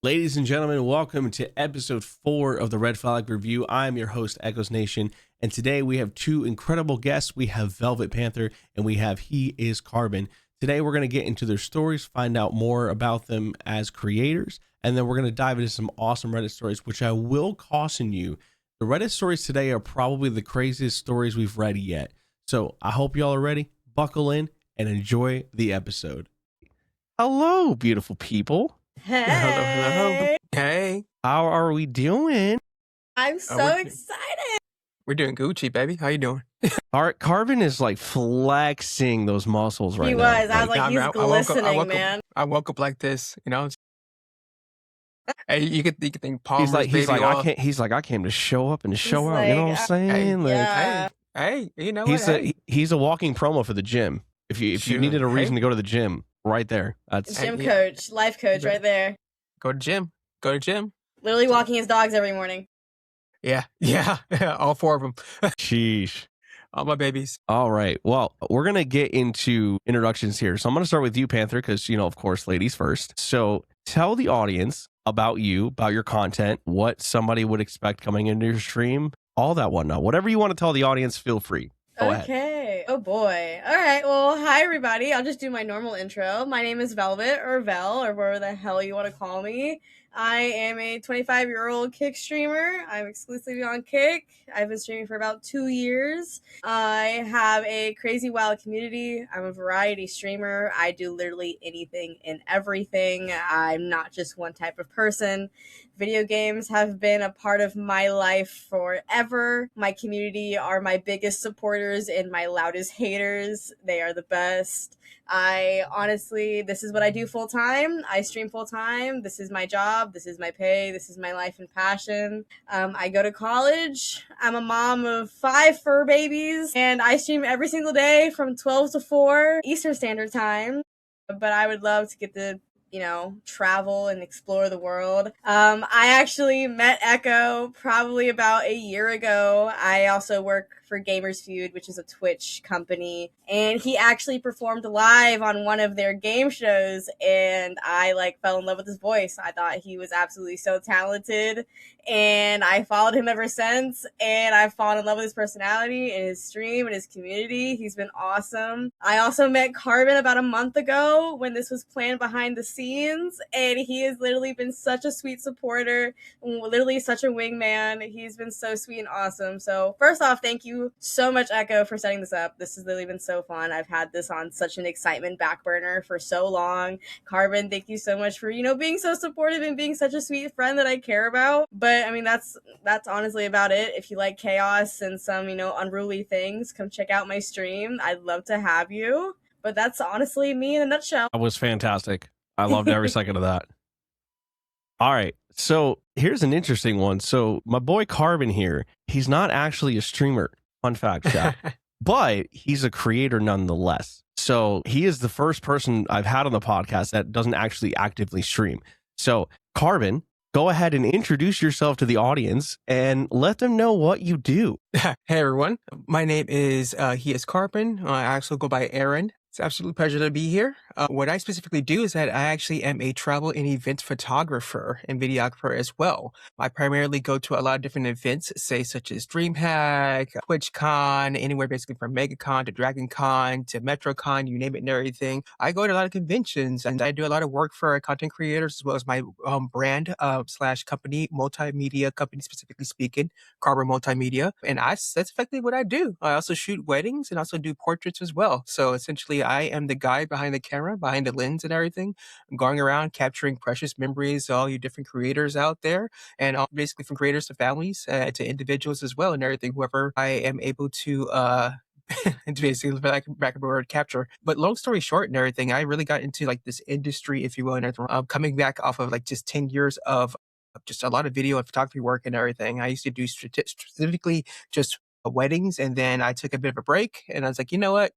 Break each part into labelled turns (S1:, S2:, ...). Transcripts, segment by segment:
S1: Ladies and gentlemen, welcome to episode 4 of the Red Flag Review. I'm your host, Echoes Nation, and today we have two incredible guests. We have VelvetPanther and we have HeisCarbon. Today we're going to get into their stories, find out more about them as creators, and then we're going to dive into some awesome Reddit stories, which I will caution you, the Reddit stories today are probably the craziest stories we've read yet. So I hope y'all are ready. Buckle in and enjoy the episode. Hello, beautiful people.
S2: Hey.
S3: Hello. Hey.
S1: How are we doing?
S2: I'm so excited.
S3: We're doing Gucci, baby. How you doing?
S1: Carbon is like flexing those muscles right now.
S2: He was. I was like, he's glistening, man.
S3: I woke up like this, you know. Hey, you could think Palmer's
S1: I came to show up and to show out. You know what I'm saying?
S3: Hey, you know what?
S1: He's a walking promo for the gym. If you needed a reason to go to the gym, right there. That's
S2: gym coach, life coach, right there.
S3: Go to gym. Go to gym.
S2: Literally walking his dogs every morning.
S3: Yeah, all 4 of them.
S1: Sheesh.
S3: All my babies.
S1: All right. Well, we're going to get into introductions here. So I'm going to start with you, Panther, because, of course, ladies first. So tell the audience about you, about your content, what somebody would expect coming into your stream, all that whatnot. Whatever you want to tell the audience, feel free. Go ahead.
S2: Oh boy. All right. Well, hi everybody. I'll just do my normal intro. My name is Velvet or Vel or whatever the hell you want to call me. I am a 25-year-old Kick streamer. I'm exclusively on Kick. I've been streaming for about 2 years. I have a crazy wild community. I'm a variety streamer. I do literally anything and everything. I'm not just one type of person. Video games have been a part of my life forever. My community are my biggest supporters and my loudest haters. They are the best. This is what I do full time. I stream full time. This is my job. This is my pay. This is my life and passion. I go to college. I'm a mom of 5 fur babies, and I stream every single day from 12 to 4 Eastern Standard Time. But I would love to get to travel and explore the world. I actually met Echo probably about a year ago. I also work for Gamers Feud, which is a Twitch company, and he actually performed live on one of their game shows, and I fell in love with his voice. I thought he was absolutely so talented, and I followed him ever since, and I've fallen in love with his personality and his stream and his community. He's been awesome. I also met Carbon about a month ago when this was planned behind the scenes, and he has literally been such a sweet supporter, literally such a wingman. He's been so sweet and awesome. So first off, thank you so much, Echo, for setting this up. This has literally been so fun. I've had this on such an excitement back burner for so long. Carbon, thank you so much for being so supportive and being such a sweet friend that I care about. But I mean, that's honestly about it. If you like chaos and some unruly things, come check out my stream. I'd love to have you. But that's honestly me in a nutshell.
S1: That was fantastic. I loved every second of that. All right. So here's an interesting one. So my boy Carbon here, he's not actually a streamer. Fun fact, chat. But he's a creator nonetheless. So he is the first person I've had on the podcast that doesn't actually actively stream. So Carbon, go ahead and introduce yourself to the audience and let them know what you do.
S3: Hey everyone, my name is HeisCarbon. I also go by Aaron. It's an absolute pleasure to be here. What I specifically do is that I actually am a travel and event photographer and videographer as well. I primarily go to a lot of different events, say such as DreamHack, TwitchCon, anywhere basically from MegaCon to DragonCon to MetroCon, you name it and everything. I go to a lot of conventions and I do a lot of work for content creators as well as my brand / company, multimedia company specifically speaking, Carbon Multimedia. And that's effectively what I do. I also shoot weddings and also do portraits as well. So essentially I am the guy behind the camera, behind the lens and everything. I'm going around capturing precious memories of all you different creators out there, and basically from creators to families to individuals as well and everything, whoever I am able to basically back of word capture. But long story short and everything, I really got into this industry, if you will, and everything, coming back off of just 10 years of just a lot of video and photography work and everything. I used to do specifically just weddings, and then I took a bit of a break and I was like, you know what?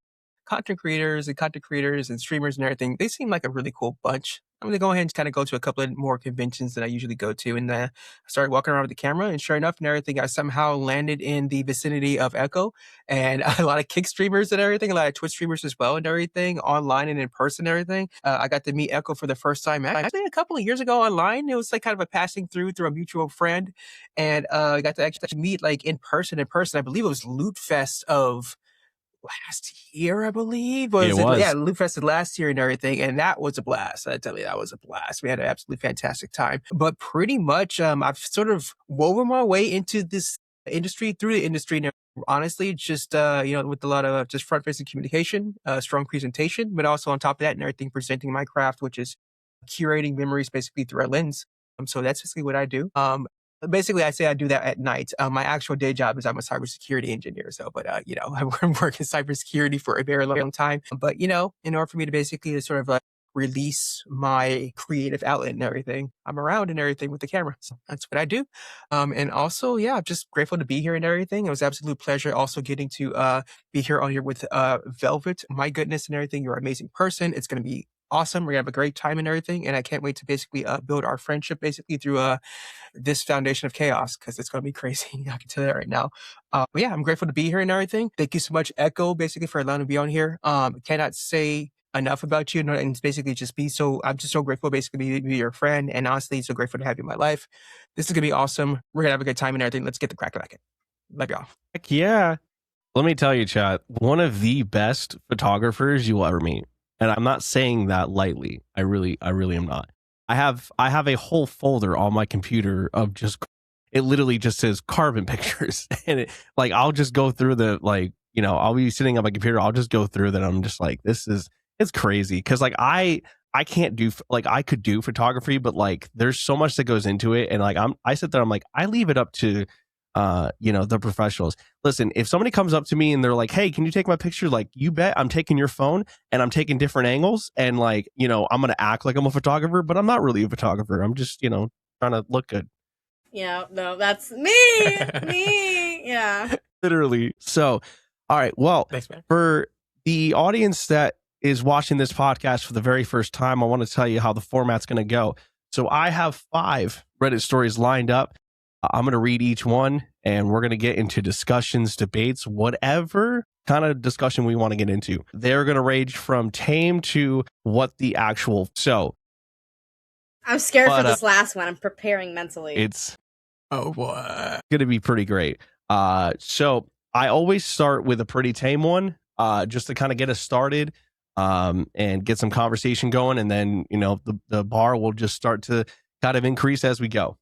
S3: Content creators and streamers and everything, they seem like a really cool bunch. I'm going to go ahead and kind of go to a couple of more conventions that I usually go to. And I started walking around with the camera, and sure enough and everything, I somehow landed in the vicinity of Echo, and a lot of kick streamers and everything, a lot of Twitch streamers as well and everything, online and in person and everything. I got to meet Echo for the first time actually a couple of years ago online. It was like kind of a passing through a mutual friend, and I got to actually meet like in person. I believe it was Loot Fest of last year, I believe.
S1: It was.
S3: Yeah, Loot Fest last year and everything, and that was a blast. I tell you, that was a blast. We had an absolutely fantastic time. But pretty much, I've sort of woven my way into this industry through the industry. And honestly, just with a lot of just front-facing communication, strong presentation, but also on top of that and everything, presenting my craft, which is curating memories basically through a lens. So that's basically what I do. Basically, I say I do that at night. My actual day job is I'm a cybersecurity engineer. So, but I've worked in cybersecurity for a very long time. But in order for me to basically sort of like release my creative outlet and everything, I'm around and everything with the camera. So that's what I do. And also, yeah, I'm just grateful to be here and everything. It was an absolute pleasure also getting to be here on here with Velvet. My goodness and everything. You're an amazing person. It's going to be awesome. We're going to have a great time and everything. And I can't wait to basically build our friendship basically through this foundation of chaos, because it's going to be crazy. I can tell you that right now. But yeah, I'm grateful to be here and everything. Thank you so much, Echo, basically, for allowing me to be on here. Cannot say enough about you, and it's basically just I'm just so grateful basically to be your friend, and honestly, so grateful to have you in my life. This is going to be awesome. We're going to have a good time and everything. Let's get the crack back in. Love y'all.
S1: Heck yeah. Let me tell you, chat, one of the best photographers you will ever meet. And I'm not saying that lightly. I really am not. I have a whole folder on my computer of just, it literally just says carbon pictures. And I'll just go through I'll be sitting on my computer. I'll just go through that. I'm just like, it's crazy. Cause I can't do, I could do photography, but there's so much that goes into it. And I sit there, I'm like, I leave it up to, the professionals. Listen, if somebody comes up to me and they're like, hey, can you take my picture? You bet I'm taking your phone and I'm taking different angles. And I'm going to act like I'm a photographer, but I'm not really a photographer. I'm just, trying to look good.
S2: Yeah, no, that's me. Yeah.
S1: Literally. So, all right. Well,
S3: Thanks, man.
S1: For the audience that is watching this podcast for the very first time, I want to tell you how the format's going to go. So I have 5 Reddit stories lined up. I'm going to read each one, and we're going to get into discussions, debates, whatever kind of discussion we want to get into. They're going to range from tame to what the actual. So
S2: I'm scared for this last one. I'm preparing mentally.
S1: It's
S3: oh boy,
S1: going to be pretty great. So I always start with a pretty tame one, just to kind of get us started, and get some conversation going, and then the bar will just start to kind of increase as we go.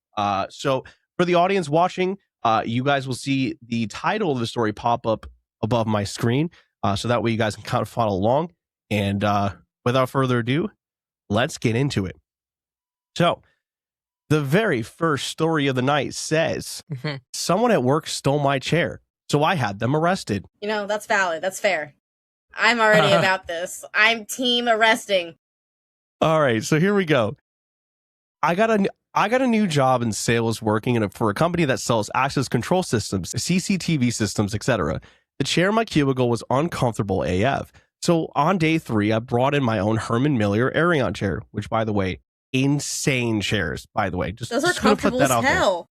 S1: So for the audience watching, you guys will see the title of the story pop up above my screen, so that way you guys can kind of follow along. And without further ado, let's get into it. So the very first story of the night says, someone at work stole my chair, so I had them arrested.
S2: That's valid. That's fair. I'm already about this. I'm team arresting.
S1: All right, so here we go. I got a new job in sales working for a company that sells access control systems, CCTV systems, etc. The chair in my cubicle was uncomfortable AF. So on day 3, I brought in my own Herman Miller Arion chair, which, by the way, insane chairs, by the way.
S2: Those are comfortable as hell.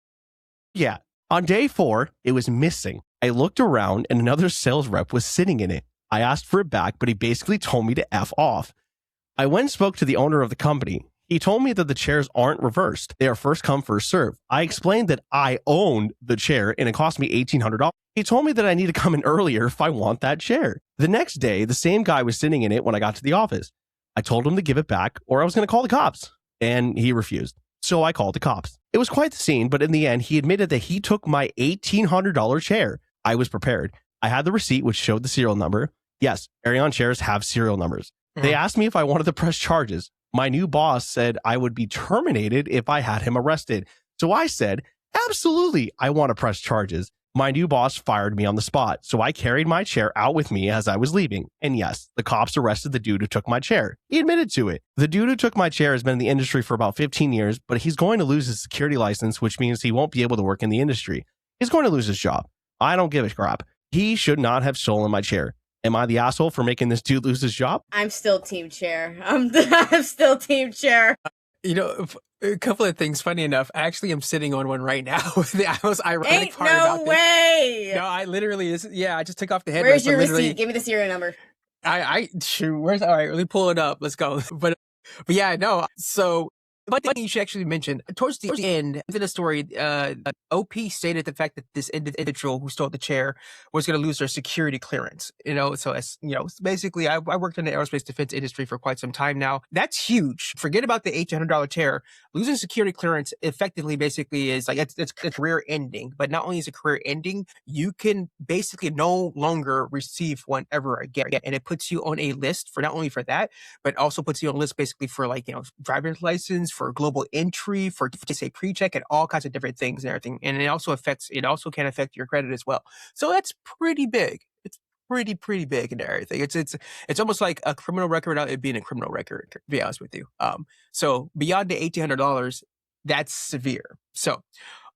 S1: Yeah. On day 4, it was missing. I looked around and another sales rep was sitting in it. I asked for it back, but he basically told me to F off. I went and spoke to the owner of the company. He told me that the chairs aren't reversed. They are first come, first serve. I explained that I owned the chair and it cost me $1,800. He told me that I need to come in earlier if I want that chair. The next day, the same guy was sitting in it when I got to the office. I told him to give it back or I was going to call the cops, and he refused. So I called the cops. It was quite the scene, but in the end, he admitted that he took my $1,800 chair. I was prepared. I had the receipt, which showed the serial number. Yes, Arion chairs have serial numbers. They asked me if I wanted to press charges. My new boss said I would be terminated if I had him arrested. So I said, absolutely, I want to press charges. My new boss fired me on the spot. So I carried my chair out with me as I was leaving. And yes, the cops arrested the dude who took my chair. He admitted to it. The dude who took my chair has been in the industry for about 15 years, but he's going to lose his security license, which means he won't be able to work in the industry. He's going to lose his job. I don't give a crap. He should not have stolen my chair. Am I the asshole for making this dude lose his job?
S2: I'm still team chair. I'm still team chair.
S3: You know, a couple of things. Funny enough, I actually am sitting on one right now. The most ironic
S2: Ain't
S3: part
S2: no
S3: about
S2: way.
S3: this. No, I literally is. Yeah, I just took off the headrest.
S2: Where's your
S3: literally,
S2: receipt? Give me the serial number.
S3: Shoot, where's, all right, let me pull it up. Let's go. But yeah, no. So, but thing you should actually mention towards the end of the story, OP stated the fact that this individual who stole the chair was going to lose their security clearance. You know, so as you know, basically, I worked in the aerospace defense industry for quite some time now. That's huge. Forget about the $1,800 chair. Losing security clearance effectively, basically, is like it's career ending. But not only is it career ending, you can basically no longer receive one ever again, and it puts you on a list for not only for that, but also puts you on a list basically for like driver's license, for global entry, for say pre-check, and all kinds of different things and everything. And it also can affect your credit as well. So that's pretty big. It's pretty big and everything. It's almost like a criminal record without it being a criminal record, to be honest with you. So beyond the $1,800, that's severe. So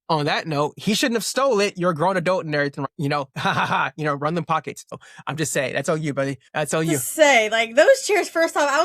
S3: on that note, he shouldn't have stole it. You're a grown adult and everything, run them pockets. So I'm just saying, that's all you, buddy. That's all you.
S2: Say, like, those chairs, first off, I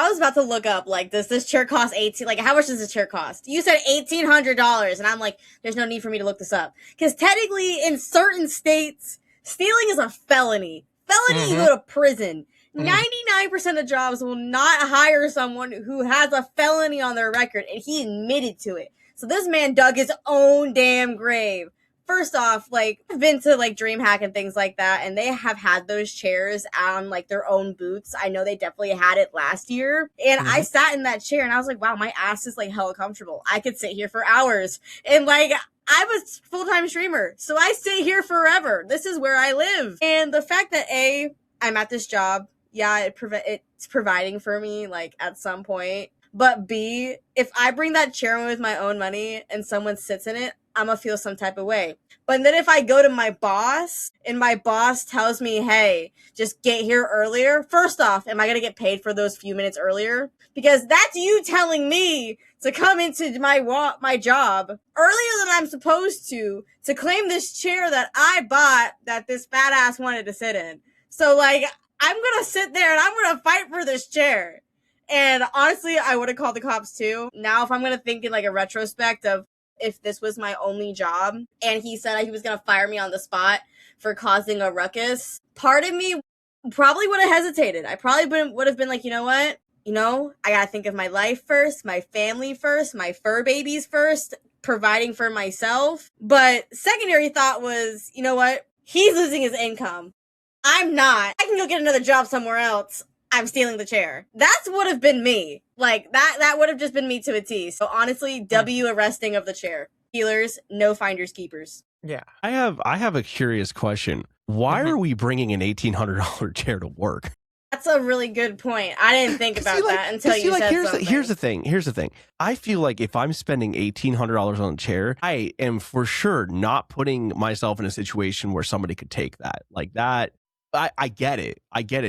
S2: was about to look up, like, does this chair cost how much does this chair cost? You said $1,800, and I'm like, there's no need for me to look this up. Because technically, in certain states, stealing is a felony. You go to prison. 99% of jobs will not hire someone who has a felony on their record, and he admitted to it. So this man dug his own damn grave. First off, like, I've been to, like, DreamHack and things like that, and they have had those chairs on, like, their own booths. I know they definitely had it last year. And I sat in that chair, and I was like, wow, my ass is, like, hella comfortable. I could sit here for hours. And, like, I'm a full-time streamer, so I stay here forever. This is where I live. And the fact that, A, I'm at this job, yeah, it's providing for me, like, at some point. But B, if I bring that chair in with my own money and someone sits in it, I'm gonna feel some type of way. But then if I go to my boss and my boss tells me, hey, just get here earlier. First off, am I gonna get paid for those few minutes earlier? Because that's you telling me to come into my job earlier than I'm supposed to claim this chair that I bought that this fat ass wanted to sit in. So, like, I'm gonna sit there and I'm gonna fight for this chair. And honestly, I would have called the cops too. Now, if I'm going to think in like a retrospect of if this was my only job and he said he was going to fire me on the spot for causing a ruckus, part of me probably would have hesitated. I probably would have been like, you know what? I got to think of my life first, my family first, my fur babies first, providing for myself. But secondary thought was, you know what? He's losing his income. I'm not. I can go get another job somewhere else. I'm stealing the chair. That's would have been me. Like, that would have just been me to a T. So honestly, W arresting of the chair. Healers, no finders keepers.
S3: Yeah.
S1: I have a curious question. Why are we bringing an $1,800 chair to work?
S2: That's a really good point. I didn't think about that until you said something.
S1: Here's the thing. I feel like if I'm spending $1,800 on a chair, I am for sure not putting myself in a situation where somebody could take that. Like that. I get it.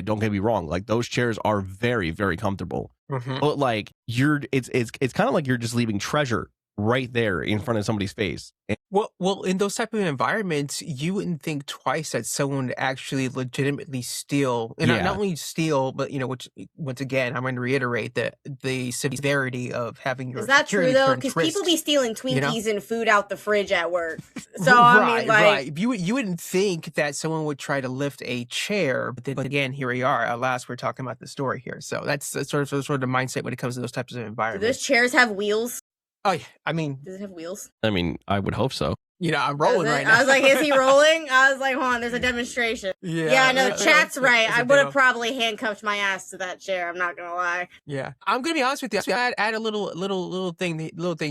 S1: Don't get me wrong. Like, those chairs are very, very comfortable. But like, it's kind of like you're just leaving treasure right there in front of somebody's face.
S3: Well, in those type of environments, you wouldn't think twice that someone would actually legitimately steal, and not only steal, but which once again, I'm going to reiterate that the severity of having your
S2: is that true though? Because people be stealing Twinkies and food out the fridge at work. So I mean, like,
S3: right. You wouldn't think that someone would try to lift a chair, but again, here we are. At last, we're talking about the story here. So that's sort of the mindset when it comes to those types of environments.
S2: Do those chairs have wheels?
S3: Oh, yeah. I mean,
S2: does it have wheels?
S1: I mean, I would hope so.
S3: I'm rolling right now.
S2: I was like, is he rolling? I was like, hold on, there's a demonstration. Yeah, no, chat's right. I would have probably handcuffed my ass to that chair. I'm not gonna lie.
S3: Yeah, I'm gonna be honest with you. I add a little thing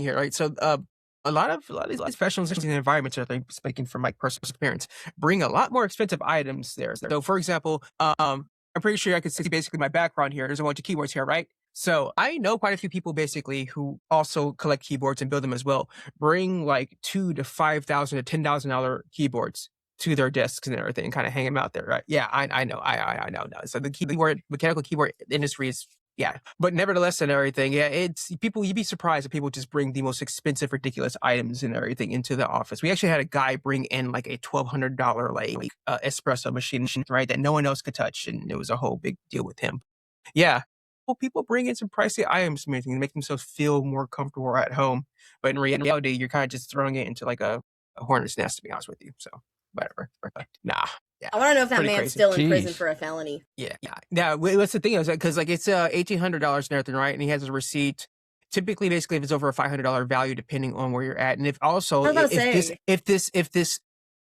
S3: here, right? So, a lot of these professionals in the environments, I think, speaking from my personal experience, bring a lot more expensive items there. So, for example, I'm pretty sure I could see basically my background here. There's a bunch of keyboards here, right? So I know quite a few people basically who also collect keyboards and build them as well. Bring like $2,000 to $5,000 to $10,000 keyboards to their desks and everything, and kind of hang them out there, right? Yeah, I know. So the mechanical keyboard industry is Yeah, but nevertheless and everything, yeah, it's people, you'd be surprised if people just bring the most expensive, ridiculous items and everything into the office. We actually had a guy bring in like a $1,200 espresso machine, right, that no one else could touch, and it was a whole big deal with him. Yeah, well, people bring in some pricey items to make themselves feel more comfortable at home, but in reality, you're kind of just throwing it into like a hornet's nest, to be honest with you. So whatever. Nah. Yeah,
S2: I want to know if that
S3: pretty
S2: man's
S3: crazy.
S2: still in
S1: Jeez.
S2: prison for a felony.
S3: Yeah. Now, what's the thing is because like it's $1,800 and everything, right? And he has a receipt. Typically, basically, if it's over a $500 value, depending on where you're at, and if also
S2: I was about to
S3: if this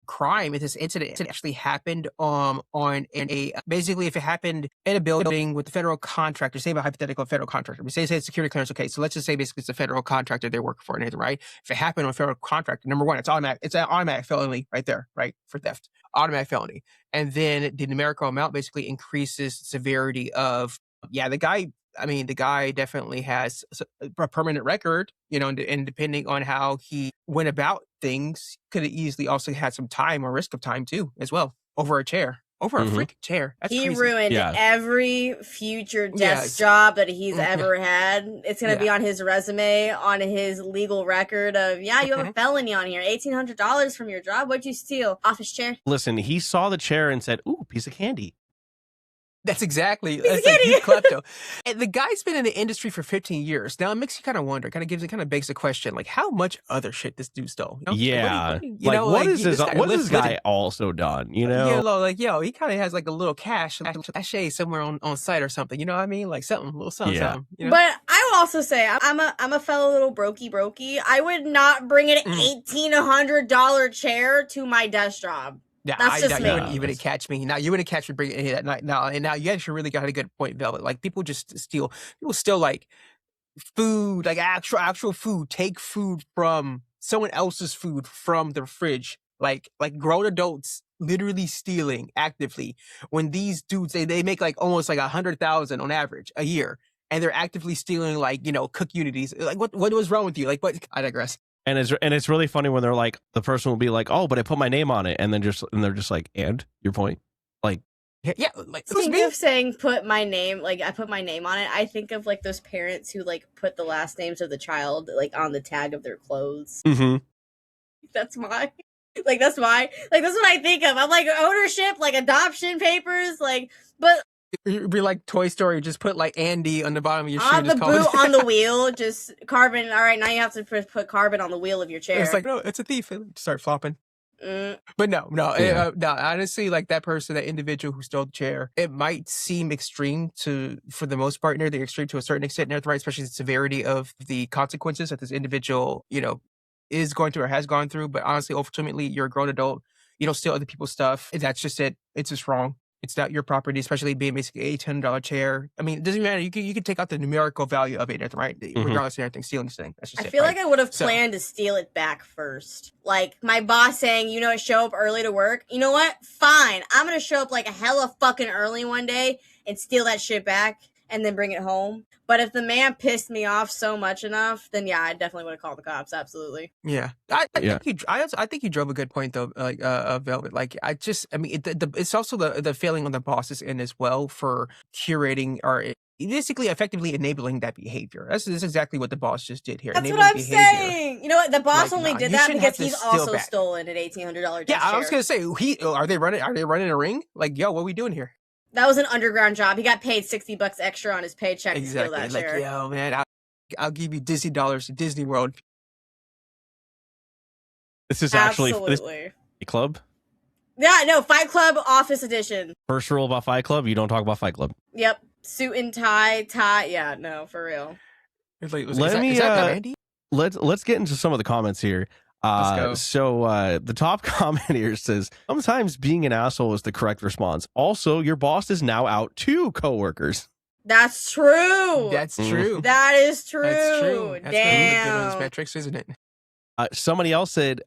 S3: crime, if this incident actually happened on a basically if it happened in a building with the federal contractor, say a hypothetical federal contractor, we say it's security clearance, okay, so let's just say basically it's a federal contractor they're working for and anything, right? If it happened on a federal contractor, number one, it's an automatic felony right there, right, for theft, automatic felony, and then the numerical amount basically increases the severity of the guy definitely has a permanent record, and depending on how he went about things, could have easily also had some time or risk of time too, as well, over a freaking chair. That's
S2: he
S3: crazy.
S2: ruined every future desk job that he's ever had. It's going to be on his resume, on his legal record of, you have a felony on here. $1,800 from your job. What'd you steal? Office chair.
S1: Listen, he saw the chair and said, "Ooh, piece of candy."
S3: That's exactly. That's like huge klepto. And the guy's been in the industry for 15 years. Now it makes you kind of wonder, kind of begs the question, like how much other shit this dude stole.
S1: Yeah. What is this guy also done?
S3: he kind of has like a little cache somewhere on site or something. You know what I mean? Like something, little something. Something,
S2: But I will also say, I'm a fellow little brokey. I would not bring an $1,800 chair to my desk job.
S3: Yeah,
S2: that's just me.
S3: You wouldn't catch me. Now you wouldn't catch me bringing it that night. Now you actually really got a good point, Velvet. Like people just steal. People steal like food, like actual food. Take food from someone else's food from the fridge. Like grown adults literally stealing actively. When these dudes they make like almost like 100,000 on average a year, and they're actively stealing like cook unities. Like what was wrong with you? Like what? I digress.
S1: And it's really funny when they're like, the person will be like, "Oh, but I put my name on it," and they're just like, "And your point?" Like,
S3: like
S2: speaking of saying put my name, like I put my name on it, I think of like those parents who like put the last names of the child like on the tag of their clothes.
S1: Mm-hmm.
S2: That's what I think of. I'm like ownership, like adoption papers, but.
S3: It'd be like Toy Story, just put like Andy on the bottom of your shoe.
S2: On the boot, on the wheel, just carbon. All right, now you have to put carbon on the wheel of your chair.
S3: It's like, no, it's a thief. Start flopping. But no, honestly, like that person, that individual who stole the chair, it might seem extreme for the most part, near the extreme to a certain extent, right? Especially the severity of the consequences that this individual, is going through or has gone through. But honestly, ultimately, you're a grown adult. You don't steal other people's stuff. That's just it. It's just wrong. It's not your property, especially being basically $800 chair. I mean, it doesn't matter. You can take out the numerical value of it, right? Regardless of everything, stealing this thing. That's just
S2: I feel like I would have planned to steal it back first. Like my boss saying, show up early to work. You know what? Fine. I'm going to show up like a hella fucking early one day and steal that shit back and then bring it home. But if the man pissed me off so much enough, then I definitely would have called the cops. Absolutely.
S3: Yeah, I think you drove a good point though, like Velvet. Like it's also the feeling on the boss's end as well for curating or basically effectively enabling that behavior. This is exactly what the boss just did here.
S2: That's what I'm saying. You know what? The boss only did that because he's also stolen an $1,800
S3: Yeah, I was gonna say, are they running a ring? Like, yo, what are we doing here?
S2: That was an underground job. He got paid $60 extra on his paycheck to steal that chair.
S3: Like, yo, man, I'll give you Disney dollars to Disney World.
S1: This is actually Fight Club.
S2: Yeah, no, Fight Club Office Edition.
S1: First rule about Fight Club: you don't talk about Fight Club.
S2: Yep, suit and tie. Yeah, no, for real.
S3: Is that Andy?
S1: Let's get into some of the comments here.
S3: Let's go.
S1: So the top comment here says, sometimes being an asshole is the correct response. Also, your boss is now out 2 coworkers.
S2: That's true.
S3: That's true.
S2: That is true.
S3: That's true.
S2: Damn.
S3: That's those metrics, isn't it?
S1: Somebody else said,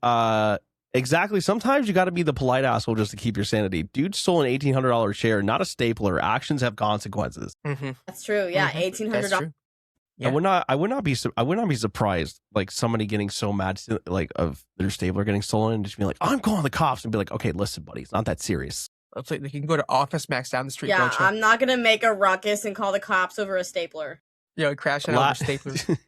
S1: exactly. Sometimes you got to be the polite asshole just to keep your sanity. Dude stole an $1,800 chair, not a stapler. Actions have consequences.
S3: Mm-hmm.
S2: That's true. Yeah, $1,800.
S3: Yeah.
S1: I would not be surprised, like somebody getting so mad, like of their stapler getting stolen, and just be like, I'm calling the cops, and be like, okay, listen, buddy, it's not that serious.
S3: It's like they can go to Office Max down the street.
S2: Yeah,
S3: Gotcha.
S2: I'm not gonna make a ruckus and call the cops over a stapler.
S3: Crashing over staplers.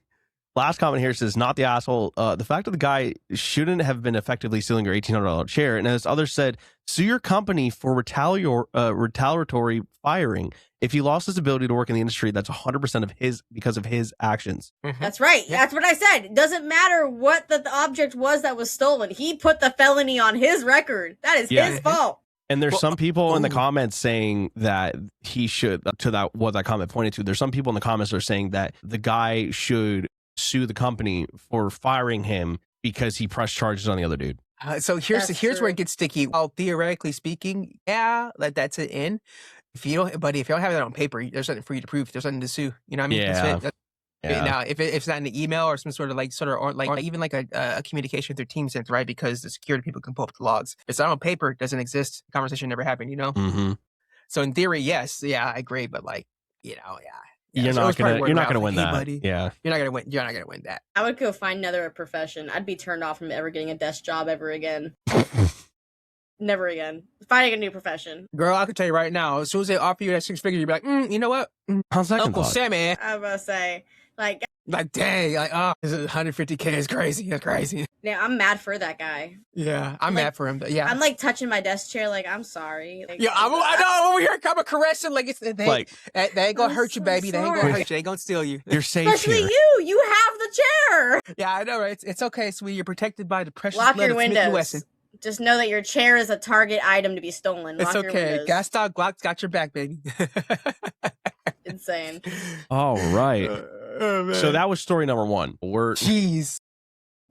S1: Last comment here says, not the asshole. The fact that the guy shouldn't have been effectively stealing your $1,800 chair. And as others said, sue your company for retaliatory firing. If he lost his ability to work in the industry, that's 100% because of his actions.
S3: Mm-hmm.
S2: That's right. Yeah. That's what I said. It doesn't matter what the object was that was stolen. He put the felony on his record. That is his fault.
S1: And there's some people in the comments saying that he should, to that what that comment pointed to, there's some people in the comments that are saying that the guy should sue the company for firing him because he pressed charges on the other dude.
S3: So here's where it gets sticky. Well, theoretically speaking, yeah, that's an in. If you don't have that on paper, there's nothing for you to prove. There's nothing to sue. You know what I mean?
S1: Yeah.
S3: Now, if it's not in the email or some sort of or even like a communication through Teams, right? Because the security people can pull up the logs. If it's not on paper, it doesn't exist. The conversation never happened. You know.
S1: Mm-hmm.
S3: So in theory, yes, yeah, I agree. But
S1: you're not gonna win that.
S3: Buddy.
S1: Yeah,
S3: you're not gonna win that.
S2: I would go find another profession. I'd be turned off from ever getting a desk job ever again. Never again. Finding a new profession.
S3: Girl, I can tell you right now, as soon as they offer you that 6 figures, you'll be like, you know what? Uncle Sammy.
S2: I was about to say, like
S3: dang, this is 150K is crazy. That's crazy.
S2: Yeah, I'm mad for that guy.
S3: Yeah, I'm mad for him. But yeah,
S2: I'm like touching my desk chair, like I'm sorry. Like,
S3: yeah, I know over here, I'm caressing, like they ain't gonna hurt you, baby. They ain't gonna hurt you. They ain't gonna steal you.
S1: You're safe.
S2: Especially
S1: here.
S2: you have the chair.
S3: Yeah, I know, right? It's okay, sweetie. You're protected by the precious
S2: Lock
S3: blood
S2: your
S3: of Smith &
S2: windows.
S3: Wesson.
S2: Just know that your chair is a target item to be stolen.
S3: It's
S2: Lock
S3: okay. Gas Dog Glock's got your back, baby.
S2: Insane.
S1: All right. So that was story number 1.
S3: Jeez.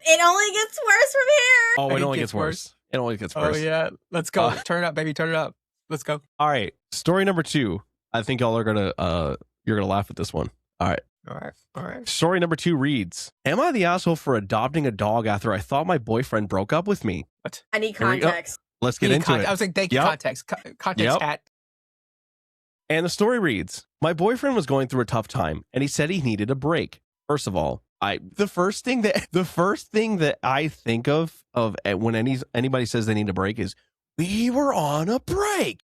S2: It only gets worse from here.
S1: Oh, it only gets worse. It only gets worse.
S3: Oh yeah. Let's go. Turn it up, baby. Turn it up. Let's go.
S1: All right. Story number 2. I think y'all are gonna you're gonna laugh at this one. All right.
S3: All right.
S1: Story number 2 reads, am I the asshole for adopting a dog after I thought my boyfriend broke up with me?
S3: What?
S2: I need context.
S1: Let's get into it.
S3: I was like, thank you, context. Context hat.
S1: And the story reads, my boyfriend was going through a tough time and he said he needed a break. First of all, the first thing that I think of when anybody says they need a break is, we were on a break.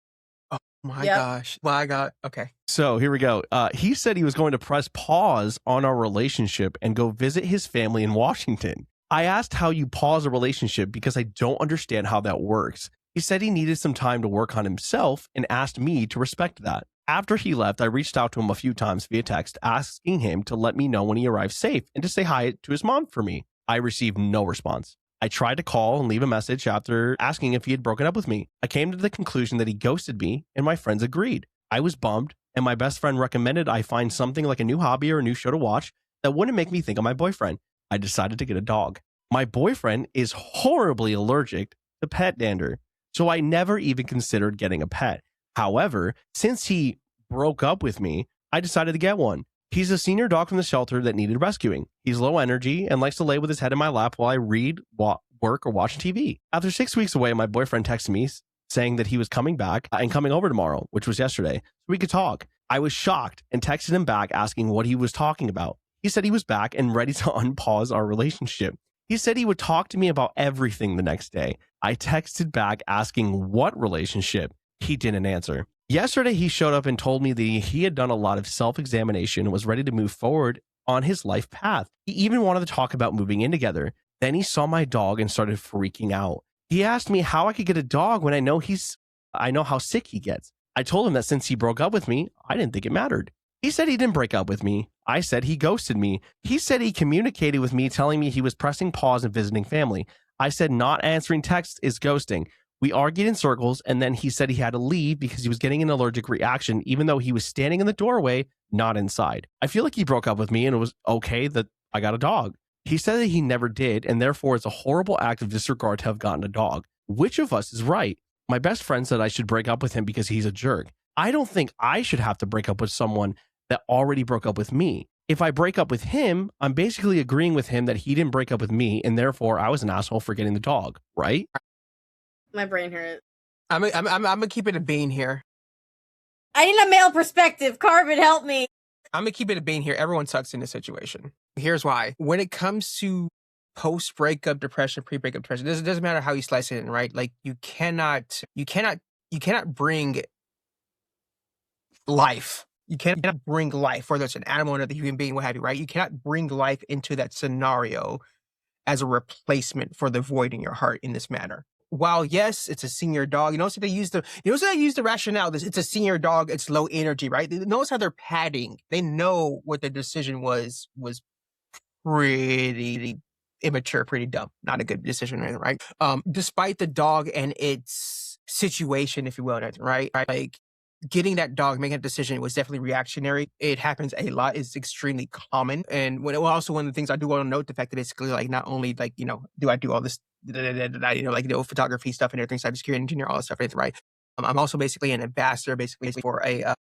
S3: Oh my gosh. My God. Okay.
S1: So here we go. He said he was going to press pause on our relationship and go visit his family in Washington. I asked how you pause a relationship because I don't understand how that works. He said he needed some time to work on himself and asked me to respect that. After he left, I reached out to him a few times via text, asking him to let me know when he arrived safe and to say hi to his mom for me. I received no response. I tried to call and leave a message after asking if he had broken up with me. I came to the conclusion that he ghosted me and my friends agreed. I was bummed and my best friend recommended I find something like a new hobby or a new show to watch that wouldn't make me think of my boyfriend. I decided to get a dog. My boyfriend is horribly allergic to pet dander, so I never even considered getting a pet. However, since he broke up with me, I decided to get one. He's a senior dog from the shelter that needed rescuing. He's low energy and likes to lay with his head in my lap while I read, work, or watch TV. After 6 weeks away, my boyfriend texted me saying that he was coming back and coming over tomorrow, which was yesterday, so we could talk. I was shocked and texted him back asking what he was talking about. He said he was back and ready to unpause our relationship. He said he would talk to me about everything the next day. I texted back asking what relationship. He didn't answer. Yesterday, he showed up and told me that he had done a lot of self-examination and was ready to move forward on his life path. He even wanted to talk about moving in together. Then he saw my dog and started freaking out. He asked me how I could get a dog when I know how sick he gets. I told him that since he broke up with me, I didn't think it mattered. He said he didn't break up with me. I said he ghosted me. He said he communicated with me telling me he was pressing pause and visiting family. I said not answering texts is ghosting. We argued in circles, and then he said he had to leave because he was getting an allergic reaction, even though he was standing in the doorway, not inside. I feel like he broke up with me and it was okay that I got a dog. He said that he never did, and therefore it's a horrible act of disregard to have gotten a dog. Which of us is right? My best friend said I should break up with him because he's a jerk. I don't think I should have to break up with someone that already broke up with me. If I break up with him, I'm basically agreeing with him that he didn't break up with me, and therefore I was an asshole for getting the dog, right?
S2: My brain hurts.
S3: I'm gonna keep it a bean here.
S2: I need a male perspective. Carbon, help me.
S3: I'm gonna keep it a bean here. Everyone sucks in this situation. Here's why. When it comes to post-breakup depression, pre-breakup depression, it doesn't matter how you slice it in, right? Like you cannot you cannot bring life. You cannot bring life, whether it's an animal or another human being, what have you, right? You cannot bring life into that scenario as a replacement for the void in your heart in this manner. While yes, it's a senior dog, you notice that they use the rationale. It's a senior dog, it's low energy, right? Notice how they're padding. They know what the decision was pretty immature, pretty dumb, not a good decision, right? Despite the dog and its situation, if you will, right? Like getting that dog, making a decision was definitely reactionary. It happens a lot. It's extremely common. And also one of the things I do want to note, the fact that basically like not only like, do I do all this, photography stuff and everything, cybersecurity engineer, all that stuff, right? I'm also basically an ambassador, basically for a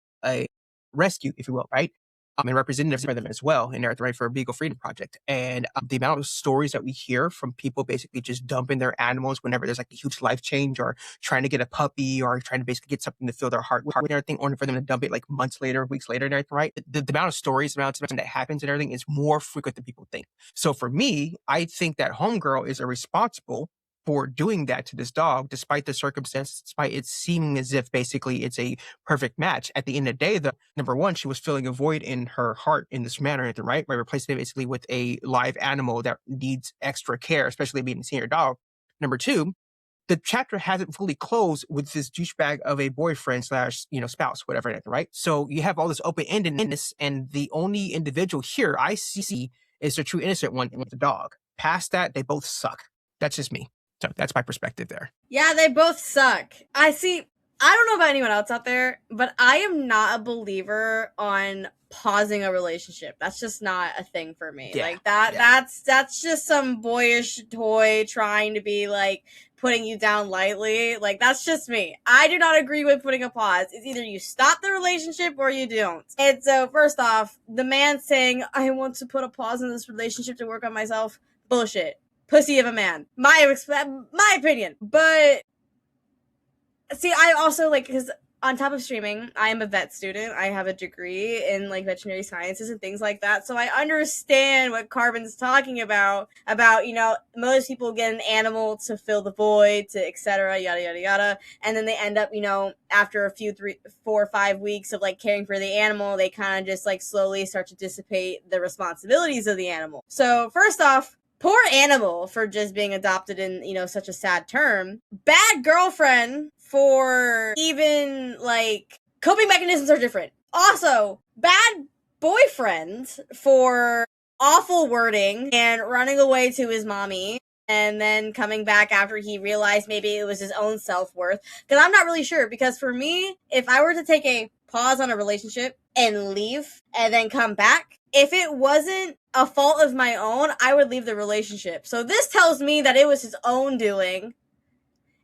S3: rescue, if you will, right? And representative for them as well, and right for a Beagle Freedom Project. And the amount of stories that we hear from people basically just dumping their animals whenever there's like a huge life change, or trying to get a puppy, or trying to basically get something to fill their heart with and everything, only for them to dump it like months later, weeks later, and everything, right? The amount of stories, the amount of that happens and everything is more frequent than people think. So for me, I think that Homegirl is irresponsible for doing that to this dog, despite the circumstances, despite it seeming as if basically it's a perfect match. At the end of the day, number one, she was filling a void in her heart in this manner, right? By replacing it basically with a live animal that needs extra care, especially being a senior dog. Number two, the chapter hasn't fully closed with this douchebag of a boyfriend slash, spouse, whatever, right? So you have all this open-endedness, and the only individual here I see is the true innocent one, and the dog. Past that, they both suck. That's just me. So that's my perspective there.
S2: Yeah, they both suck. I don't know about anyone else out there, but I am not a believer on pausing a relationship. That's just not a thing for me.
S3: Yeah,
S2: like that's just some boyish toy trying to be like putting you down lightly. Like, that's just me. I do not agree with putting a pause. It's either you stop the relationship or you don't. And so first off, the man saying, I want to put a pause in this relationship to work on myself, bullshit. Pussy of a man. My opinion. But see, I also because on top of streaming, I am a vet student. I have a degree in veterinary sciences and things like that. So I understand what Carbon's talking about, most people get an animal to fill the void, to etc. yada yada yada. And then they end up, after a few 3, 4, 5 weeks of caring for the animal, they kind of just slowly start to dissipate the responsibilities of the animal. So first off, poor animal for just being adopted in, such a sad term. Bad girlfriend for even, coping mechanisms are different. Also, bad boyfriend for awful wording and running away to his mommy and then coming back after he realized maybe it was his own self-worth. Because I'm not really sure. Because for me, if I were to take a pause on a relationship and leave and then come back, if it wasn't a fault of my own, I would leave the relationship. So this tells me that it was his own doing,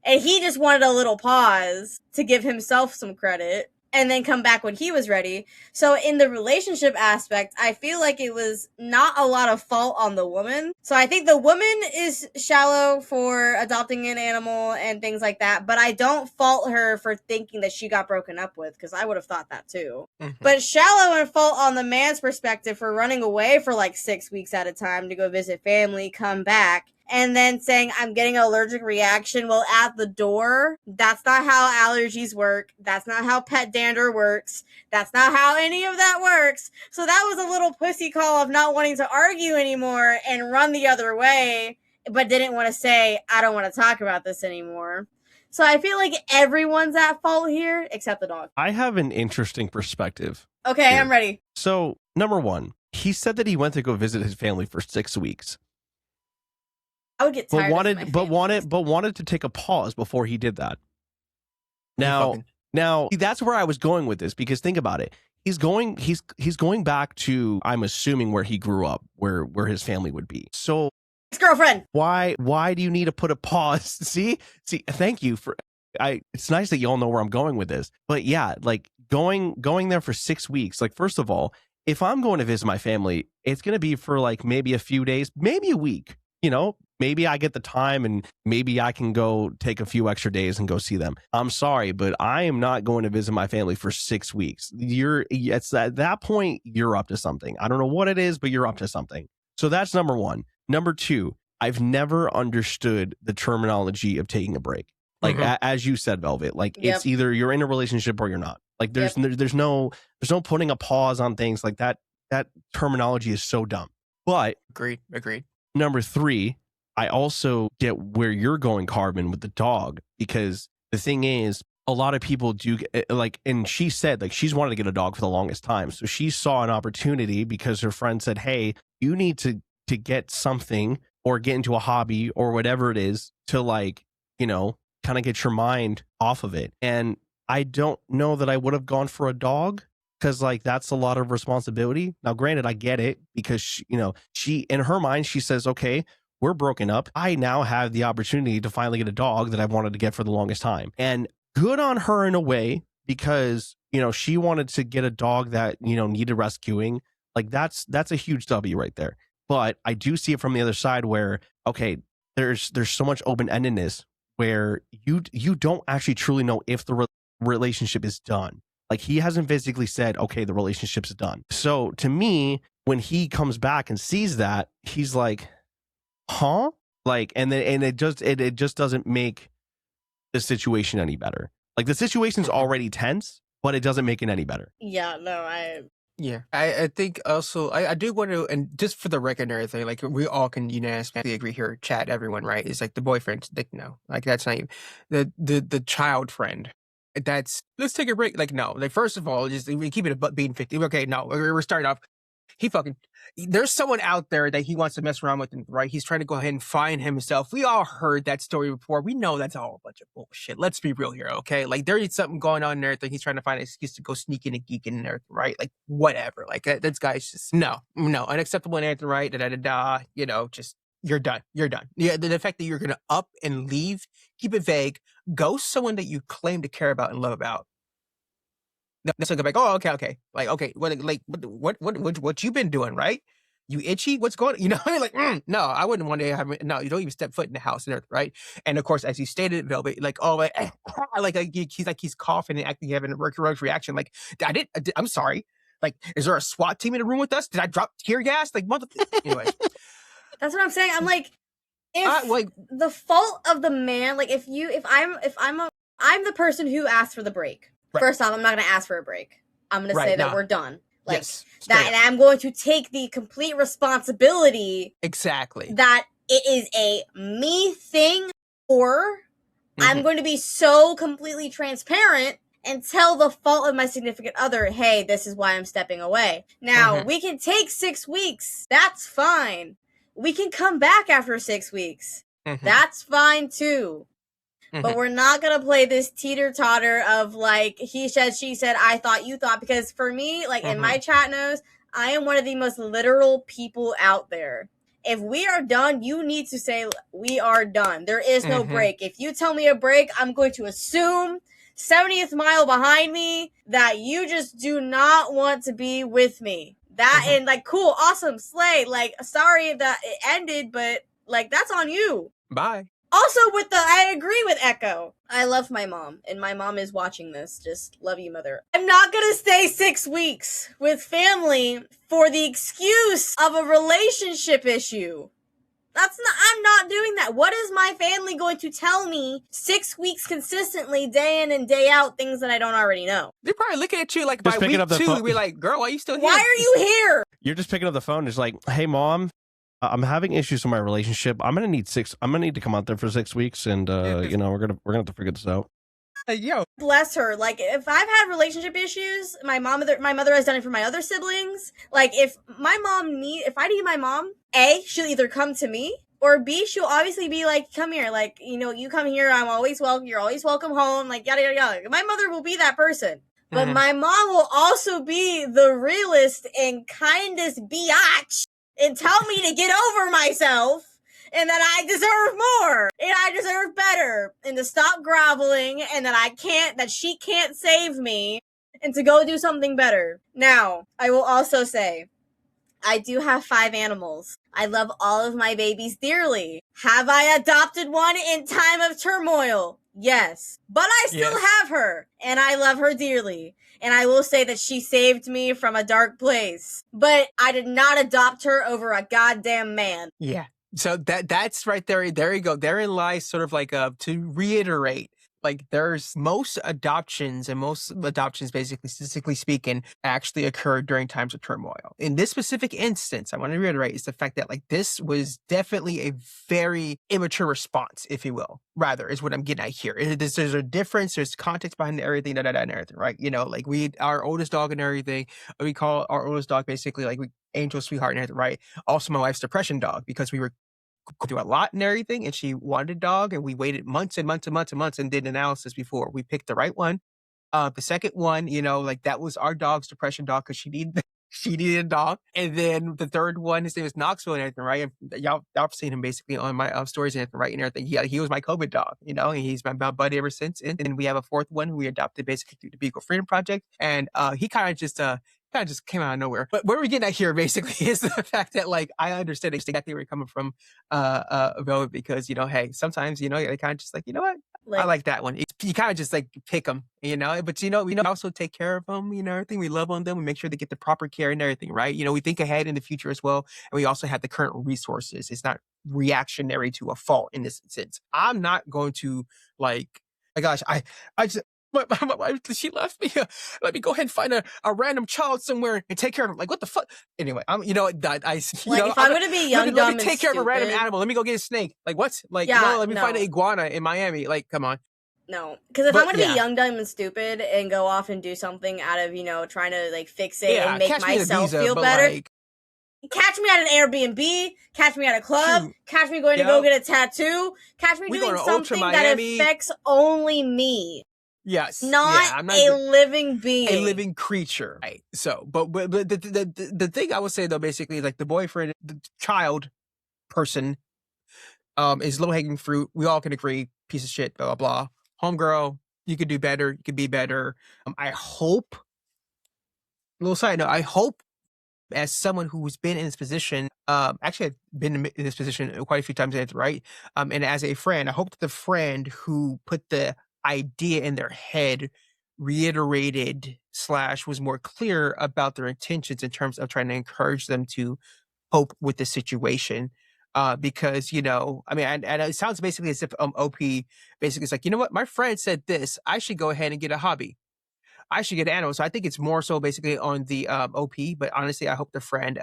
S2: and he just wanted a little pause to give himself some credit, and then come back when he was ready. So in the relationship aspect, I feel like it was not a lot of fault on the woman. So I think the woman is shallow for adopting an animal and things like that, but I don't fault her for thinking that she got broken up with, because I would have thought that too. Mm-hmm. But shallow and fault on the man's perspective for running away for 6 weeks at a time to go visit family, come back, and then saying, I'm getting an allergic reaction. Well, at the door, that's not how allergies work. That's not how pet dander works. That's not how any of that works. So that was a little pussy call of not wanting to argue anymore and run the other way, but didn't want to say, I don't want to talk about this anymore. So I feel like everyone's at fault here except the dog.
S1: I have an interesting perspective.
S2: Okay, here. I'm ready.
S1: So, number one, he said that he went to go visit his family for 6 weeks.
S2: I would get tired
S1: wanted to take a pause before he did that. Now that's where I was going with this, because think about it. He's going back to, I'm assuming, where he grew up, where his family would be. So
S2: ex-girlfriend.
S1: Why do you need to put a pause? See, thank you for it's nice that you all know where I'm going with this. But yeah, going there for 6 weeks, first of all, if I'm going to visit my family, it's going to be for maybe a few days, maybe a week, maybe I get the time and maybe I can go take a few extra days and go see them. I'm sorry, but I am not going to visit my family for 6 weeks. It's at that point, you're up to something. I don't know what it is, but you're up to something. So that's number one. Number two, I've never understood the terminology of taking a break. Like
S3: Mhm.
S1: as you said, Velvet, like
S2: Yep.
S1: it's either you're in a relationship or you're not. Like there's no putting a pause on things like that. That terminology is so dumb. But
S3: Agreed.
S1: number 3, I also get where you're going, Carbon, with the dog, because the thing is, a lot of people do like, and she said like she's wanted to get a dog for the longest time. So she saw an opportunity because her friend said, hey, you need to get something or get into a hobby or whatever it is to, like, you know, kind of get your mind off of it. And I don't know that I would have gone for a dog, because like that's a lot of responsibility. Now, granted, I get it, because she in her mind, she says, okay, we're broken up. I now have the opportunity to finally get a dog that I've wanted to get for the longest time. And good on her in a way, because she wanted to get a dog that needed rescuing. Like that's a huge W right there. But I do see it from the other side where, okay, there's so much open-endedness where you don't actually truly know if the relationship is done. Like he hasn't physically said, okay, the relationship's done. So to me, when he comes back and sees that, he's like, huh? Like, and it just doesn't make the situation any better. Like the situation's already tense, but it doesn't make it any better.
S2: Yeah, no,
S3: I think also I do want to, and just for the record and everything, like we all can unanimously agree here, chat, everyone, right? It's like the boyfriend, like no, like that's not even the child friend. That's let's take a break. Like no, like first of all, just we keep it a being 50. Okay, no, we're starting off. There's someone out there that he wants to mess around with, right? He's trying to go ahead and find himself. We all heard that story before. We know that's all a bunch of bullshit. Let's be real here, okay? Like there is something going on there that he's trying to find an excuse to go sneaking and geeking and everything, right? Like whatever. Like that's guy's just no, unacceptable and everything, right? Just you're done. Yeah, the fact that you're gonna up and leave, keep it vague, ghost someone that you claim to care about and love about. So go back. Oh, okay. Like, okay, what you been doing, right? You itchy? What's going on? Like, no, I wouldn't want to have. No, you don't even step foot in the house and everything, right? And of course, as you stated, Velvet, like, oh, he's coughing and acting, having a work reaction. Like, I'm sorry. Like, is there a SWAT team in the room with us? Did I drop tear gas? Like, anyways.
S2: That's what I'm saying. I'm like, if the fault of the man, like I'm the person who asked for the break. Right. First off, I'm not going to ask for a break. I'm going to say that we're done. Like
S3: yes,
S2: that, and I'm going to take the complete responsibility.
S3: Exactly.
S2: That it is a me thing, or I'm going to be so completely transparent and tell the fault of my significant other, hey, this is why I'm stepping away. Now, we can take 6 weeks. That's fine. We can come back after 6 weeks. That's fine too. But we're not going to play this teeter-totter of like, he said, she said, I thought, you thought. Because for me, like in my chat knows, I am one of the most literal people out there. If we are done, you need to say, we are done. There is no break. If you tell me a break, I'm going to assume 70th mile behind me that you just do not want to be with me. That and like, cool, awesome, slay. Like, sorry that it ended, but like, that's on you.
S3: Bye.
S2: Also, I agree with Echo. I love my mom, and my mom is watching this. Just love you, mother. I'm not gonna stay 6 weeks with family for the excuse of a relationship issue. I'm not doing that. What is my family going to tell me 6 weeks consistently, day in and day out, things that I don't already know?
S3: They're probably looking at you like by week 2, you'll be like, girl, why are you still here?
S2: Why are you here?
S1: You're just picking up the phone. It's like, hey, mom, I'm having issues with my relationship. I'm gonna need to come out there for 6 weeks, and we're gonna have to figure this out.
S3: Yo,
S2: bless her. Like, if I've had relationship issues, my mother has done it for my other siblings. Like, if I need my mom, A, she'll either come to me, or B, she'll obviously be like, come here, like, you come here, I'm always welcome, you're always welcome home, like, yada, yada, yada. My mother will be that person. But my mom will also be the realist and kindest biatch and tell me to get over myself and that I deserve more and I deserve better and to stop groveling and that she can't save me and to go do something better. Now, I will also say, I do have 5 animals. I love all of my babies dearly. Have I adopted one in time of turmoil? Yes. But I still have her, and I love her dearly. And I will say that she saved me from a dark place. But I did not adopt her over a goddamn man.
S3: Yeah. So that's right there. There you go. Therein lies sort of like to reiterate, like there's most adoptions basically, statistically speaking, actually occur during times of turmoil. In this specific instance, I want to reiterate is the fact that like this was definitely a very immature response, if you will, rather is what I'm getting at here. There's a difference, there's context behind everything, and everything, right? You know, like our oldest dog and everything, we call our oldest dog basically like Angel Sweetheart and everything, right? Also my wife's depression dog, because we were through a lot and everything, and she wanted a dog, and we waited months and months and months and months and did analysis before we picked the right one. The second one, you know, like that was our dog's depression dog because she needed she needed a dog. And then the third one, his name is Knoxville and everything, right? And y'all have seen him basically on my stories and everything, right? And everything. He was my COVID dog, you know, and he's my buddy ever since. And then we have a fourth one who we adopted basically through the Beagle Freedom Project, and he kind of just came out of nowhere. But where we're getting at here basically is the fact that like I understand exactly where you're coming from, Velvet, because you know, hey, sometimes you know, they kind of just like, you know what, I like that one. You kind of just like pick them, you know, but you know, we also take care of them, you know, everything. We love on them. We make sure they get the proper care and everything, right? You know, we think ahead in the future as well, and we also have the current resources. It's not reactionary to a fault in this sense. I'm not going to like, my gosh, I just. My wife, she left me. Let me go ahead and find a random child somewhere and take care of him. Like, what the fuck? Anyway, you know, if
S2: I'm going to be young,
S3: let me take care of a random animal. Let me go get a snake. Like, what? Like, yeah, you know, let me find an iguana in Miami. Like, come on.
S2: No, because if I'm going to be young, dumb, and stupid and go off and do something out of, you know, trying to like fix it and make myself feel better. Like, catch me at an Airbnb, catch me at a club, catch me going to go get a tattoo, catch me doing something that affects only me.
S3: Yes,
S2: not a living being,
S3: a living creature. Right. So, but the thing I would say though, basically, like the boyfriend, the child person, is low hanging fruit. We all can agree, piece of shit, blah blah blah. Homegirl, you could do better. You could be better. I hope. Little side note, I hope, as someone who's been in this position, actually I've been in this position quite a few times, right? And as a friend, I hope that the friend who put the idea in their head reiterated / was more clear about their intentions in terms of trying to encourage them to cope with the situation. Because, you know, I mean, and it sounds basically as if OP basically is like, you know what, my friend said this, I should go ahead and get a hobby. I should get an animal. So I think it's more so basically on the OP, but honestly, I hope the friend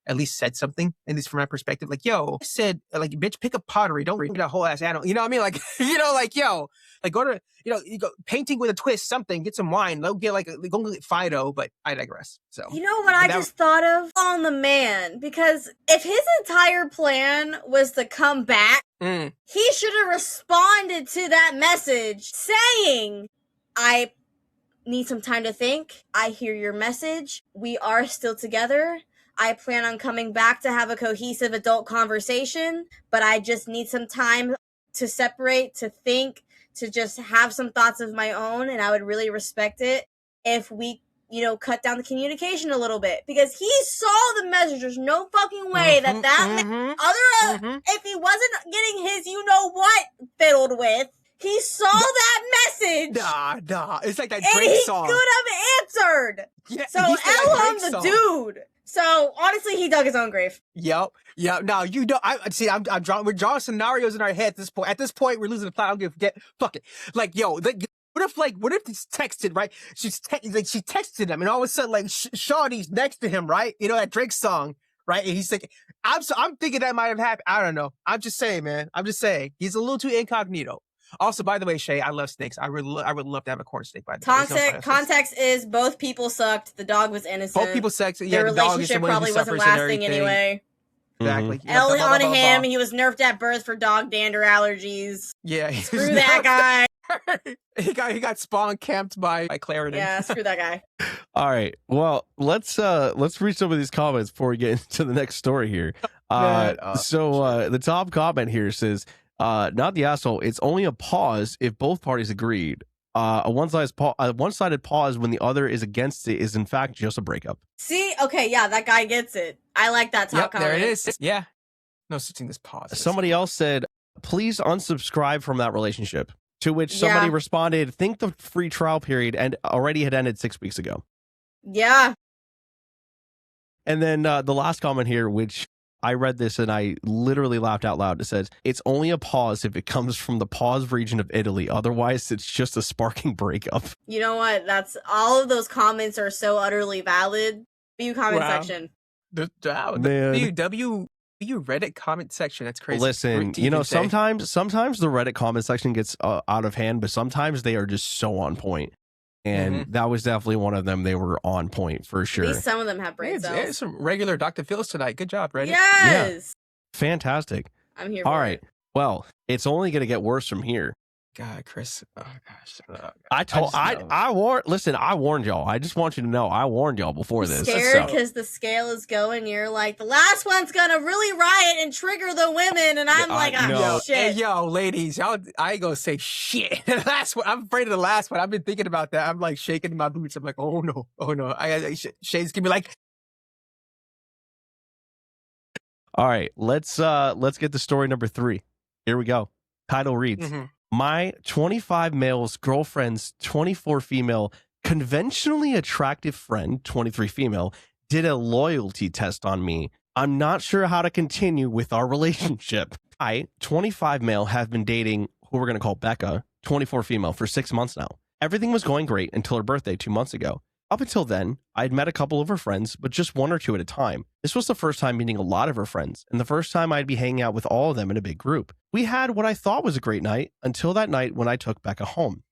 S3: at least said something, at least from my perspective. Like, yo, I said, like, bitch, pick up pottery. Don't read a whole ass animal. You know what I mean? Like, you know, like, yo, like go to, you go painting with a twist, something, get some wine. Go get go get Fido, but I digress. So,
S2: you know what I just thought of? On the man, because if his entire plan was to come back, he should have responded to that message saying, I need some time to think. I hear your message. We are still together. I plan on coming back to have a cohesive adult conversation, but I just need some time to separate, to think, to just have some thoughts of my own, and I would really respect it if we, you know, cut down the communication a little bit, because he saw the message. There's no fucking way that if he wasn't getting his, you know what, fiddled with, he saw that message.
S3: Nah. It's like that Drake song.
S2: He could have answered. Yeah, so L on the dude. So honestly, he dug his own grave.
S3: Yep. Now you know. We're drawing scenarios in our head at this point. At this point, we're losing the plot. I don't give fuck it. Like, yo, what if he's texted, right? She texted him, and all of a sudden, like, Shawty's next to him, right? You know that Drake song, right? And he's like, I'm thinking that might have happened. I don't know. I'm just saying, man. I'm just saying he's a little too incognito. Also, by the way, Shay, I love snakes. I would love to have a corn snake. By the way,
S2: context is both people sucked. The dog was innocent.
S3: Both people sucked.
S2: Yeah, the relationship probably wasn't lasting anyway.
S3: Exactly.
S2: L on him. He was nerfed at birth for dog dander allergies.
S3: Yeah,
S2: screw that guy.
S3: he got spawn camped by Clarendon.
S2: Yeah, screw that guy.
S1: All right. Well, let's read some of these comments before we get into the next story here. The top comment here says, not the asshole. It's only a pause if both parties agreed. A one-sided pause when the other is against it is in fact just a breakup.
S2: See, okay, yeah, that guy gets it. I like that top comment.
S3: There it is. Yeah, no such thing as pause.
S1: Somebody else said, "Please unsubscribe from that relationship." To which somebody responded, "Think the free trial period and already had ended 6 weeks ago."
S2: Yeah.
S1: And then the last comment here, which I read this and I literally laughed out loud. It says, it's only a pause if it comes from the pause region of Italy. Otherwise, it's just a sparking breakup.
S2: You know what? That's all of those comments are so utterly valid. View comment section.
S3: The Reddit comment section. That's crazy.
S1: Listen, you know, sometimes the Reddit comment section gets out of hand, but sometimes they are just so on point. And that was definitely one of them. They were on point for sure.
S2: At least some of them have brain cells.
S3: There's some regular Dr. Phil's tonight. Good job, Reddit.
S2: Yes.
S1: Yeah. Fantastic.
S2: I'm here for
S1: All right.
S2: it.
S1: Well, it's only going to get worse from here.
S3: God, Chris. Oh, gosh.
S1: I warned y'all. I just want you to know I warned y'all before this.
S2: Scared because the scale is going. You're like, the last one's gonna really riot and trigger the women, and I'm like, shit.
S3: Hey, yo, ladies, I ain't gonna say shit. The last one, I'm afraid of the last one. I've been thinking about that. I'm like shaking my boots. I'm like, oh no. Shane's gonna be like.
S1: All right, let's get to story number 3. Here we go. Title reads. My 25 male's girlfriend's 24 female, conventionally attractive friend, 23 female, did a loyalty test on me. I'm not sure how to continue with our relationship. I, 25 male, have been dating who we're going to call Becca, 24 female, for 6 months now. Everything was going great until her birthday 2 months ago. Up until then, I'd met a couple of her friends, but just 1 or 2 at a time. This was the first time meeting a lot of her friends, and the first time I'd be hanging out with all of them in a big group. We had what I thought was a great night until that night when I took Becca home.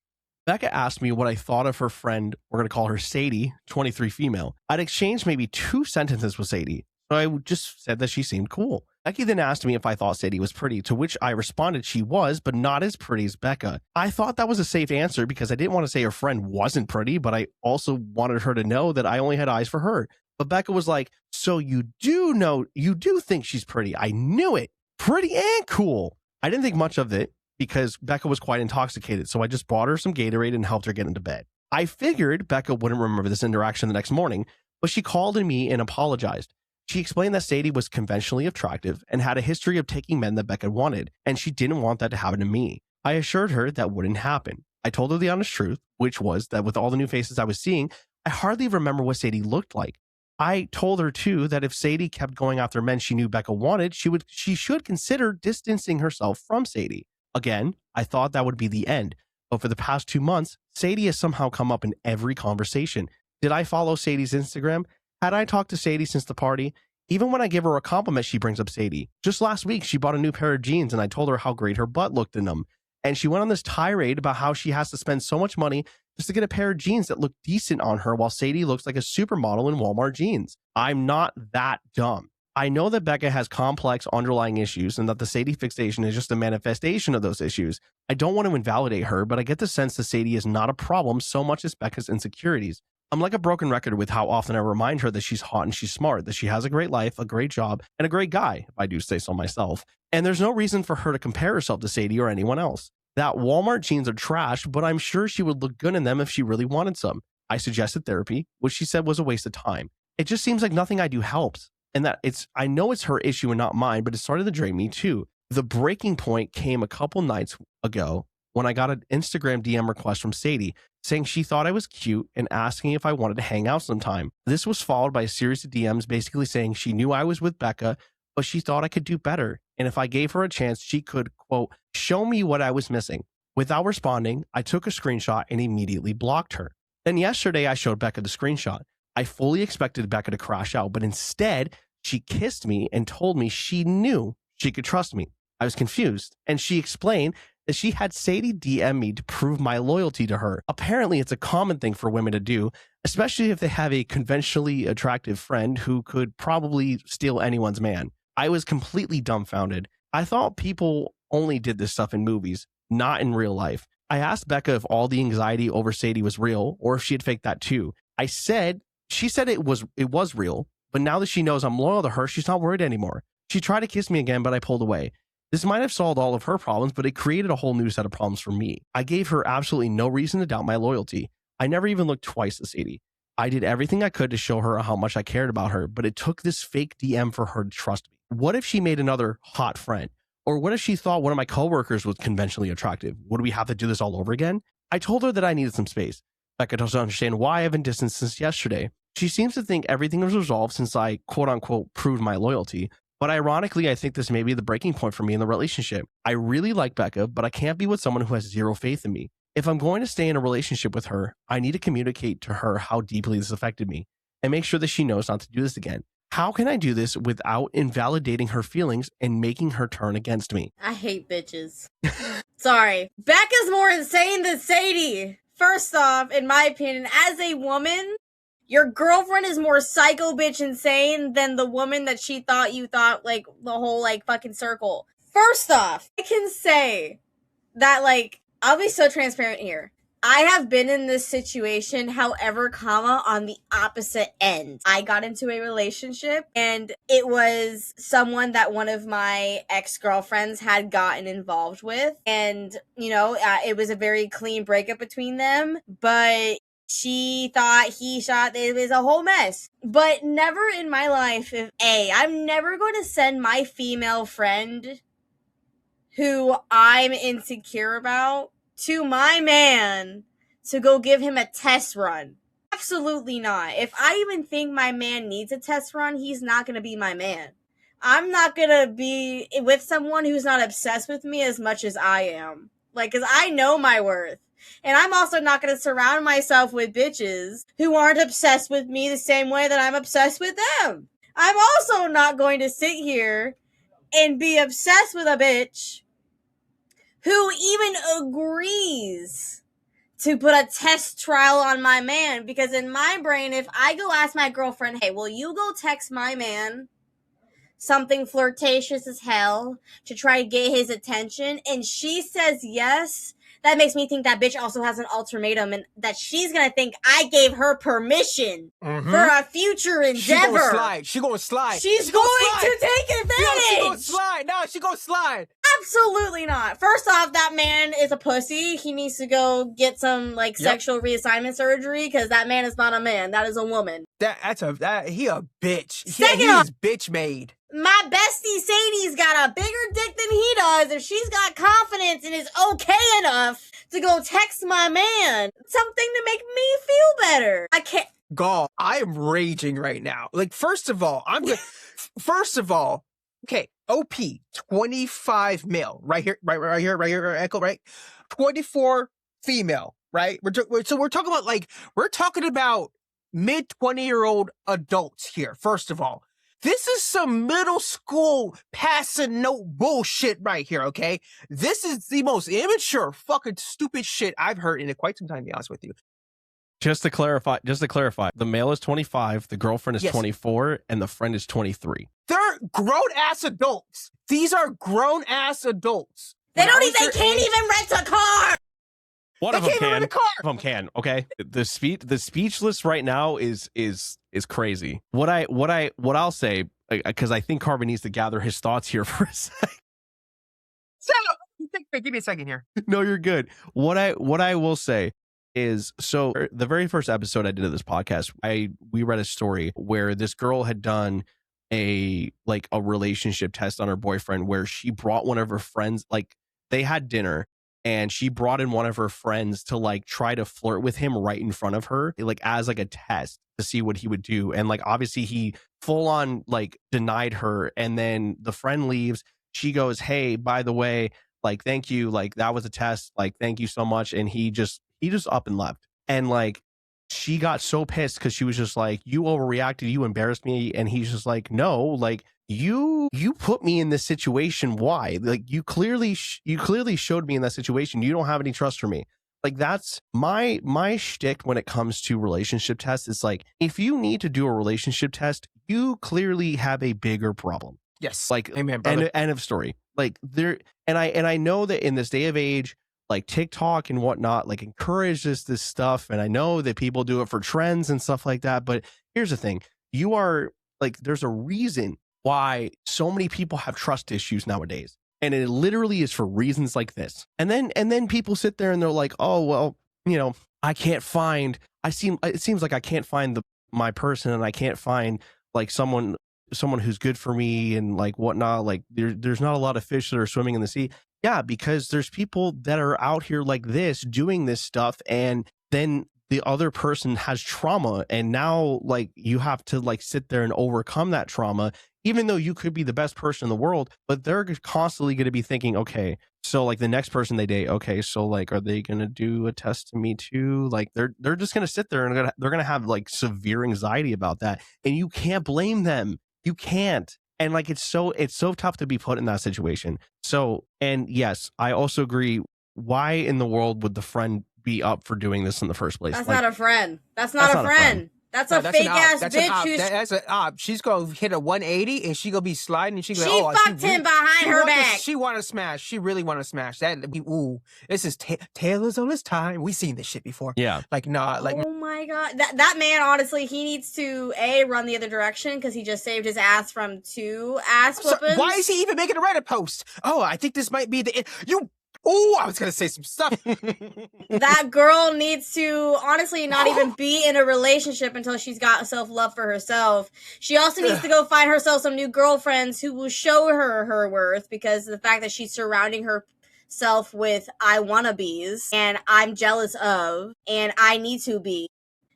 S1: Becca asked me what I thought of her friend, we're going to call her Sadie, 23 female. I'd exchanged maybe 2 sentences with Sadie, so I just said that she seemed cool. Becky then asked me if I thought Sadie was pretty, to which I responded she was, but not as pretty as Becca. I thought that was a safe answer because I didn't want to say her friend wasn't pretty, but I also wanted her to know that I only had eyes for her. But Becca was like, so you do think she's pretty. I knew it. Pretty and cool. I didn't think much of it because Becca was quite intoxicated, so I just bought her some Gatorade and helped her get into bed. I figured Becca wouldn't remember this interaction the next morning, but she called me and apologized. She explained that Sadie was conventionally attractive and had a history of taking men that Becca wanted, and she didn't want that to happen to me. I assured her that wouldn't happen. I told her the honest truth, which was that with all the new faces I was seeing, I hardly remember what Sadie looked like. I told her, too, that if Sadie kept going after men she knew Becca wanted, she should consider distancing herself from Sadie. Again, I thought that would be the end, but for the past 2 months, Sadie has somehow come up in every conversation. Did I follow Sadie's Instagram? Had I talked to Sadie since the party? Even when I give her a compliment, she brings up Sadie. Just last week, she bought a new pair of jeans and I told her how great her butt looked in them. And she went on this tirade about how she has to spend so much money just to get a pair of jeans that look decent on her while Sadie looks like a supermodel in Walmart jeans. I'm not that dumb. I know that Becca has complex underlying issues and that the Sadie fixation is just a manifestation of those issues. I don't want to invalidate her, but I get the sense that Sadie is not a problem so much as Becca's insecurities. I'm like a broken record with how often I remind her that she's hot and she's smart, that she has a great life, a great job, and a great guy, if I do say so myself. And there's no reason for her to compare herself to Sadie or anyone else. That Walmart jeans are trash, but I'm sure she would look good in them if she really wanted some. I suggested therapy, which she said was a waste of time. It just seems like nothing I do helps. And that I know it's her issue and not mine, but it started to drain me too. The breaking point came a couple nights ago when I got an Instagram DM request from Sadie saying she thought I was cute and asking if I wanted to hang out sometime. This was followed by a series of DMs basically saying she knew I was with Becca, but she thought I could do better. And if I gave her a chance, she could, quote, show me what I was missing. Without responding, I took a screenshot and immediately blocked her. Then yesterday, I showed Becca the screenshot. I fully expected Becca to crash out, but instead, she kissed me and told me she knew she could trust me. I was confused, and she explained that she had Sadie DM me to prove my loyalty to her. Apparently, it's a common thing for women to do, especially if they have a conventionally attractive friend who could probably steal anyone's man. I was completely dumbfounded. I thought people only did this stuff in movies, not in real life. I asked Becca if all the anxiety over Sadie was real or if she had faked that too. She said it was real, but now that she knows I'm loyal to her, she's not worried anymore. She tried to kiss me again, but I pulled away. This might have solved all of her problems, but it created a whole new set of problems for me. I gave her absolutely no reason to doubt my loyalty. I never even looked twice at Sadie. I did everything I could to show her how much I cared about her, but it took this fake DM for her to trust me. What if she made another hot friend? Or what if she thought one of my coworkers was conventionally attractive? Would we have to do this all over again? I told her that I needed some space. Becca doesn't understand why I've been distant since yesterday. She seems to think everything was resolved since I, quote unquote, proved my loyalty. But ironically, I think this may be the breaking point for me in the relationship. I really like Becca, but I can't be with someone who has zero faith in me. If I'm going to stay in a relationship with her, I need to communicate to her how deeply this affected me and make sure that she knows not to do this again. How can I do this without invalidating her feelings and making her turn against me?
S2: I hate bitches. Sorry. Becca's more insane than Sadie. First off, in my opinion, as a woman, your girlfriend is more psycho bitch insane than the woman that she thought you thought, like, the whole, like, fucking circle. First off, I can say that, like, I'll be so transparent here. I have been in this situation, however, on the opposite end. I got into a relationship and it was someone that one of my ex-girlfriends had gotten involved with. And, it was a very clean breakup between them, but she thought he shot, it was a whole mess. But never in my life, I'm never going to send my female friend who I'm insecure about to my man to go give him a test run. Absolutely not. If I even think my man needs a test run, he's not going to be my man. I'm not going to be with someone who's not obsessed with me as much as I am. Like, because I know my worth. And I'm also not going to surround myself with bitches who aren't obsessed with me the same way that I'm obsessed with them. I'm also not going to sit here and be obsessed with a bitch who even agrees to put a test trial on my man. Because in my brain, if I go ask my girlfriend, hey, will you go text my man something flirtatious as hell to try to get his attention, and she says yes, that makes me think that bitch also has an ultimatum and that she's gonna think I gave her permission for a future endeavor.
S3: She gonna slide.
S2: She's going to take advantage.
S3: No, she gonna slide. No, she gonna slide.
S2: Absolutely not. First off, that man is a pussy. He needs to go get some sexual reassignment surgery because that man is not a man. That is a woman.
S3: He a bitch.
S2: Second
S3: He is bitch made.
S2: My bestie Sadie's got a bigger dick than he does, and she's got confidence and is okay enough to go text my man something to make me feel better. I can't.
S3: Gall, I am raging right now. Like, first of all, okay, OP 25 male right here, Echo, right? 24 female, right? We're talking about mid 20-year-old adults here. First of all. This is some middle school passing note bullshit right here, okay? This is the most immature, fucking stupid shit I've heard in quite some time, to be honest with you.
S1: Just to clarify, the male is 25, the girlfriend is 24, and the friend is 23.
S3: They're grown-ass adults. These are grown-ass adults.
S2: They can't even rent a car!
S1: One of them can, okay? The speechless right now is crazy. What I'll say, because I think Carbon needs to gather his thoughts here for a second.
S3: Give me a second here.
S1: No, you're good. What I will say is, so the very first episode I did of this podcast, we read a story where this girl had done a relationship test on her boyfriend, where she brought one of her friends, they had dinner, and she brought in one of her friends to try to flirt with him right in front of her, as a test to see what he would do. And obviously he full on denied her. And then the friend leaves. She goes, hey, by the way, thank you. That was a test. Thank you so much. And he just up and left. And she got so pissed because she was just you overreacted. You embarrassed me. And he's just no, you put me in this situation. Why? You clearly showed me in that situation. You don't have any trust for me. That's my shtick when it comes to relationship tests. It's if you need to do a relationship test, you clearly have a bigger problem.
S3: Yes. Amen, brother.
S1: End of story. And I know that in this day of age, TikTok and whatnot, encourages this stuff. And I know that people do it for trends and stuff like that. But here's the thing. You are there's a reason why so many people have trust issues nowadays. And it literally is for reasons like this. And then people sit there and they're oh, well, I can't find, it seems like I can't find my person, and I can't find someone who's good for me and whatnot. There's not a lot of fish that are swimming in the sea. Yeah, because there's people that are out here like this doing this stuff, and then the other person has trauma, and now you have to sit there and overcome that trauma even though you could be the best person in the world, but they're constantly going to be thinking, okay, so like the next person they date, okay, so like, are they going to do a test to me too? Like they're just going to sit there and they're going to have like severe anxiety about that. And you can't blame them. You can't. And like, it's so tough to be put in that situation. So, and yes, I also agree. Why in the world would the friend be up for doing this in the first place?
S2: That's
S1: like,
S2: not a friend. That's not a friend. That's a fake ass bitch.
S3: That's an op. She's gonna hit a 180 and she gonna be sliding and she gonna.
S2: She fucked him behind her back.
S3: She want to smash. She really want to smash. Ooh, this is Taylor's on his time. We seen this shit before.
S1: Yeah.
S3: Like nah. Like
S2: oh my god, that man honestly, he needs to run the other direction because he just saved his ass from 2 ass whoopings.
S3: So why is he even making a Reddit post? Oh, I think this might be you. Oh, I was gonna say some stuff.
S2: That girl needs to honestly not even be in a relationship until she's got self-love for herself. She also needs to go find herself some new girlfriends who will show her her worth, because the fact that she's surrounding herself with I wannabes and I'm jealous of and I need to be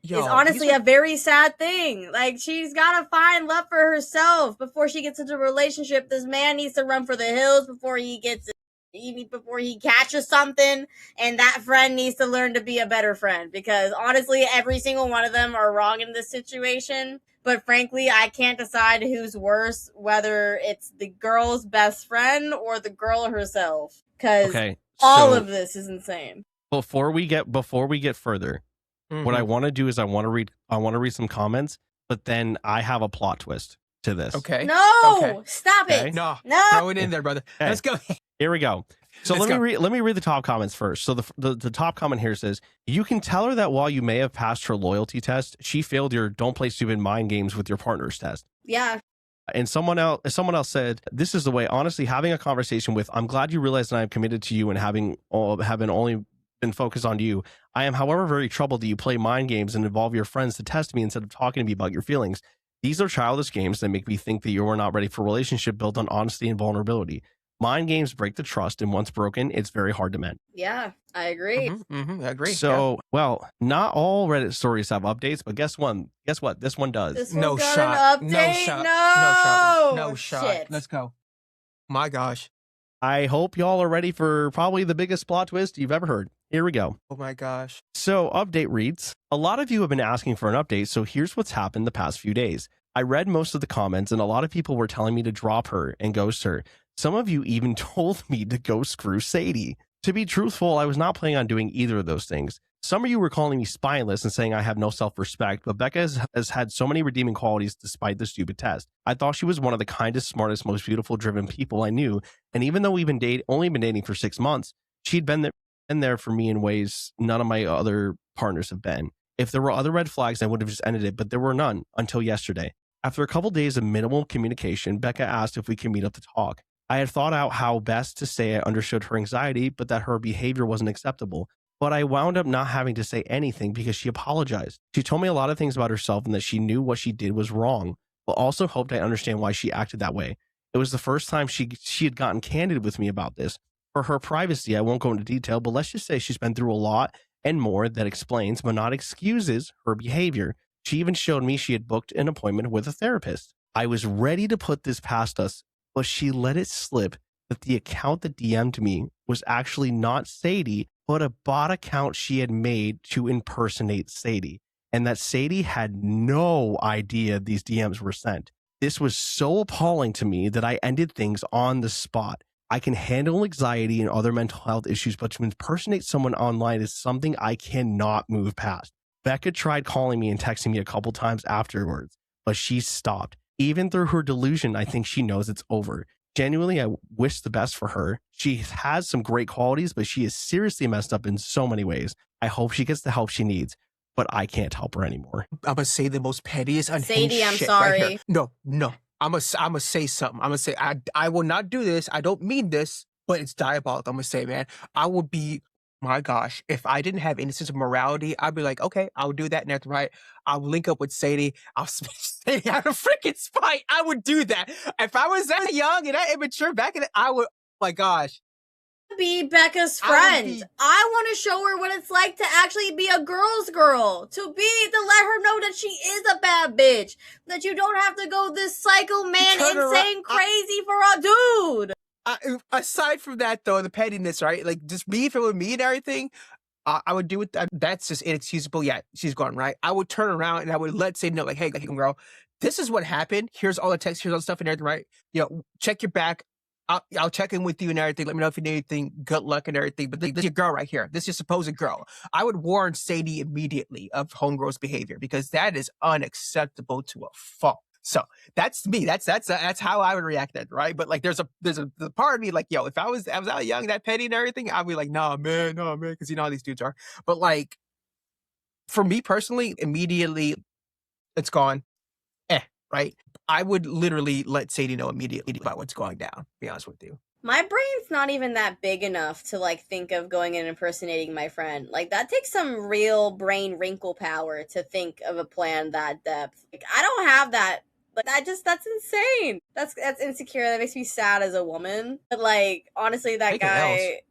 S2: is honestly a very sad thing. Like, she's gotta find love for herself before she gets into a relationship. This man needs to run for the hills before he catches something, and that friend needs to learn to be a better friend, because honestly every single one of them are wrong in this situation. But frankly, I can't decide who's worse, whether it's the girl's best friend or the girl herself, because all of this is insane.
S1: Before we get further, what I want to do is I want to read some comments, but then I have a plot twist to this.
S3: Okay.
S2: No, stop it.
S3: No,
S2: no.
S3: Throw it in there, brother.
S1: Okay.
S3: Let's go.
S1: Here we go. So let me read the top comments first. So the top comment here says, you can tell her that while you may have passed her loyalty test, she failed your don't play stupid mind games with your partner's test.
S2: Yeah.
S1: And someone else said, this is the way, honestly, having a conversation with, I'm glad you realized that I'm committed to you and having only been focused on you. I am, however, very troubled that you play mind games and involve your friends to test me instead of talking to me about your feelings. These are childish games that make me think that you are not ready for a relationship built on honesty and vulnerability. Mind games break the trust, and once broken, it's very hard to mend.
S2: Yeah, I agree.
S3: I agree.
S1: So, well, not all Reddit stories have updates, but guess what? This one does.
S2: This
S3: no
S2: got
S3: shot.
S2: An update?
S3: No shot.
S2: No,
S3: No shot.
S2: Shit.
S3: Let's go. My gosh.
S1: I hope y'all are ready for probably the biggest plot twist you've ever heard. Here we go.
S3: Oh my gosh.
S1: So, update reads, a lot of you have been asking for an update, so here's what's happened the past few days. I read most of the comments, and a lot of people were telling me to drop her and ghost her. Some of you even told me to go screw Sadie. To be truthful, I was not planning on doing either of those things. Some of you were calling me spineless and saying I have no self-respect, but Becca has had so many redeeming qualities despite the stupid test. I thought she was one of the kindest, smartest, most beautiful, driven people I knew, and even though we've been only been dating for 6 months, she'd been there for me in ways none of my other partners have been. If there were other red flags, I would have just ended it, but there were none until yesterday. After a couple days of minimal communication, Becca asked if we can meet up to talk. I had thought out how best to say I understood her anxiety, but that her behavior wasn't acceptable. But I wound up not having to say anything because she apologized. She told me a lot of things about herself and that she knew what she did was wrong, but also hoped I understand why she acted that way. It was the first time she had gotten candid with me about this. For her privacy, I won't go into detail, but let's just say she's been through a lot and more that explains, but not excuses, her behavior. She even showed me she had booked an appointment with a therapist. I was ready to put this past us, but she let it slip that the account that DM'd me was actually not Sadie, but a bot account she had made to impersonate Sadie, and that Sadie had no idea these DMs were sent. This was so appalling to me that I ended things on the spot. I can handle anxiety and other mental health issues, but to impersonate someone online is something I cannot move past. Becca tried calling me and texting me a couple times afterwards, but she stopped. Even through her delusion, I think she knows it's over. Genuinely, I wish the best for her. She has some great qualities, but she is seriously messed up in so many ways. I hope she gets the help she needs, but I can't help her anymore.
S3: I'm gonna say the most pettiest, unhinged
S2: Sadie, I'm
S3: shit
S2: sorry.
S3: right here. No. I'm gonna say something. I'm gonna say I will not do this. I don't mean this, but it's diabolical. I'm gonna say, man, I would be. My gosh, if I didn't have any sense of morality, I'd be like, okay, I'll do that next, right? I'll link up with Sadie. I'll smash Sadie out of freaking spite. I would do that. If I was that young and that immature back in it, I would, oh my gosh.
S2: be Becca's friend. I want to show her what it's like to actually be a girl's girl. To let her know that she is a bad bitch. That you don't have to go this psycho man insane crazy for a dude.
S3: Aside from that, though, the pettiness, right? Like, just beefing with me and everything, I would do it. That's just inexcusable. Yeah, she's gone, right? I would turn around and I would say, no, like, hey, girl, this is what happened. Here's all the text, here's all the stuff and everything, right? You know, check your back. I'll check in with you and everything. Let me know if you need anything. Good luck and everything. But this is your girl right here. This is your supposed girl. I would warn Sadie immediately of homegirl's behavior because that is unacceptable to a fault. So that's me. That's how I would react then, right? But like, there's a part of me like, yo, if I was out young, that petty and everything, I'd be like, nah, man, because you know how these dudes are. But like, for me personally, immediately, it's gone. Right? I would literally let Sadie know immediately about what's going down. To be honest with you.
S2: My brain's not even that big enough to like think of going and impersonating my friend. Like that takes some real brain wrinkle power to think of a plan that depth. Like I don't have that. Like that's insane. That's insecure. That makes me sad as a woman. But like honestly, that guy.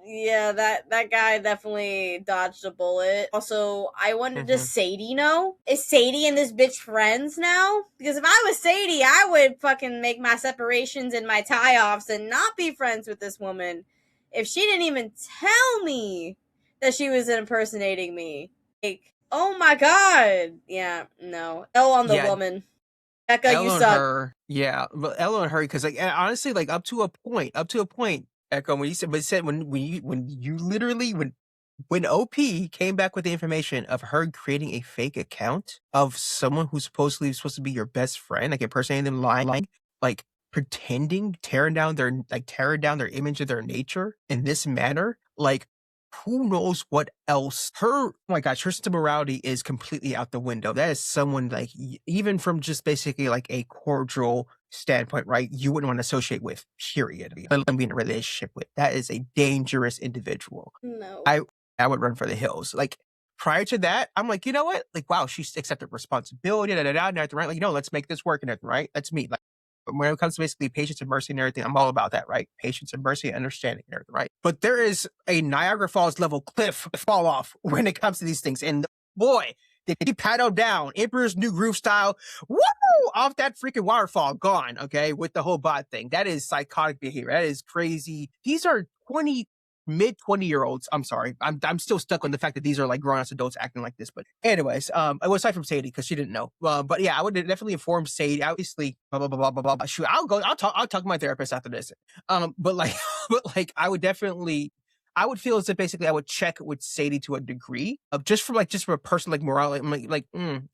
S2: Yeah, that guy definitely dodged a bullet. Also, I wonder, does Sadie know? Is Sadie and this bitch friends now? Because if I was Sadie, I would fucking make my separations and my tie-offs and not be friends with this woman. If she didn't even tell me that she was impersonating me. Like, oh my god. Yeah, no. L on the woman. Becca, you suck.
S3: Yeah, but L on her, because like honestly, like up to a point, Echo, when OP came back with the information of her creating a fake account of someone who's supposed to be your best friend, like impersonating them, lying, like pretending, tearing down their image of their nature in this manner, like who knows what else? Oh my gosh, her sense of morality is completely out the window. That is someone like, even from just basically like a cordial standpoint, right? You wouldn't want to associate with, period. Let them be in a relationship with. That is a dangerous individual.
S2: No.
S3: I would run for the hills. Like prior to that, I'm like, you know what? Like, wow, she's accepted responsibility, and everything, right? Like, you know, let's make this work and everything, right? That's me. Like, when it comes to basically patience and mercy and everything, I'm all about that, right? Patience and mercy and understanding and everything, right? But there is a Niagara Falls level cliff fall off when it comes to these things. And boy, did he paddle down Emperor's New Groove style, woo, off that freaking waterfall, gone, okay, with the whole bot thing. That is psychotic behavior. That is crazy. These are mid 20-year-olds. I'm sorry. I'm still stuck on the fact that these are like grown-ass adults acting like this. But anyways, aside from Sadie, because she didn't know. But yeah, I would definitely inform Sadie. Obviously, blah blah blah blah blah. Shoot, I'll talk to my therapist after this. But like I would feel as if basically I would check with Sadie to a degree of just from a person like morale.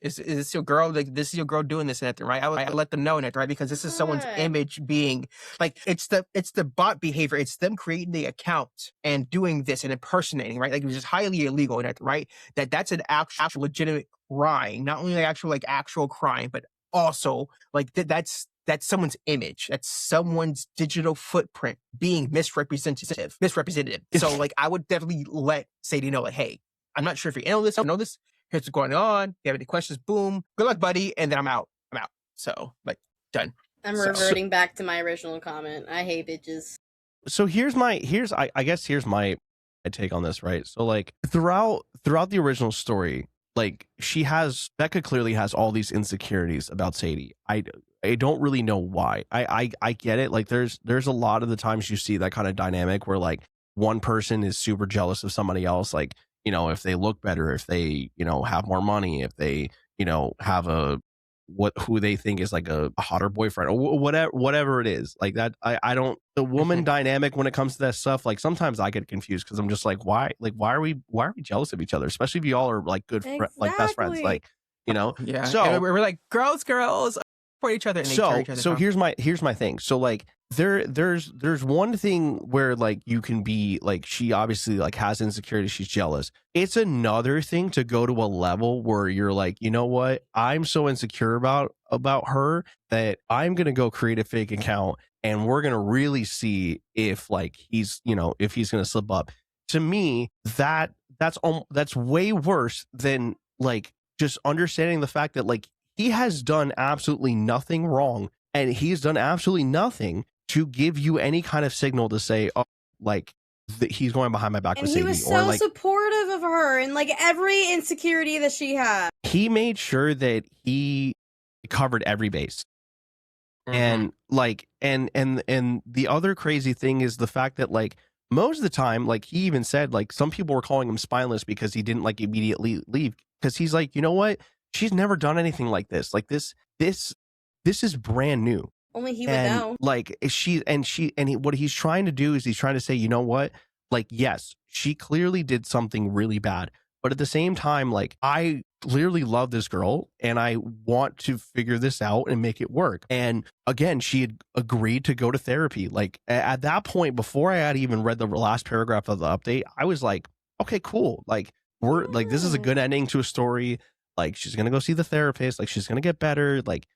S3: Is this your girl? Like this is your girl doing this and that, right? I would let them know in it, right? Because this is someone's image being like, it's the bot behavior. It's them creating the account and doing this and impersonating, right? Like which is highly illegal in it, right? That's an actual legitimate crime, not only actual crime, but also like that's someone's image. That's someone's digital footprint being misrepresentative. So like, I would definitely let Sadie know, like, hey, I'm not sure if you know this. Here's what's going on. If you have any questions, boom, good luck, buddy. And then I'm out. So like, done.
S2: I'm reverting back to my original comment. I hate bitches.
S1: So here's my take on this, right? So like throughout the original story, like Becca clearly has all these insecurities about Sadie. I don't really know why. I get it. Like there's a lot of the times you see that kind of dynamic where like one person is super jealous of somebody else. Like, you know, if they look better, if they, you know, have more money, if they, you know, have who they think is like a hotter boyfriend or whatever it is like that. I don't, the woman dynamic when it comes to that stuff, like sometimes I get confused because I'm just like, why are we jealous of each other? Especially if you all are like good, like best friends, like, you know?
S3: Yeah.
S1: So
S3: and we're like girls for each other. And
S1: so here's my thing. So like there's one thing where like you can be like, she obviously like has insecurity, she's jealous. It's another thing to go to a level where you're like, you know what, I'm so insecure about her that I'm gonna go create a fake account and we're gonna really see if like he's gonna slip up. To me, that's way worse than like just understanding the fact that like he has done absolutely nothing wrong and he's done absolutely nothing to give you any kind of signal to say, oh, like he's going behind my back
S2: And
S1: with
S2: he
S1: Sadie,
S2: was
S1: or
S2: so
S1: like
S2: supportive of her and like every insecurity that she had.
S1: he made sure that he covered every base. And like and the other crazy thing is the fact that like most of the time, like he even said, like some people were calling him spineless because he didn't like immediately leave, because he's like, you know what, she's never done anything like this, this is brand new.
S2: Only he would
S1: And
S2: know.
S1: like what he's trying to do is he's trying to say, you know what, like, yes, she clearly did something really bad, but at the same time, like, I clearly love this girl and I want to figure this out and make it work. And again, she had agreed to go to therapy. Like at that point, before I had even read the last paragraph of the update, I was like, okay, cool, like we're like, this is a good ending to a story. Like she's gonna go see the therapist, like she's gonna get better, like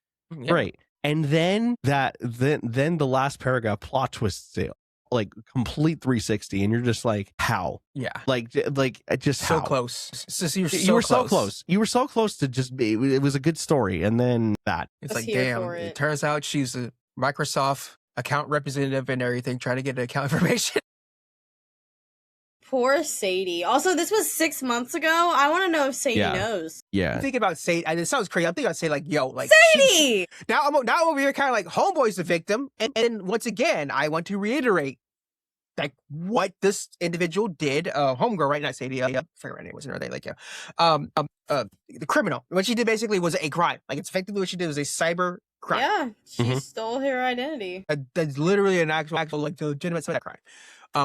S1: great. And then then the last paragraph plot twist sale, like complete 360, and you're just like, how?
S3: Yeah,
S1: like just
S3: so
S1: how?
S3: close. So
S1: You were so close. You were so close to just be. It was a good story, and then that.
S3: It's
S2: Let's
S3: like,
S2: hear
S3: damn.
S2: for
S3: It
S2: it.
S3: turns out she's a Microsoft account representative and everything, trying to get the account information.
S2: Poor Sadie. Also, this was 6 months ago. I want to know if Sadie
S1: Yeah.
S2: knows.
S1: Yeah.
S3: I'm thinking about Sadie, and it sounds crazy. I'm thinking about Sadie, like, yo, like
S2: Sadie!
S3: now I'm over here kind of like homeboy's the victim, and once again, I want to reiterate like what this individual did. Homegirl, right? Not Sadie. I forget her name. Wasn't her name? Like, the criminal. What she did basically was a crime. Like, it's effectively what she did was a cyber crime.
S2: Yeah, she
S1: Mhm.
S2: stole her identity.
S3: That's literally an actual like legitimate cyber crime.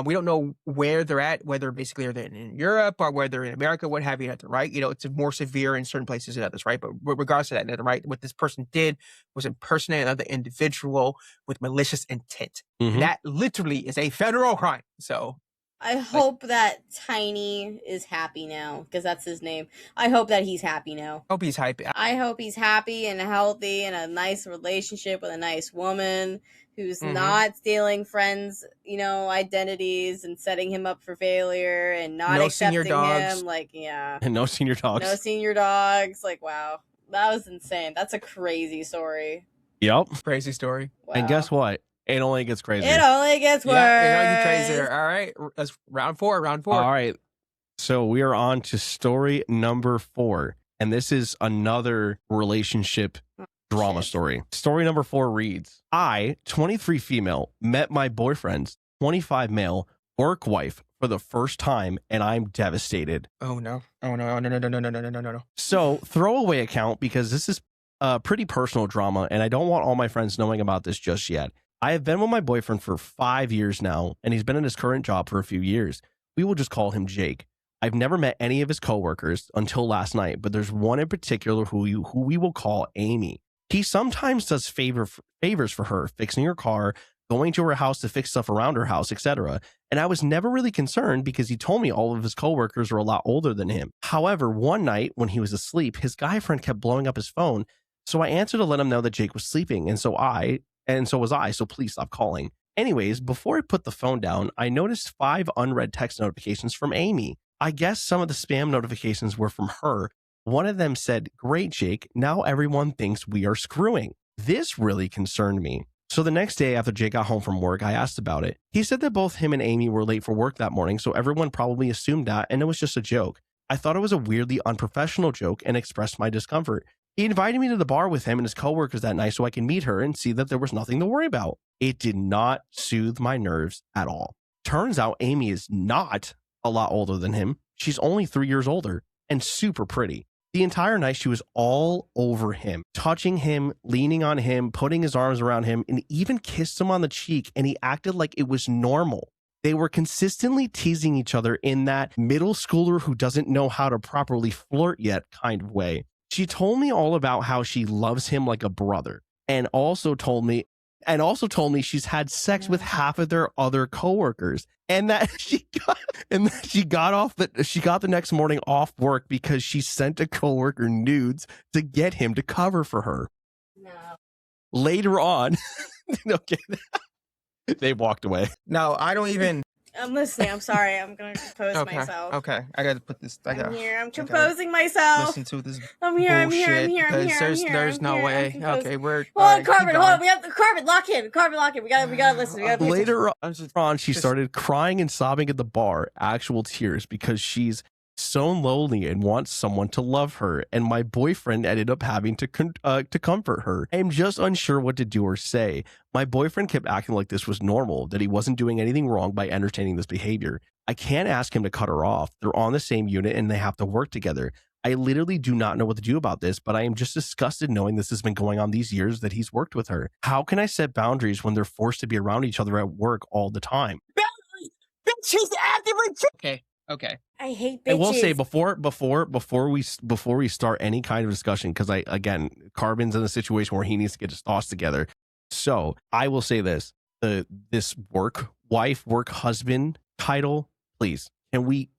S3: We don't know where they're at, whether basically they're in Europe or whether in America, what have you, right? You know, it's more severe in certain places than others, right? But regardless of that, right, what this person did was impersonate another individual with malicious intent.
S1: Mhm.
S3: And that literally is a federal crime. So
S2: I hope that Tiny is happy now, because that's his name. I hope that he's happy now.
S3: hope he's hype.
S2: I hope he's happy and healthy in a nice relationship with a nice woman who's
S3: Mhm.
S2: not stealing friends, identities and setting him up for failure and not
S3: No senior
S2: accepting
S3: dogs.
S2: him. Like, yeah.
S1: And no senior dogs.
S2: No senior dogs. Like, wow. That was insane. That's a crazy story.
S1: Yep.
S3: Crazy story.
S2: Wow.
S1: And guess what? It only gets crazier.
S2: It only gets worse.
S3: Yeah, you crazier. All right, that's round four.
S1: All right. So we are on to story number 4. And this is another relationship drama
S2: shit.
S1: story. Story number 4 reads, I, 23 female, met my boyfriend's 25 male work wife for the first time, and I'm devastated.
S3: Oh no. Oh no. No.
S1: So throwaway account, because this is pretty personal drama, and I don't want all my friends knowing about this just yet. I have been with my boyfriend for 5 years now, and he's been in his current job for a few years. We will just call him Jake. I've never met any of his coworkers until last night, but there's one in particular who we will call Amy. He sometimes does favors for her, fixing her car, going to her house to fix stuff around her house, etc. And I was never really concerned because he told me all of his coworkers were a lot older than him. However, one night when he was asleep, his guy friend kept blowing up his phone. So I answered to let him know that Jake was sleeping, and so was I, so please stop calling. Anyways, before I put the phone down, I noticed 5 unread text notifications from Amy. I guess some of the spam notifications were from her. One of them said, "Great, Jake, now everyone thinks we are screwing." This really concerned me. So the next day after Jake got home from work, I asked about it. He said that both him and Amy were late for work that morning, so everyone probably assumed that, and it was just a joke. I thought it was a weirdly unprofessional joke and expressed my discomfort. He invited me to the bar with him and his coworkers that night so I could meet her and see that there was nothing to worry about. It did not soothe my nerves at all. Turns out Amy is not a lot older than him. She's only 3 years older and super pretty. The entire night she was all over him, touching him, leaning on him, putting his arms around him, and even kissed him on the cheek, and he acted like it was normal. They were consistently teasing each other in that middle schooler who doesn't know how to properly flirt yet kind of way. She told me all about how she loves him like a brother, and also told me she's had sex with half of their other coworkers, and that she got the next morning off work because she sent a coworker nudes to get him to cover for her.
S2: No.
S1: Later on, okay, they walked away.
S3: No, I don't even.
S2: I'm listening. I'm sorry. I'm gonna compose myself.
S3: Okay. I gotta put this.
S2: I'm here. I'm composing myself.
S3: Listen to this.
S2: I'm here. I'm here. I'm
S3: bullshit,
S2: here. I'm
S3: because
S2: here. I'm here.
S3: there's
S2: I'm
S3: no
S2: here.
S3: way.
S2: I'm composing.
S3: Okay, we're.
S2: Hold on,
S3: alright, keep
S2: Carbon. Hold on.
S3: going.
S2: We have the Carbon. Lock in. Carbon, lock in. We gotta listen. We gotta pay attention.
S1: Later on, she
S3: just-
S1: started crying and sobbing at the bar, actual tears, because she's so lonely and wants someone to love her. And my boyfriend ended up having to comfort her. I am just unsure what to do or say. My boyfriend kept acting like this was normal, that he wasn't doing anything wrong by entertaining this behavior. I can't ask him to cut her off. They're on the same unit and they have to work together. I literally do not know what to do about this, but I am just disgusted knowing this has been going on these years that he's worked with her. How can I set boundaries when they're forced to be around each other at work all the time?
S3: She's actively. Okay.
S2: I hate bitches.
S1: I will say before we start any kind of discussion, because Carbon's in a situation where he needs to get his thoughts together. So I will say this: this work wife, work husband title, please. Can we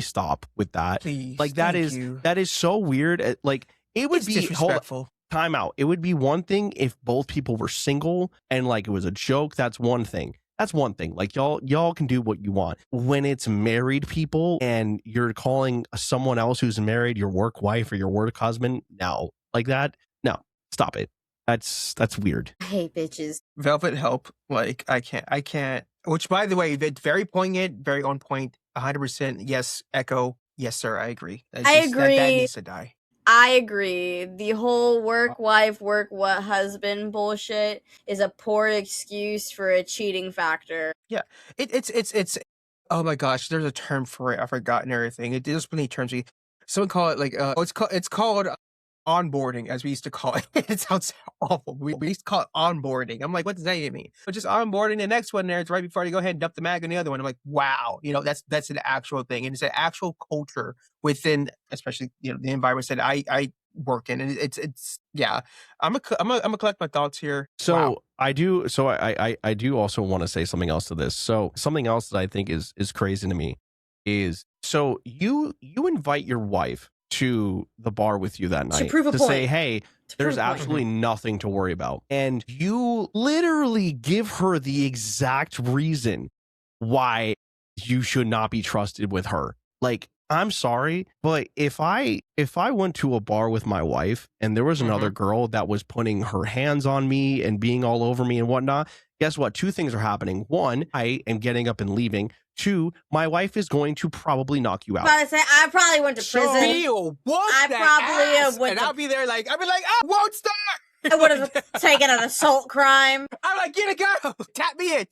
S1: stop with that?
S3: Please.
S1: Like that is so weird. Like it would be
S3: disrespectful.
S1: Time out. It would be one thing if both people were single and like it was a joke. That's one thing. Like y'all can do what you want. When it's married people and you're calling someone else who's married your work wife or your work husband, no, like that, no, stop it. That's weird.
S2: I hate bitches.
S3: Velvet, help. Like I can't. Which, by the way, it's very poignant, very on point. 100%. Yes, echo. Yes, sir. I agree.
S2: I agree.
S3: That needs to die.
S2: I agree. The whole work wife, work what husband bullshit is a poor excuse for a cheating factor.
S3: Yeah, it's. Oh my gosh, there's a term for it. I've forgotten everything. There's plenty of terms. Someone call it like it's called onboarding, as we used to call it. It sounds awful. We used to call it onboarding. I'm like, what does that even mean? But just onboarding the next one there. It's right before you go ahead and dump the mag on the other one. I'm like, wow, that's an actual thing, and it's an actual culture within, especially the environments that I work in, and it's yeah. I'm gonna collect my thoughts here.
S1: So
S3: wow.
S1: I do. So I do also want to say something else to this. So something else that I think is crazy to me is, so you invite your wife to the bar with you that night
S2: to
S1: say, hey, there's absolutely nothing to worry about. And you literally give her the exact reason why you should not be trusted with her. Like, I'm sorry, but if I went to a bar with my wife and there was another girl that was putting her hands on me and being all over me and whatnot, guess what? Two things are happening. One, I am getting up and leaving. Two, my wife is going to probably knock you out.
S2: I probably went to prison.
S3: And I'll be there like, oh, won't start.
S2: I would have taken an assault crime.
S3: I'm like, get a go. Tap me in.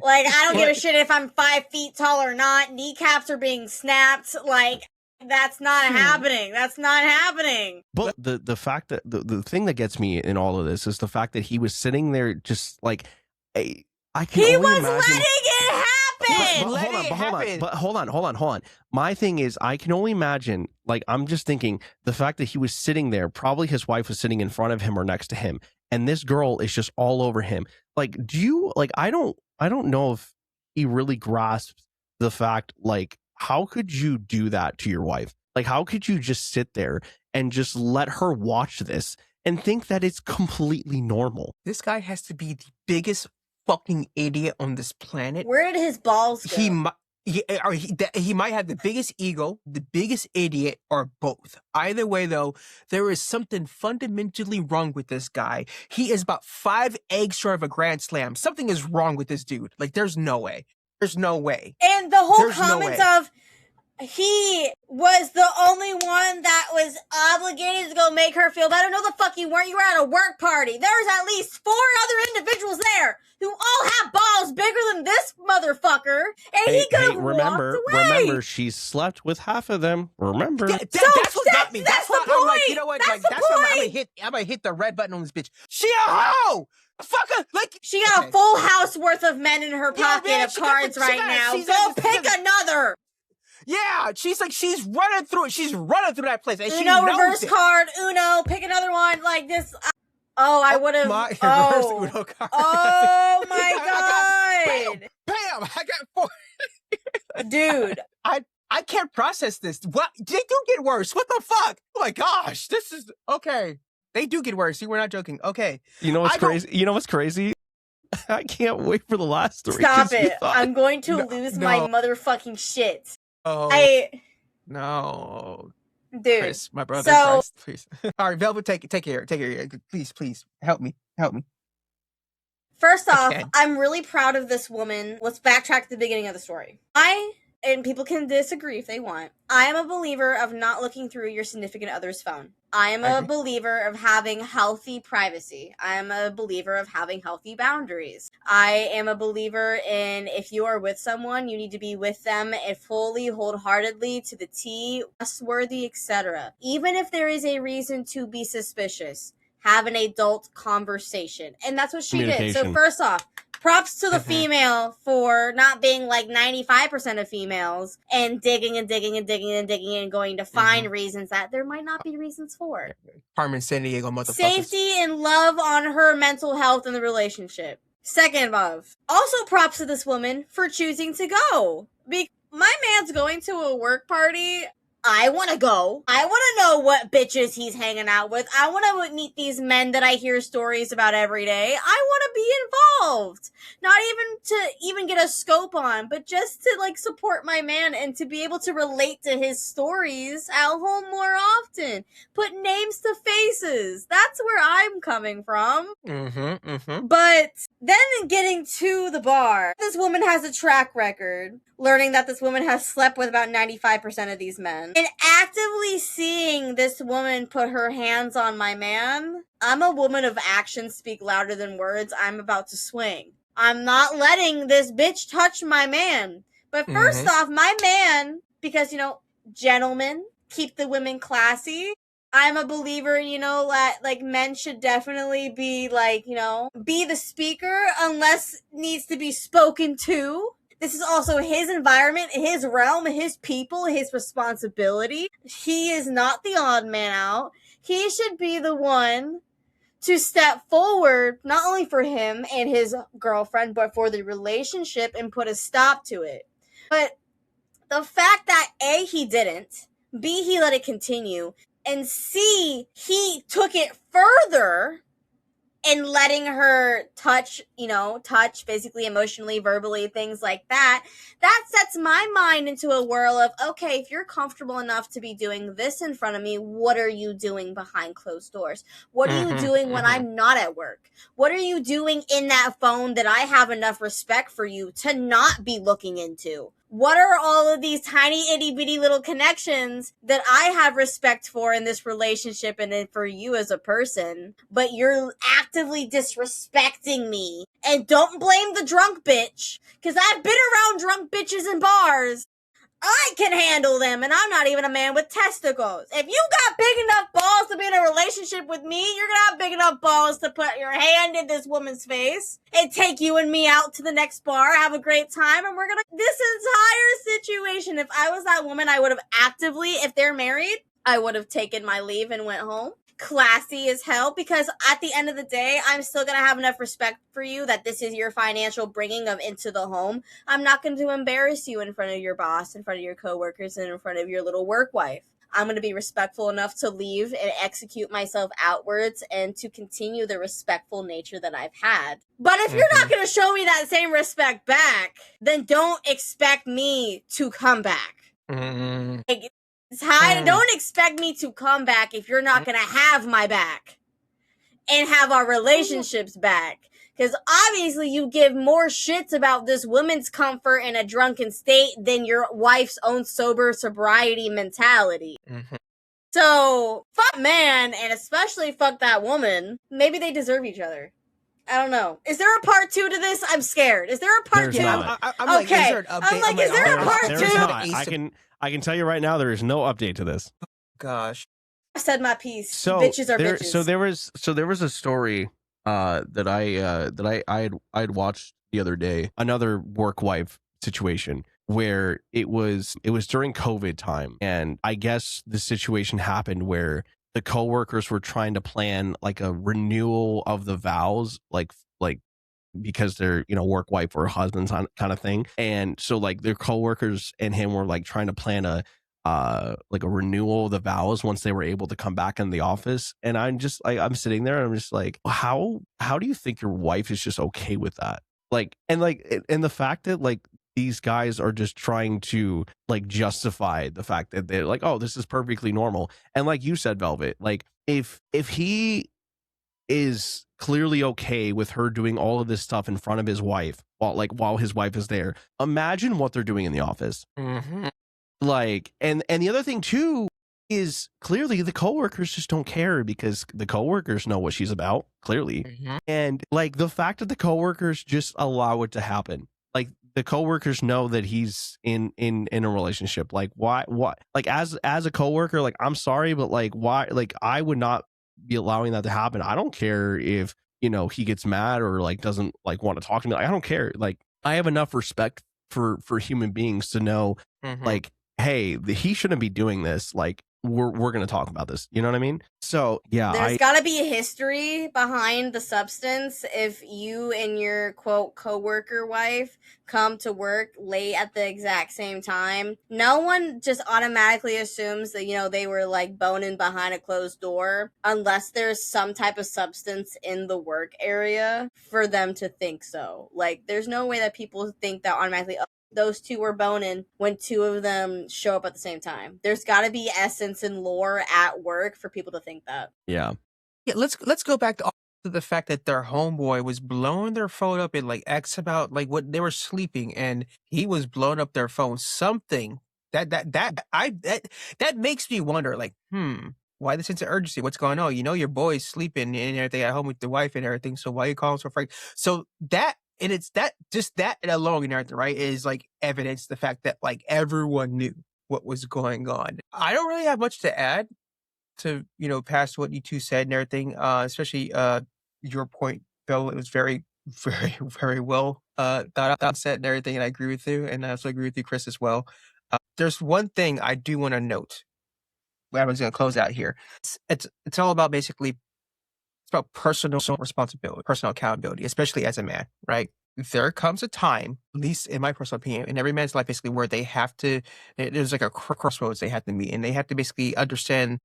S2: Like, I don't give a shit if I'm 5 feet tall or not. Kneecaps are being snapped. Like, that's not happening. That's not happening.
S1: But the fact that the thing that gets me in all of this is the fact that he was sitting there just like, I can
S2: he
S1: only
S2: was
S1: imagine.
S2: letting it happen.
S1: But hold on. My thing is, I can only imagine, like, I'm just thinking the fact that he was sitting there, probably his wife was sitting in front of him or next to him, and this girl is just all over him. Like, I don't know if he really grasps the fact, like, how could you do that to your wife? Like, how could you just sit there and just let her watch this and think that it's completely normal?
S3: This guy has to be the biggest fucking idiot on this planet.
S2: Where did his balls go?
S3: He might have the biggest ego, the biggest idiot, or both. Either way, though, there is something fundamentally wrong with this guy. He is about 5 eggs short of a grand slam. Something is wrong with this dude. Like, there's no way. There's no way.
S2: And the whole
S3: There's
S2: comments
S3: no
S2: of he was the only one that was obligated to go make her feel better. No, the fuck you weren't. You were at a work party. There was at least 4 other individuals there who all have balls bigger than this motherfucker, and he could have walked away.
S1: Remember, she slept with half of them. Remember,
S3: that's what got me. That's why I'm like, you know what? That's why I'm gonna hit the red button on this bitch. She a hoe. Fucker, like
S2: she got a full house worth of men in her pocket of cards right now. Go pick another.
S3: Yeah, she's running through it. She's running through that place. And
S2: Uno, reverse card. Uno, pick another one. Like this. I would have.
S3: Reverse Uno card.
S2: Oh my god.
S3: Bam! I got 4.
S2: Dude.
S3: I can't process this. What? They do get worse. What the fuck? Oh my gosh. This is okay. They do get worse. See, we're not joking. Okay.
S1: You know what's crazy? You know what's crazy? I can't wait for the last story.
S2: Stop
S1: 'cause you
S2: it.
S1: thought-
S2: I'm going to
S3: No,
S2: lose my
S3: no.
S2: motherfucking shit.
S3: Oh no,
S2: Dude.
S3: Chris, my brother,
S2: So,
S3: Christ, please. All right, Velvet, take care. Please, help me.
S2: first off,
S3: Okay.
S2: I'm really proud of this woman. Let's backtrack to the beginning of the story. And people can disagree if they want, I am a believer of not looking through your significant other's phone. I am a believer of having healthy privacy. I am a believer of having healthy boundaries. I am a believer in if you are with someone, you need to be with them and fully, wholeheartedly, to the T, trustworthy, etc. Even if there is a reason to be suspicious, have an adult conversation. And that's what she did. So first off, props to the female for not being like 95% of females and digging and going to find reasons that there might not be reasons for.
S3: Carmen Sandiego motherfuckers.
S2: Safety and love on her mental health in the relationship. Second of, also props to this woman for choosing to go. My man's going to a work party. I want to go. I want to know what bitches he's hanging out with. I want to meet these men that I hear stories about every day. I want to be involved. Not even to even get a scope on, but just to like support my man and to be able to relate to his stories at home more often. Put names to faces. That's where I'm coming from. But then getting to the bar, this woman has a track record. Learning that this woman has slept with about 95% of these men. And actively seeing this woman put her hands on my man. I'm a woman of actions speak louder than words. I'm about to swing. I'm not letting this bitch touch my man. But first off, my man, because, gentlemen, keep the women classy. I'm a believer, that, like, men should definitely be, like, be the speaker unless needs to be spoken to. This is also his environment, his realm, his people, his responsibility. He is not the odd man out. He should be the one to step forward, not only for him and his girlfriend, but for the relationship and put a stop to it. But the fact that A, he didn't, B, he let it continue, and C, he took it further and letting her touch physically, emotionally, verbally, things like that, that sets my mind into a whirl of, okay, if you're comfortable enough to be doing this in front of me, what are you doing behind closed doors? What are you doing when I'm not at work? What are you doing in that phone that I have enough respect for you to not be looking into? What are all of these tiny itty bitty little connections that I have respect for in this relationship and then for you as a person, but you're actively disrespecting me? And don't blame the drunk bitch, because I've been around drunk bitches in bars. I can handle them, and I'm not even a man with testicles. If you got big enough balls to be in a relationship with me, you're gonna have big enough balls to put your hand in this woman's face and take you and me out to the next bar, have a great time, and this entire situation, if I was that woman, I would have actively, if they're married, I would have taken my leave and went home. Classy as hell, because at the end of the day, I'm still gonna have enough respect for you that this is your financial bringing of into the home. I'm not going to embarrass you in front of your boss, in front of your coworkers, and in front of your little work wife. I'm going to be respectful enough to leave and execute myself outwards and to continue the respectful nature that I've had. But if you're not going to show me that same respect back, then don't expect me to come back. Don't expect me to come back if you're not going to have my back and have our relationships back. Because obviously you give more shits about this woman's comfort in a drunken state than your wife's own sobriety mentality. So, fuck man, and especially fuck that woman. Maybe they deserve each other. I don't know. Is there a part 2 to this? I'm scared. Is there a part 2?
S3: I'm
S2: okay.
S3: Like, is there an update?
S2: I'm like, is there a part
S1: 2? I can tell you right now, there is no update to this.
S3: Gosh.
S2: I said my piece.
S1: So
S2: bitches are bitches.
S1: So there was a story that I'd watched the other day, another work wife situation where it was during COVID time, and I guess the situation happened where the coworkers were trying to plan like a renewal of the vows, like because they're work wife or husbands kind of thing, and so like their coworkers and him were like trying to plan like a renewal of the vows once they were able to come back in the office. And I'm just like, I'm sitting there and I'm just like, how do you think your wife is just okay with that? Like, and the fact that like these guys are just trying to like justify the fact that they're like, oh, this is perfectly normal. And like you said, Velvet, like if he is clearly okay with her doing all of this stuff in front of his wife while his wife is there, imagine what they're doing in the office. Like, and the other thing too is clearly the coworkers just don't care because the coworkers know what she's about, clearly. And like the fact that the coworkers just allow it to happen, like the coworkers know that he's in a relationship. Like why like as a coworker, like I'm sorry, but like why, like I would not be allowing that to happen. I don't care if, you know, he gets mad or like doesn't like want to talk to me. Like, I don't care. Like I have enough respect for human beings to know like, hey, he shouldn't be doing this. Like we're going to talk about this. You know what I mean? So yeah,
S2: there's got to be a history behind the substance. If you and your quote coworker wife come to work late at the exact same time, no one just automatically assumes that, you know, they were like boning behind a closed door unless there's some type of substance in the work area for them to think so. Like there's no way that people think that automatically, oh, those two were boning when two of them show up at the same time. There's got to be essence and lore at work for people to think that.
S3: Yeah, let's go back to the fact that their homeboy was blowing their phone up in like X about like what they were sleeping, and he was blowing up their phone. Something that makes me wonder, like, why the sense of urgency? What's going on? You know, your boy's sleeping and everything at home with the wife and everything. So why are you calling so frank? So that. And it's that, just that alone and everything, right, is like evidence the fact that like everyone knew what was going on. I don't really have much to add to, you know, past what you two said and everything, especially your point, Bill. It was very, very, very well thought out, set and everything, and I agree with you. And I also agree with you, Chris, as well. There's one thing I do want to note. I was going to close out here. It's all about basically. It's about personal responsibility, personal accountability, especially as a man, right? There comes a time, at least in my personal opinion, in every man's life, basically, where they have to, there's like a crossroads they have to meet, and they have to basically understand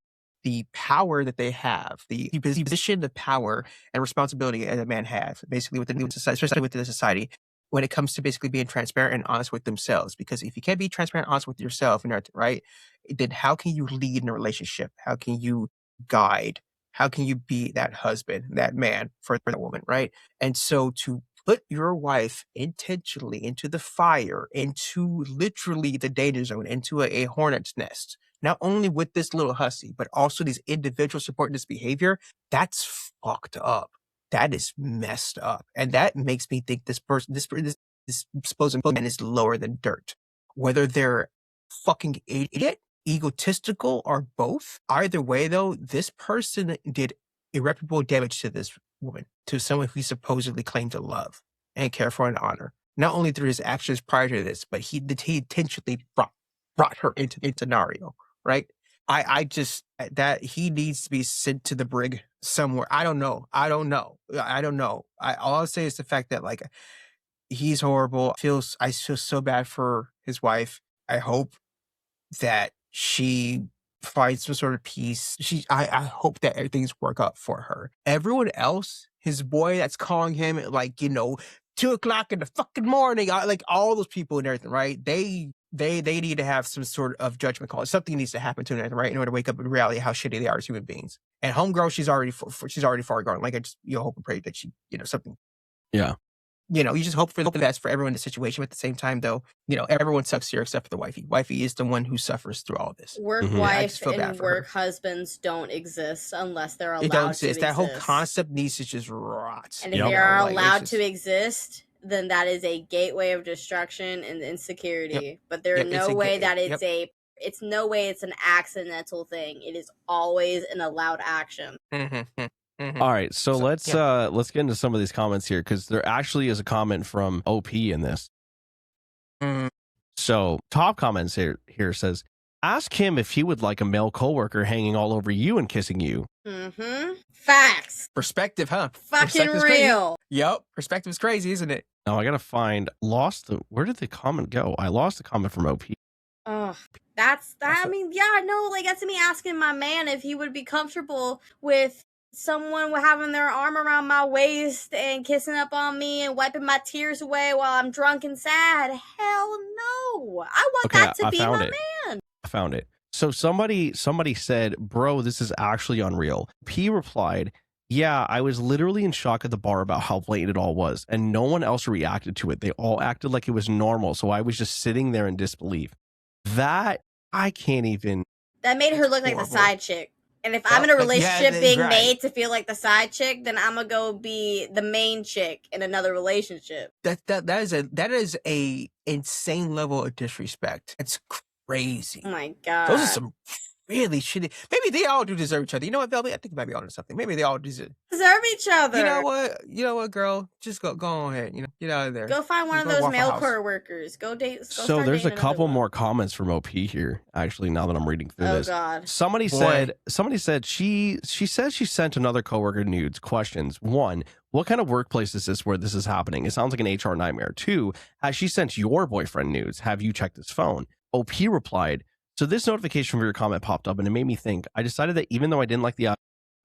S3: the power that they have, the position, the power and responsibility that a man has, basically within the society, especially within the society, when it comes to basically being transparent and honest with themselves. Because if you can't be transparent and honest with yourself, and right, then how can you lead in a relationship? How can you guide? How can you be that husband, that man for that woman, right? And so to put your wife intentionally into the fire, into literally the danger zone, into a hornet's nest, not only with this little hussy, but also these individuals supporting this behavior, that's fucked up. That is messed up. And that makes me think this supposed man is lower than dirt. Whether they're fucking idiot, egotistical, or both. Either way, though, this person did irreparable damage to this woman, to someone who he supposedly claimed to love and care for and honor. Not only through his actions prior to this, but he intentionally brought her into the scenario, right? I just, that he needs to be sent to the brig somewhere. I don't know. All I'll say is the fact that like he's horrible. I feel so bad for his wife. I hope that she finds some sort of peace. I hope that everything's work out for her. Everyone else, his boy that's calling him at like, 2:00 in the fucking morning, like all those people and everything, right? They need to have some sort of judgment call. Something needs to happen to them, right, in order to wake up in reality how shitty they are as human beings. And homegirl, she's already far gone. Like I just hope and pray that she something.
S1: Yeah.
S3: You just hope for the best for everyone in the situation. At the same time, though, everyone sucks here except for the wifey. Wifey is the one who suffers through all of this.
S2: Work wife and work husbands don't exist unless they're allowed to exist.
S3: That whole concept needs to just rot.
S2: And if they are allowed to exist, then that is a gateway of destruction and insecurity. Yep. But there is no way that it's no way it's an accidental thing. It is always an allowed action.
S1: All right, so let's get into some of these comments here, because there actually is a comment from OP in this. So top comments here says, ask him if he would like a male coworker hanging all over you and kissing you.
S2: Facts.
S3: Perspective, huh?
S2: Fucking real.
S3: Yep. Perspective is crazy, isn't it?
S1: Now I gotta find where did the comment go? I lost the comment from OP.
S2: Ugh. That's that. I mean, yeah, no, like that's me asking my man if he would be comfortable with someone having their arm around my waist and kissing up on me and wiping my tears away while I'm drunk and sad. Hell no. I want that to be my man.
S1: I found it. So somebody said, bro, this is actually unreal. P replied, yeah, I was literally in shock at the bar about how blatant it all was, and no one else reacted to it. They all acted like it was normal, so I was just sitting there in disbelief. That, I can't even.
S2: That made her look like the side chick. And if I'm in a relationship being made to feel like the side chick, then I'm gonna go be the main chick in another relationship.
S3: That is a insane level of disrespect. It's crazy.
S2: Oh my God.
S3: Those are some really shitty. Maybe they all do deserve each other. You know what, Velvet? I think you might be onto something. Maybe they all deserve
S2: each other.
S3: You know what, girl? Just go ahead. Get out of there.
S2: Go find one of those mail car workers. Go date.
S1: So there's a couple more comments from OP here. Actually, now that I'm reading through this,
S2: God.
S1: Somebody said she says she sent another coworker nudes. Questions: 1, what kind of workplace is this where this is happening? It sounds like an HR nightmare. 2, has she sent your boyfriend nudes? Have you checked his phone? OP replied, so this notification from your comment popped up and it made me think. I decided that even though I didn't like the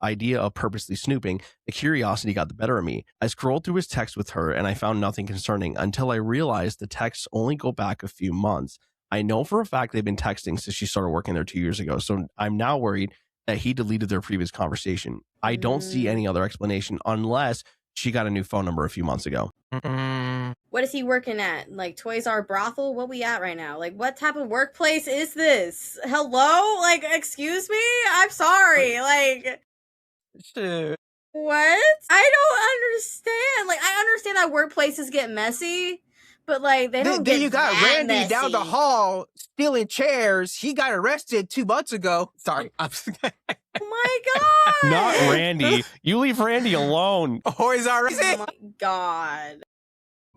S1: idea of purposely snooping, the curiosity got the better of me. I scrolled through his text with her and I found nothing concerning until I realized the texts only go back a few months. I know for a fact they've been texting since she started working there 2 years ago. So I'm now worried that he deleted their previous conversation. I don't see any other explanation unless she got a new phone number a few months ago.
S2: What is he working at? Like Toys R brothel? What we at right now? Like what type of workplace is this? Hello? Like, excuse me? I'm sorry. Like, what? I don't understand. Like, I understand that workplaces get messy, but like they don't get
S3: Then you got
S2: that
S3: Randy
S2: messy.
S3: down the hall stealing chairs. He got arrested 2 months ago. Sorry.
S2: Oh my God.
S1: Not Randy. You leave Randy alone.
S3: Oh, he's already.
S2: Oh my God.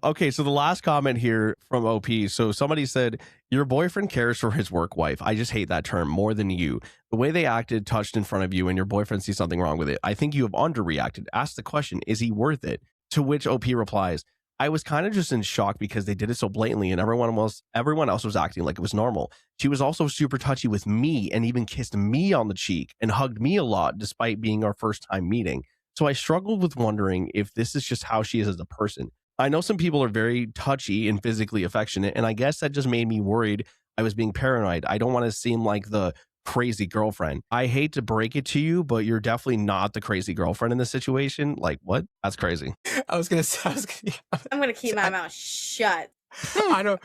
S1: Okay, so the last comment here from OP. So somebody said, your boyfriend cares for his work wife. I just hate that term more than you. The way they acted, touched in front of you, and your boyfriend sees something wrong with it. I think you have underreacted. Ask the question, is he worth it? To which OP replies, I was kind of just in shock because they did it so blatantly and everyone else was acting like it was normal. She was also super touchy with me and even kissed me on the cheek and hugged me a lot despite being our first time meeting. So I struggled with wondering if this is just how she is as a person. I know some people are very touchy and physically affectionate, and I guess that just made me worried I was being paranoid. I don't want to seem like the crazy girlfriend. I hate to break it to you, but you're definitely not the crazy girlfriend in this situation. Like, what? That's crazy.
S2: I'm going to keep my mouth shut.
S3: I know.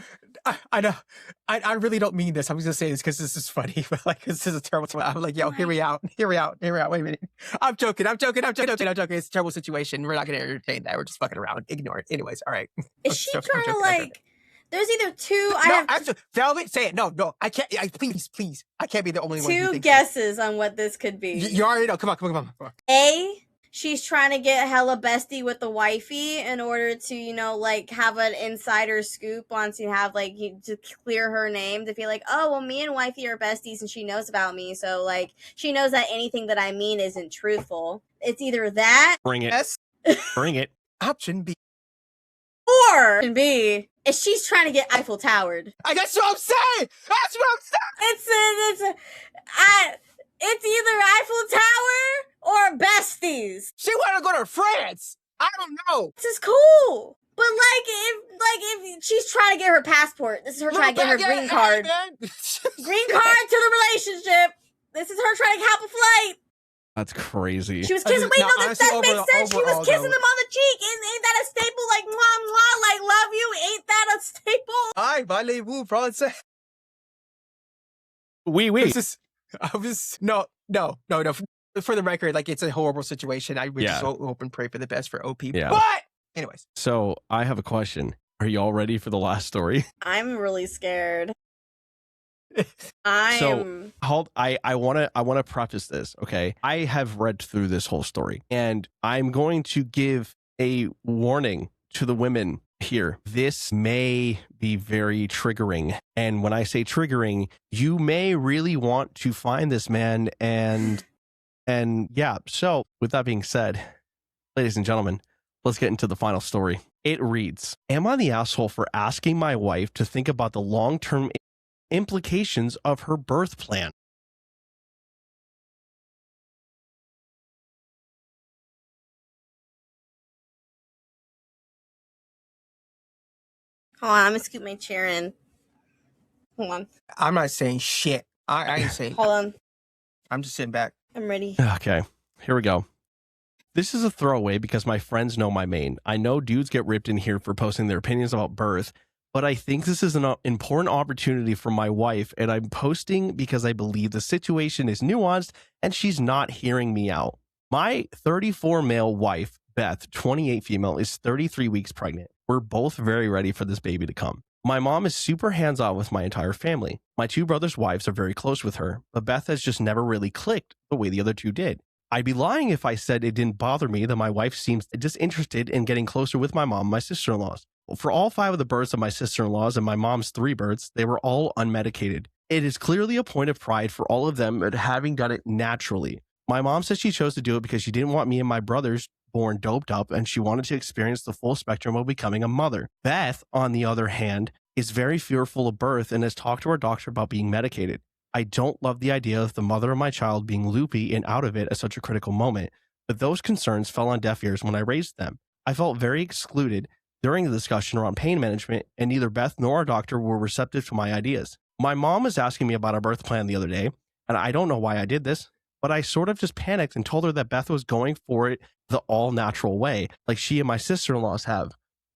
S3: I really don't mean this. I'm just gonna say this because this is funny, but like this is a terrible. I'm like, yo, hear me out. Wait a minute. I'm joking. It's a terrible situation. We're not gonna entertain that. We're just fucking around. Ignore it. Anyways, all right.
S2: Is she trying to like? There's either two.
S3: Actually, Velvet, say it. No, I can't. Please. I can't be the only one.
S2: Two guesses on what this could be.
S3: You already know. Come on.
S2: A. She's trying to get hella bestie with the wifey in order to, like have an insider scoop on to have to clear her name to feel like, oh, well, me and wifey are besties and she knows about me. So like she knows that anything that I mean isn't truthful. It's either that.
S1: Bring it.
S3: Yes.
S1: Bring it.
S3: Option B.
S2: Or option B is she's trying to get Eiffel Towered.
S3: That's what I'm saying.
S2: It's either Eiffel Tower or besties.
S3: She want to go to France. I don't know.
S2: This is cool. But if she's trying to get her passport, this is her trying to get her green card. Green card to the relationship. This is her trying to help a flight.
S1: That's crazy.
S2: She was kissing. Wait, no, that makes sense. She was kissing him on the cheek. Ain't that a staple? Like mwah mwah, like love you. Ain't that a staple?
S3: Hi, parlez-vous français?
S1: Oui.
S3: No. For the record, like it's a horrible situation. I would just hope and pray for the best for OP.
S1: Yeah.
S3: But anyways.
S1: So I have a question. Are y'all ready for the last story?
S2: I'm really scared.
S1: I want to preface this, okay? I have read through this whole story and I'm going to give a warning to the women here. This may be very triggering. And when I say triggering, you may really want to find this man and yeah. So with that being said, ladies and gentlemen, let's get into the final story. It reads, am I the asshole for asking my wife to think about the long-term implications of her birth plan.
S2: Hold on, I'm gonna scoot my chair in. Hold on.
S3: I'm not saying shit. I ain't saying.
S2: Hold on.
S3: I'm just sitting back.
S2: I'm ready.
S1: Okay, here we go. This is a throwaway because my friends know my main. I know dudes get ripped in here for posting their opinions about birth, but I think this is an important opportunity for my wife, and I'm posting because I believe the situation is nuanced and she's not hearing me out. My 34 male wife, Beth, 28 female, is 33 weeks pregnant. We're both very ready for this baby to come. My mom is super hands-on with my entire family. My two brothers' wives are very close with her, but Beth has just never really clicked the way the other two did. I'd be lying if I said it didn't bother me that my wife seems disinterested in getting closer with my mom and my sister-in-laws. For all 5 of the births of my sister-in-laws and my mom's 3 births, they were all unmedicated. It is clearly a point of pride for all of them at having done it naturally. My mom says she chose to do it because she didn't want me and my brothers born doped up, and she wanted to experience the full spectrum of becoming a mother. Beth, on the other hand, is very fearful of birth and has talked to her doctor about being medicated. I don't love the idea of the mother of my child being loopy and out of it at such a critical moment, but those concerns fell on deaf ears when I raised them. I felt very excluded during the discussion around pain management, and neither Beth nor our doctor were receptive to my ideas. My mom was asking me about our birth plan the other day, and I don't know why I did this, but I sort of just panicked and told her that Beth was going for it the all-natural way, like she and my sister-in-laws have.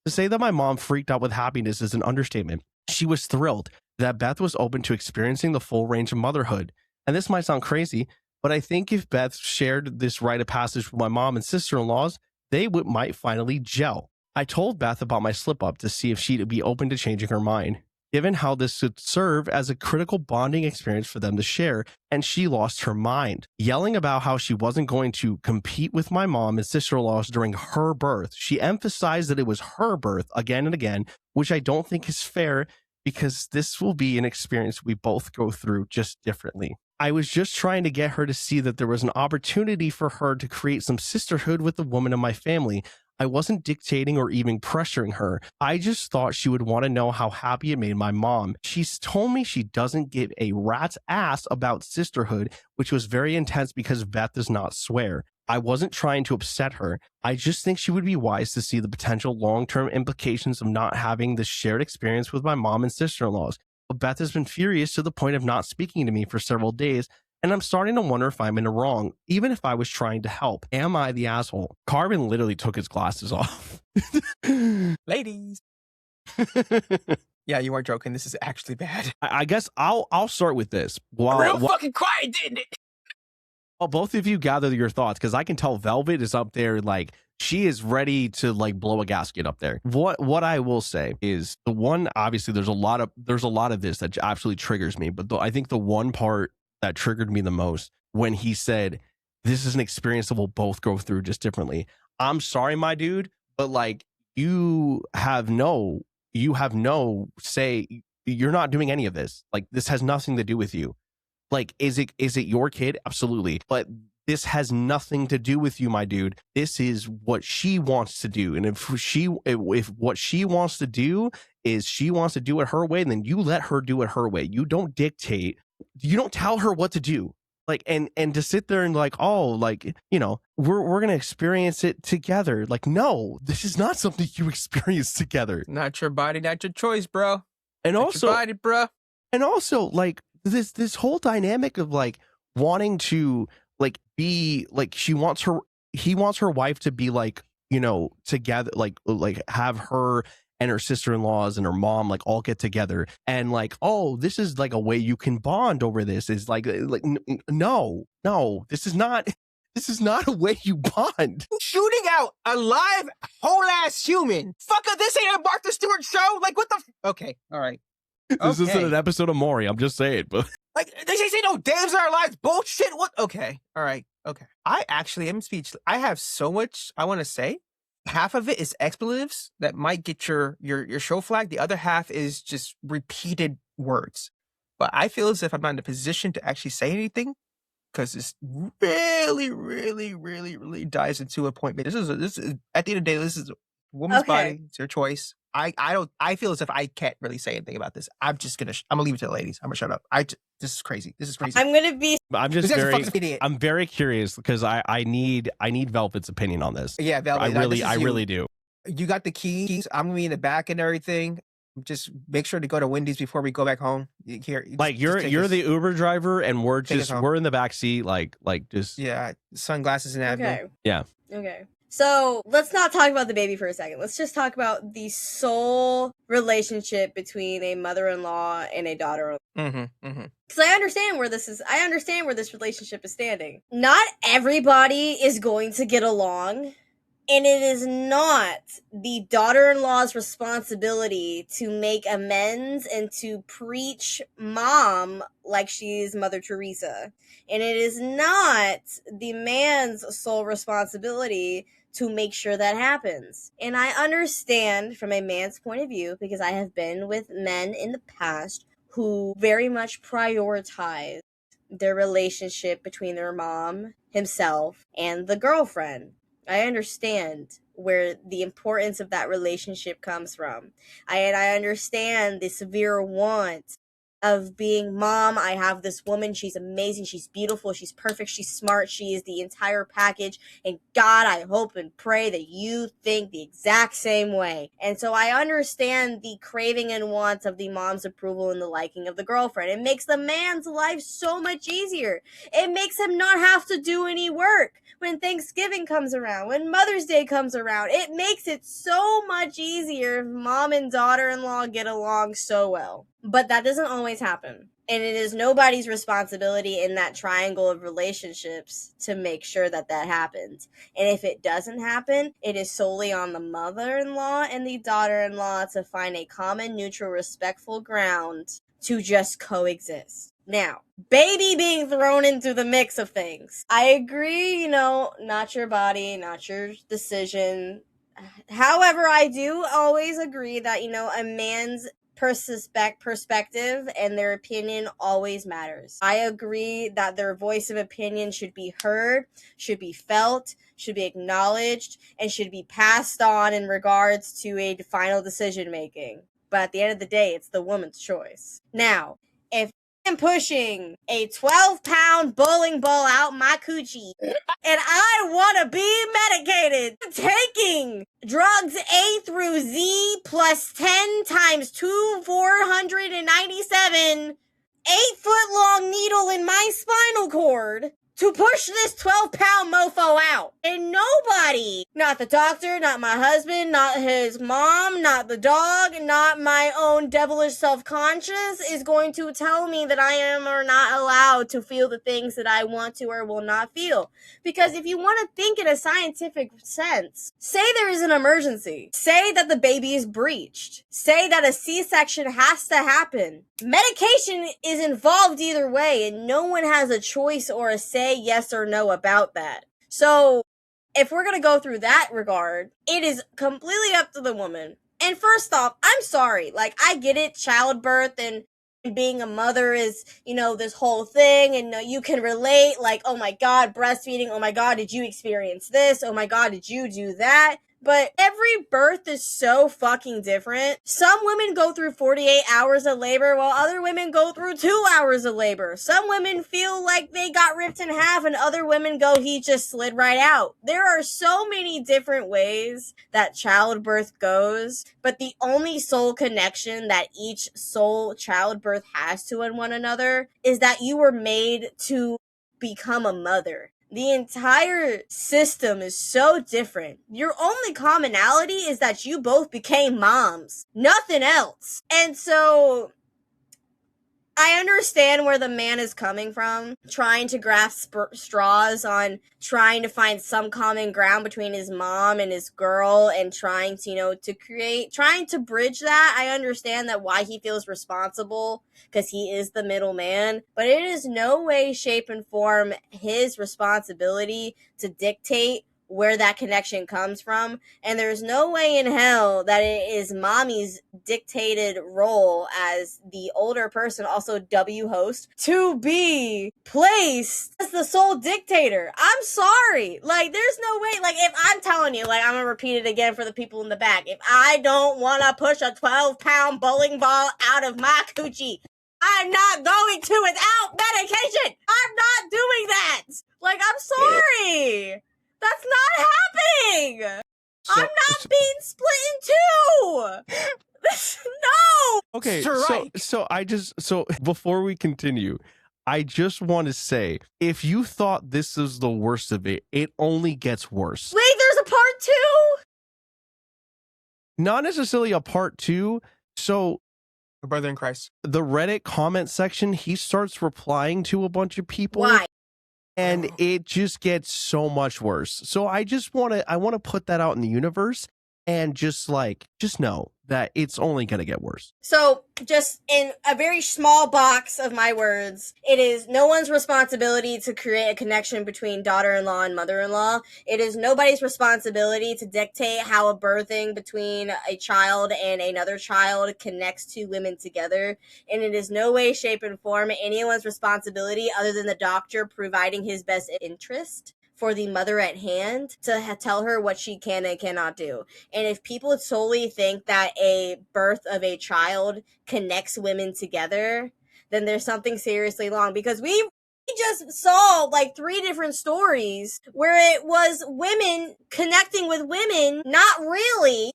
S1: To say that my mom freaked out with happiness is an understatement. She was thrilled that Beth was open to experiencing the full range of motherhood. And this might sound crazy, but I think if Beth shared this rite of passage with my mom and sister-in-laws, they might finally gel. I told Beth about my slip-up to see if she'd be open to changing her mind, given how this would serve as a critical bonding experience for them to share, and she lost her mind, yelling about how she wasn't going to compete with my mom and sister-in-laws during her birth. She emphasized that it was her birth again and again, which I don't think is fair because this will be an experience we both go through just differently. I was just trying to get her to see that there was an opportunity for her to create some sisterhood with the woman in my family. I wasn't dictating or even pressuring her. I just thought she would want to know how happy it made my mom. She's told me she doesn't give a rat's ass about sisterhood, which was very intense because Beth does not swear. I wasn't trying to upset her. I just think she would be wise to see the potential long-term implications of not having this shared experience with my mom and sister-in-laws. But Beth has been furious to the point of not speaking to me for several days, and I'm starting to wonder if I'm in the wrong, even if I was trying to help. Am I the asshole? Carbon literally took his glasses off.
S3: Ladies. Yeah, you weren't joking. This is actually bad.
S1: I guess I'll start with this.
S3: Real fucking quiet, didn't it?
S1: Well, both of you gather your thoughts, because I can tell Velvet is up there, like she is ready to like blow a gasket up there. What I will say is the one, obviously there's a lot of this that absolutely triggers me, but I think the one part that triggered me the most when he said, this is an experience that we'll both go through just differently. I'm sorry, my dude, but like you have no say, you're not doing any of this. Like this has nothing to do with you. Like, is it your kid? Absolutely. But this has nothing to do with you, my dude. This is what she wants to do. And if what she wants to do is she wants to do it her way, then you let her do it her way. You don't dictate. You don't tell her what to do. Like, and to sit there and like, oh, like, you know, we're going to experience it together. Like, no, this is not something you experience together.
S3: Not your body, not your choice, bro.
S1: And
S3: not
S1: also,
S3: your body, bro. And
S1: also like, this whole dynamic of like wanting to like be like he wants her wife to be like, you know, together, like have her and her sister-in-laws and her mom like all get together and like, oh, this is like a way you can bond over this. Is like no, this is not a way you bond.
S3: Shooting out a live whole ass human. Fucker, this ain't a Martha Stewart show. Like what the okay, all right.
S1: This isn't an episode of Maury. I'm just saying, but
S3: like they say no dams in our lives. Bullshit. What? Okay. All right. Okay. I actually am speechless. I have so much I want to say. Half of it is expletives that might get your show flag. The other half is just repeated words. But I feel as if I'm not in a position to actually say anything because this really dives into a point. This is at the end of the day, this is a woman's body. It's your choice. I feel as if I can't really say anything about this. I'm gonna leave it to the ladies. I'm gonna shut up. This is crazy. This is crazy.
S2: I'm gonna be.
S1: I'm just
S3: This guy's a
S1: very,
S3: fucking idiot.
S1: I'm very curious because I need Velvet's opinion on this.
S3: Yeah, Velvet.
S1: I really do.
S3: You got the keys. I'm gonna be in the back and everything. Just make sure to go to Wendy's before we go back home. Here,
S1: Like you're the Uber driver and we're in the back seat, like just
S3: sunglasses and everything.
S2: Okay.
S1: Yeah.
S2: Okay. So let's not talk about the baby for a second. Let's just talk about the soul relationship between a mother-in-law and a daughter-in-law. Because I understand where this relationship is standing. Not everybody is going to get along. And it is not the daughter-in-law's responsibility to make amends and to preach mom like she's Mother Teresa. And it is not the man's sole responsibility to make sure that happens. And I understand from a man's point of view, because I have been with men in the past who very much prioritize their relationship between their mom, himself, and the girlfriend. I understand where the importance of that relationship comes from. I understand the severe want of being mom. I have this woman. She's amazing. She's beautiful. She's perfect. She's smart. She is the entire package. And God, I hope and pray that you think the exact same way. And so I understand the craving and want of the mom's approval and the liking of the girlfriend. It makes the man's life so much easier. It makes him not have to do any work when Thanksgiving comes around, when Mother's Day comes around. It makes it so much easier if mom and daughter-in-law get along so well. But that doesn't always happen. And it is nobody's responsibility in that triangle of relationships to make sure that that happens. And if it doesn't happen, it is solely on the mother-in-law and the daughter-in-law to find a common, neutral, respectful ground to just coexist. Now, baby being thrown into the mix of things. I agree, not your body, not your decision. However, I do always agree that, a man's perspective and their opinion always matters. I agree that their voice of opinion should be heard, should be felt, should be acknowledged, and should be passed on in regards to a final decision making. But at the end of the day, it's the woman's choice. Now, if I'm pushing a 12-pound bowling ball out my coochie and I want to be medicated, taking drugs A through Z plus 10 times 2, 497, 8-foot-long needle in my spinal cord to push this 12-pound mofo out. And nobody, not the doctor, not my husband, not his mom, not the dog, not my own devilish self-conscious, is going to tell me that I am or not allowed to feel the things that I want to or will not feel. Because if you want to think in a scientific sense, say there is an emergency. Say that the baby is breached. Say that a C-section has to happen. Medication is involved either way, and no one has a choice or a say yes or no about that. So, if we're going to go through that regard, it is completely up to the woman. And first off, I'm sorry. I get it, childbirth and being a mother is, this whole thing, and you can relate, oh my God, breastfeeding, oh my God, did you experience this? Oh my God, did you do that? But every birth is so fucking different. Some women go through 48 hours of labor while other women go through 2 hours of labor. Some women feel like they got ripped in half and other women go, he just slid right out. There are so many different ways that childbirth goes, but the only soul connection that each soul childbirth has to one another is that you were made to become a mother. The entire system is so different. Your only commonality is that you both became moms. Nothing else. And so, I understand where the man is coming from, trying to grasp straws on trying to find some common ground between his mom and his girl and trying to, trying to bridge that. I understand that why he feels responsible because he is the middleman, but it is no way, shape, and form his responsibility to dictate where that connection comes from. And there's no way in hell that it is mommy's dictated role as the older person, also W host, to be placed as the sole dictator. I'm sorry. Like, there's no way. Like, if I'm telling you, like, I'm gonna repeat it again for the people in the back. If I don't want to push a 12-pound bowling ball out of my coochie, I'm not going to without medication. I'm not doing that. Like, I'm sorry. That's not happening. I'm not being split in two. No.
S1: Okay,
S3: Strike.
S1: so before we continue, I just want to say, if you thought this is the worst of it, it only gets worse.
S2: Wait, there's a part 2?
S1: Not necessarily a part 2. So
S3: A brother in Christ.
S1: the Reddit comment section, he starts replying to a bunch of people.
S2: Why?
S1: And it just gets so much worse. So I want to put that out in the universe and just know that it's only going to get worse.
S2: So, just in a very small box of my words, it is no one's responsibility to create a connection between daughter-in-law and mother-in-law. It is nobody's responsibility to dictate how a birthing between a child and another child connects two women together. And it is no way, shape, and form anyone's responsibility other than the doctor providing his best interest for the mother at hand to tell her what she can and cannot do. And if people solely think that a birth of a child connects women together, then there's something seriously wrong, because we just saw like 3 different stories where it was women connecting with women, not really,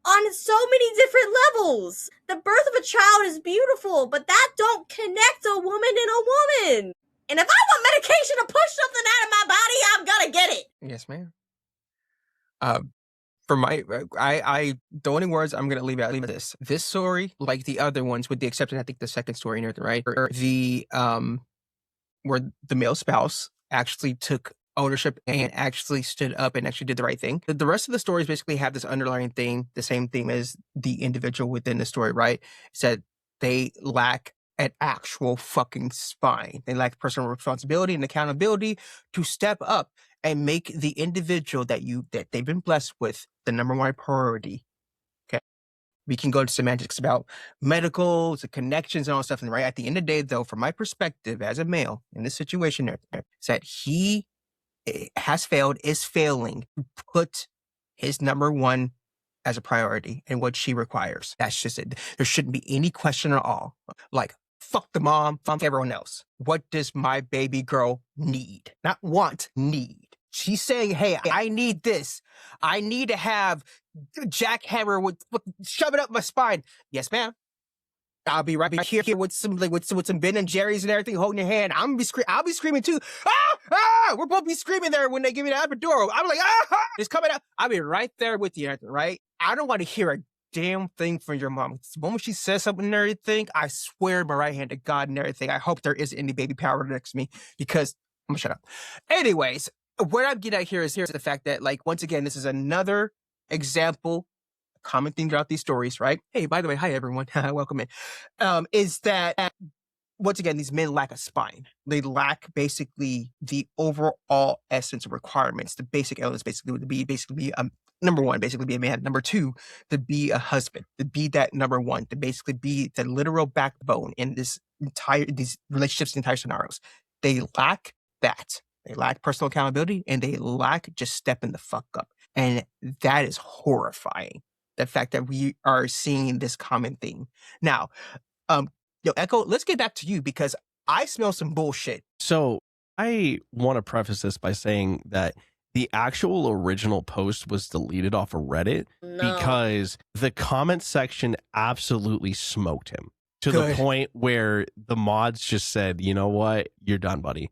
S2: on so many different levels. The birth of a child is beautiful, but that don't connect a woman and a woman. And if I want medication to push something out of my body, I'm gonna get it.
S3: Yes, ma'am. For my, the only words I'm gonna leave out this. This story, like the other ones, with the exception, I think the second story in here, right? Or the where the male spouse actually took ownership and actually stood up and actually did the right thing. The rest of the stories basically have this underlying thing, the same theme as the individual within the story, right? It's that they lack an actual fucking spine. They lack personal responsibility and accountability to step up and make the individual that they've been blessed with the number one priority. Okay. We can go to semantics about medicals, the connections and all stuff. And right at the end of the day, though, from my perspective as a male in this situation, is that he is failing to put his number one as a priority and what she requires. That's just it. There shouldn't be any question at all. Like, fuck the mom, fuck everyone else. What does my baby girl need? Not want, need. She's saying, hey, I need this. I need to have jackhammer with shove it up my spine. Yes, ma'am. I'll be right here with some Ben and Jerry's and everything, holding your hand. I'll be screaming too. Ah! We're both be screaming there when they give me the epidural. I'm like, it's coming out. I'll be right there with you, right? I don't want to hear a damn thing from your mom. The moment she says something and everything, I swear my right hand to God and everything. I hope there isn't any baby power next to me, because I'm gonna shut up. Anyways, what I'm getting at here is the fact that, like, once again, this is another example, common theme throughout these stories, right? Hey, by the way, hi everyone, welcome in. Is that once again, these men lack a spine. They lack basically the overall essence of requirements. The basic elements basically would be number one, basically be a man. Number two, to be a husband, to be that number one, to basically be the literal backbone in these relationships, entire scenarios. They lack that. They lack personal accountability, and they lack just stepping the fuck up. And that is horrifying. The fact that we are seeing this common theme. Now, Echo, let's get back to you, because I smell some bullshit.
S1: So I want to preface this by saying that the actual original post was deleted off of Reddit because the comment section absolutely smoked him to the point where the mods just said, you know what, you're done, buddy.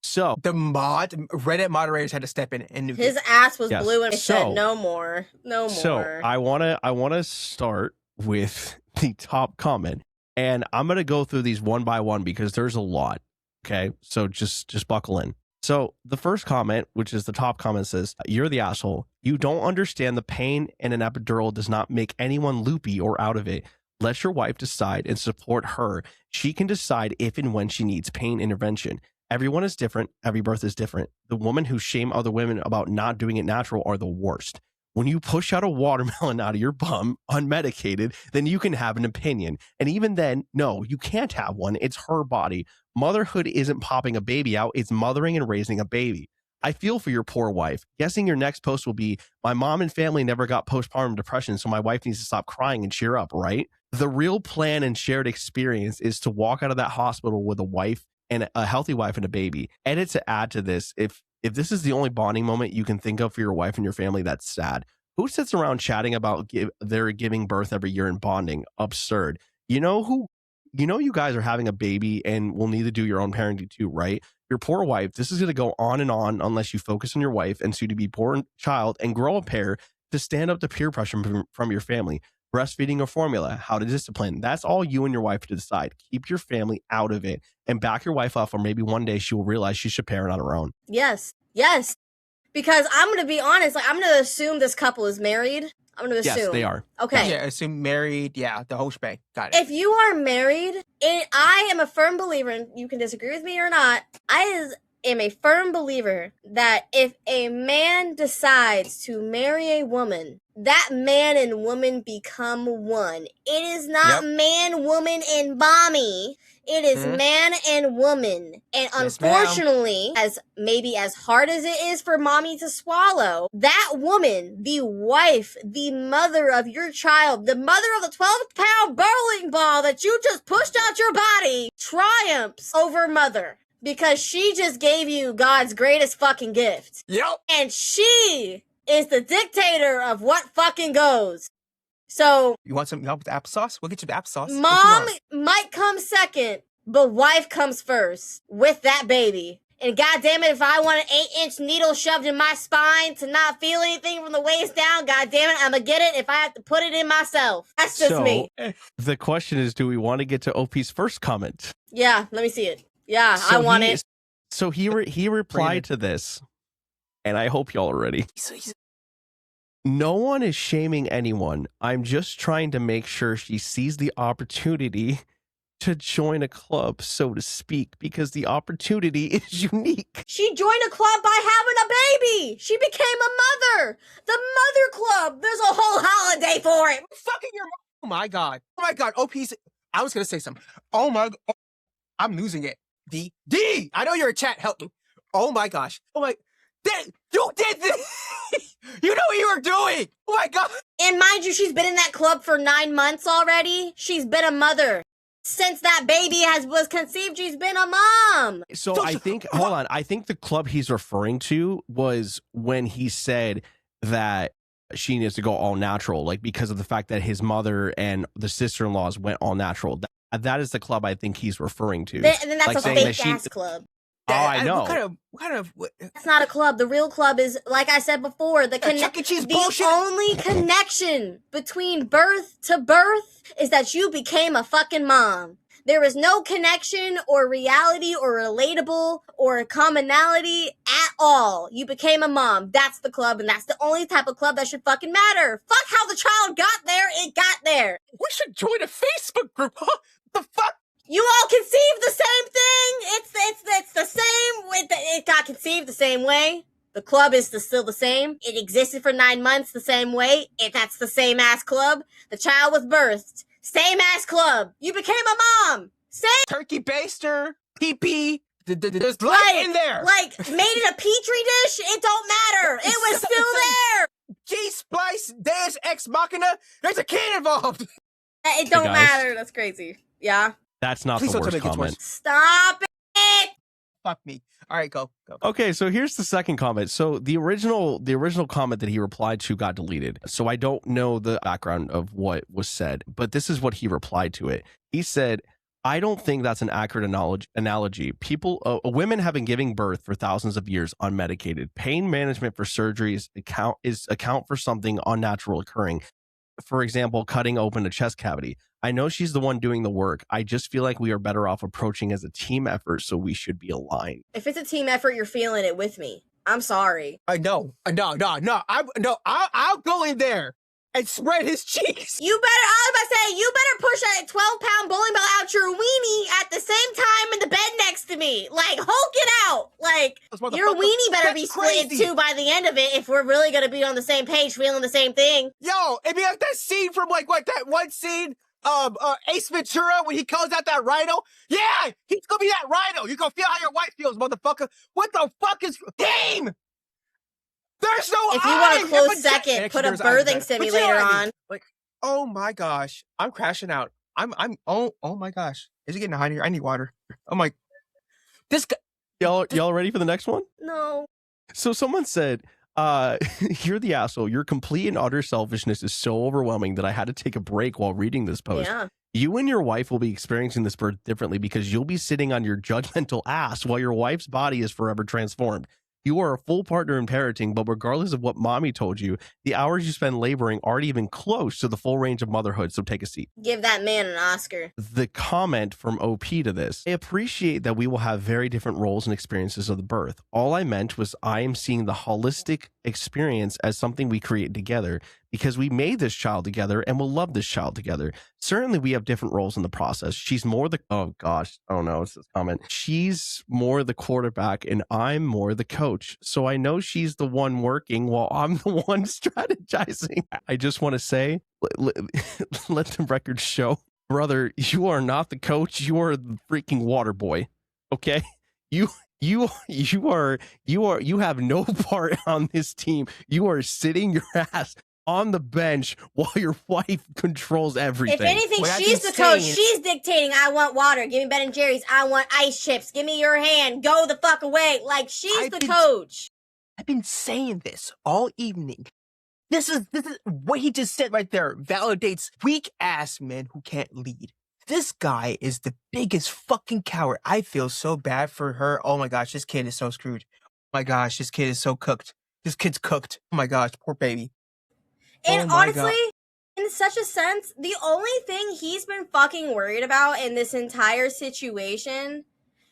S1: So
S3: the Reddit moderators had to step in and
S2: his ass was blue and said no more.
S1: So I wanna start with the top comment, and I'm gonna go through these one by one because there's a lot. Okay, so just buckle in. So the first comment, which is the top comment, says, "You're the asshole. You don't understand the pain, and an epidural does not make anyone loopy or out of it. Let your wife decide and support her. She can decide if and when she needs pain intervention. Everyone is different. Every birth is different. The women who shame other women about not doing it natural are the worst. When you push out a watermelon out of your bum unmedicated, then you can have an opinion. And even then, no, you can't have one. It's her body. Motherhood isn't popping a baby out. It's mothering and raising a baby. I feel for your poor wife. Guessing your next post will be, my mom and family never got postpartum depression, so my wife needs to stop crying and cheer up, right? The real plan and shared experience is to walk out of that hospital with a wife and a healthy wife and a baby. Edit to add to this, if this is the only bonding moment you can think of for your wife and your family, that's sad. Who sits around chatting about they're giving birth every year and bonding? Absurd. You guys are having a baby and will need to do your own parenting too, right? Your poor wife, this is going to go on and on unless you focus on your wife and soon-to-be born child and grow a pair to stand up to peer pressure from your family. Breastfeeding or formula, how to discipline. That's all you and your wife to decide. Keep your family out of it and back your wife up, or maybe one day she will realize she should parent on her own.
S2: Yes. Because I'm going to be honest, I'm going to assume this couple is married. I'm going to assume.
S1: Yes, they are.
S2: Okay.
S3: Yeah, assume married. Yeah, the whole shebang. Got it.
S2: If you are married, I am a firm believer, and you can disagree with me or not, I am a firm believer that if a man decides to marry a woman, that man and woman become one. It is not man, woman, and mommy. It is man and woman. And unfortunately, as hard as it is for mommy to swallow, that woman, the wife, the mother of your child, the mother of the 12-pound bowling ball that you just pushed out your body, triumphs over mother. Because she just gave you God's greatest fucking gift.
S3: Yep.
S2: And she is the dictator of what fucking goes. So,
S3: you want some help with the applesauce? We'll get you the applesauce.
S2: Mom might come second, but wife comes first with that baby. And goddamn it, if I want an 8-inch needle shoved in my spine to not feel anything from the waist down, goddamn it, I'm gonna get it if I have to put it in myself. That's just me.
S1: The question is, do we want to get to OP's first comment?
S2: Yeah, let me see it. Yeah, I want it.
S1: So he replied to this, and I hope y'all are ready. No one is shaming anyone. I'm just trying to make sure she sees the opportunity to join a club, so to speak, because the opportunity is unique.
S2: She joined a club by having a baby. She became a mother. The mother club. There's a whole holiday for it.
S3: Fucking your mom. Oh my god. OP's. I was gonna say something. Oh my. I'm losing it. D. I know you're a chat. Help me. Oh my gosh. Oh my. You did this. You know what you were doing. Oh my god.
S2: And mind you, she's been in that club for 9 months already. She's been a mother. Since that baby was conceived, she's been a mom.
S1: So I think, hold on. I think the club he's referring to was when he said that she needs to go all natural, like because of the fact that his mother and the sister-in-laws went all natural. That is the club I think he's referring to.
S2: And then that's
S1: like
S2: a fake-ass club.
S1: Oh, I know.
S2: That's not a club. The real club is, like I said before, the only connection between birth to birth is that you became a fucking mom. There is no connection or reality or relatable or commonality at all. You became a mom. That's the club, and that's the only type of club that should fucking matter. Fuck how the child got there. It got there.
S3: We should join a Facebook group. Huh? The fuck?
S2: You all conceived the same thing. It's the same. It got conceived the same way. The club is still the same. It existed for 9 months the same way. That's the same ass club. The child was birthed. Same ass club. You became a mom. Same.
S3: Turkey baster, pee-pee. There's light in there.
S2: Like, made in a petri dish? It don't matter. It was still there.
S3: G-Splice, Deus Ex Machina. There's a kid involved.
S2: It don't matter. That's crazy. Yeah.
S1: That's not the worst comment.
S2: Stop it.
S3: Fuck me. All right, go.
S1: Okay, so here's the second comment. So the original comment that he replied to got deleted. So I don't know the background of what was said, but this is what he replied to it. He said, I don't think that's an accurate analogy. Women have been giving birth for thousands of years unmedicated. Pain management for surgeries account for something unnatural occurring. For example, cutting open a chest cavity. I know she's the one doing the work. I just feel like we are better off approaching as a team effort, so we should be aligned.
S2: If it's a team effort, you're feeling it with me. I'm sorry.
S3: No. I'll go in there and spread his cheeks.
S2: You better push a 12-pound bowling ball out your weenie at the same time in the bed next to me. me. Like, Hulk it out. Like, your weenie better be split in two by the end of it if we're really gonna be on the same page, feeling the same thing.
S3: Yo, I mean, that scene from, like, what, that one scene, Ace Ventura, when he calls out that rhino? Yeah, he's gonna be that rhino. You're gonna feel how your wife feels, motherfucker. What the fuck is... Game! There's no
S2: If you want a close second, put a birthing simulator on.
S3: Like, oh my gosh, I'm crashing out. Oh my gosh. Is it getting hot here? I need water. Oh my, this guy.
S1: Y'all ready for the next one?
S2: No.
S1: So someone said, you're the asshole. Your complete and utter selfishness is so overwhelming that I had to take a break while reading this post.
S2: Yeah.
S1: You and your wife will be experiencing this birth differently because you'll be sitting on your judgmental ass while your wife's body is forever transformed. You are a full partner in parenting, but regardless of what mommy told you, the hours you spend laboring aren't even close to the full range of motherhood, so take a seat.
S2: Give that man an Oscar.
S1: The comment from OP to this: I appreciate that we will have very different roles and experiences of the birth. All I meant was I am seeing the holistic experience as something we create together because we made this child together and will love this child together. Certainly we have different roles in the process. She's more the, oh gosh, oh no, it's this comment. She's more the quarterback and I'm more the coach. So I know she's the one working while I'm the one strategizing. I just want to say, let the record show, brother, you are not the coach. You are the freaking water boy. Okay. You have no part on this team. You are sitting your ass on the bench while your wife controls everything.
S2: If anything, she's the coach. She's dictating. I want water. Give me Ben and Jerry's. I want ice chips. Give me your hand. Go the fuck away. Like, she's the coach.
S3: I've been saying this all evening. This is what he just said right there. Validates weak ass men who can't lead. This guy is the biggest fucking coward. I feel so bad for her. Oh my gosh, this kid is so screwed. Oh my gosh, this kid is so cooked. This kid's cooked. Oh my gosh, poor baby.
S2: And honestly, in such a sense, the only thing he's been fucking worried about in this entire situation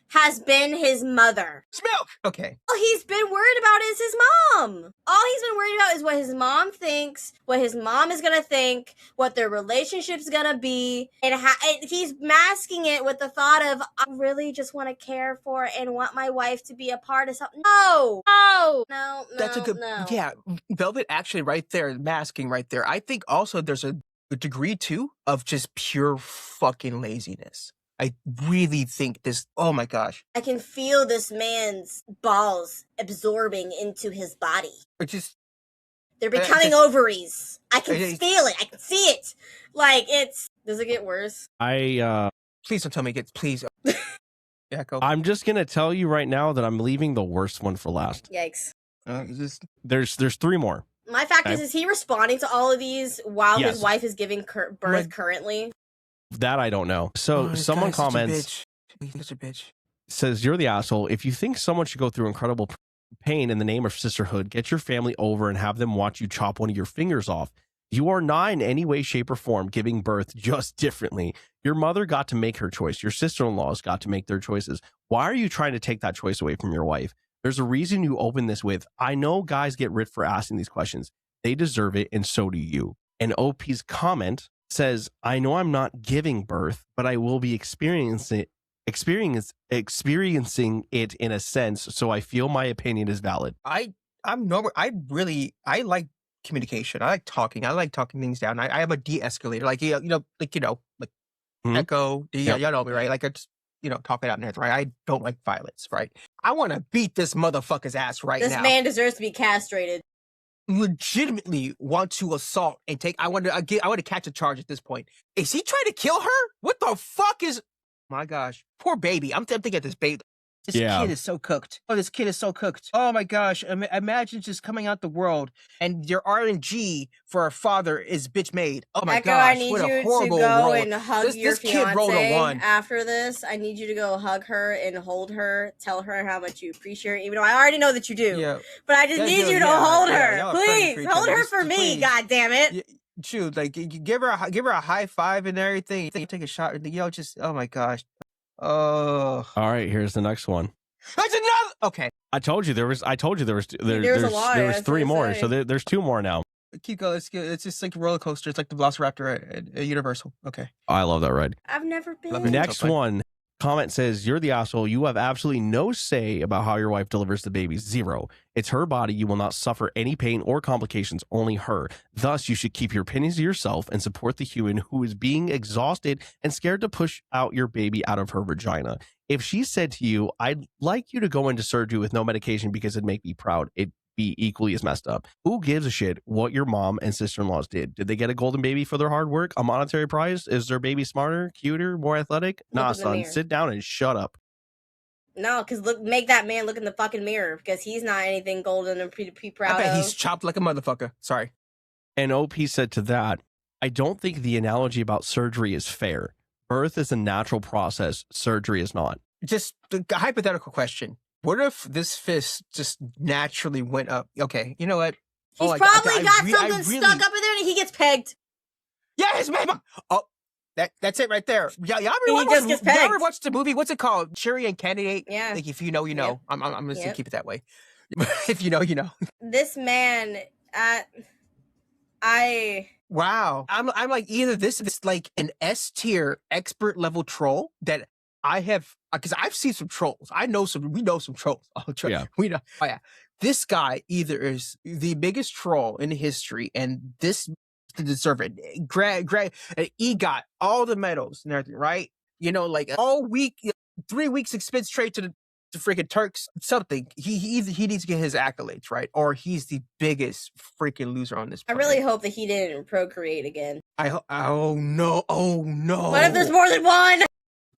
S2: has been his mother.
S3: Milk! Okay.
S2: All he's been worried about is his mom. All he's been worried about is what his mom thinks, what his mom is gonna think, what their relationship's gonna be, and he's masking it with the thought of, I really just want to care for and want my wife to be a part of something. No. That's a good, yeah,
S3: Velvet actually right there, masking right there. I think also there's a degree too of just pure fucking laziness. I really think this, oh my gosh.
S2: I can feel this man's balls absorbing into his body. They're becoming ovaries. I can feel it. I can see it. Like, does it get worse?
S3: Please don't tell me it gets, please. Yeah, go.
S1: I'm just going to tell you right now that I'm leaving the worst one for last.
S2: Yikes.
S1: There's three more.
S2: My fact is he responding to all of these while his wife is giving birth currently?
S1: That I don't know. So someone comments,
S3: such a bitch.
S1: Says, you're the asshole. If you think someone should go through incredible pain in the name of sisterhood, get your family over and have them watch you chop one of your fingers off. You are not in any way, shape, or form giving birth, just differently. Your mother got to make her choice. Your sister-in-laws got to make their choices. Why are you trying to take that choice away from your wife? There's a reason you open this with, I know guys get ripped for asking these questions. They deserve it, and so do you. And OP's comment says, I know I'm not giving birth, but I will be experiencing it in a sense, so I feel my opinion is valid.
S3: I'm normal. I like communication. I like talking things down. I am a de-escalator. Like, Echo, y'all know me, right? Like, I just, talk it out in there, right? I don't like violence, right? I want to beat this motherfucker's ass right now.
S2: This man deserves to be castrated.
S3: Legitimately want to assault and take. I want to catch a charge at this point. Is he trying to kill her? What the fuck is? My gosh, poor baby. I'm thinking of this baby. This kid is so cooked. Oh, this kid is so cooked. Oh my gosh. Imagine just coming out the world and your RNG for a father is bitch made. Oh my gosh.
S2: I need you to go and hug your fiance after this. I need you to go hug her and hold her. Tell her how much you appreciate her, even though I already know that you do. Yeah. But I just need you to hold her. Please, hold her for me, God damn it.
S3: Shoot, like give her a high five and everything. You take a shot. Oh my gosh. Oh.
S1: All right, here's the next one.
S3: That's another. Okay.
S1: I told you there was three more. So there's two more now.
S3: Keep going. It's just like a roller coaster. It's like the Velociraptor at Universal. Okay.
S1: I love that ride.
S2: I've never been.
S1: Next one Comment says, you're the asshole. You have absolutely no say about how your wife delivers the baby. Zero. It's her body. You will not suffer any pain or complications, only her. Thus, you should keep your opinions to yourself and support the human who is being exhausted and scared to push out your baby out of her vagina. If she said to you, I'd like you to go into surgery with no medication because it'd make me proud, it'd be equally as messed up. Who gives a shit what your mom and sister-in-laws did? Did they get a golden baby for their hard work? A monetary prize? Is their baby smarter, cuter, more athletic? Nah, son, sit down and shut up.
S2: No, because make that man look in the fucking mirror, because he's not anything golden and be proud
S3: I bet
S2: of.
S3: he's chopped like a motherfucker. Sorry.
S1: And OP said to that, I don't think the analogy about surgery is fair. Birth is a natural process. Surgery is not.
S3: Just a hypothetical question. What if this fist just naturally went up? Okay, you know what?
S2: He's probably got something stuck up in there and he gets pegged.
S3: Yes, man. Oh, that's it right there. Yeah, y'all ever watched the movie? What's it called? Jury and Candidate?
S2: Yeah.
S3: Like, if you know, you know. Yep. I'm just gonna keep it that way. If you know, you know.
S2: This man,
S3: Wow. I'm like, either this is like an S tier expert level troll that I have, because I've seen some trolls. We know some trolls.
S1: Yeah.
S3: We know. Oh, yeah. This guy either is the biggest troll in history, and this to deserve it. He got all the medals and everything, right? You know, like all week, 3 weeks expense straight to the freaking Turks. Something. He needs to get his accolades, right? Or he's the biggest freaking loser on this planet.
S2: I really hope that he didn't procreate again.
S3: Oh no.
S2: What if there's more than one?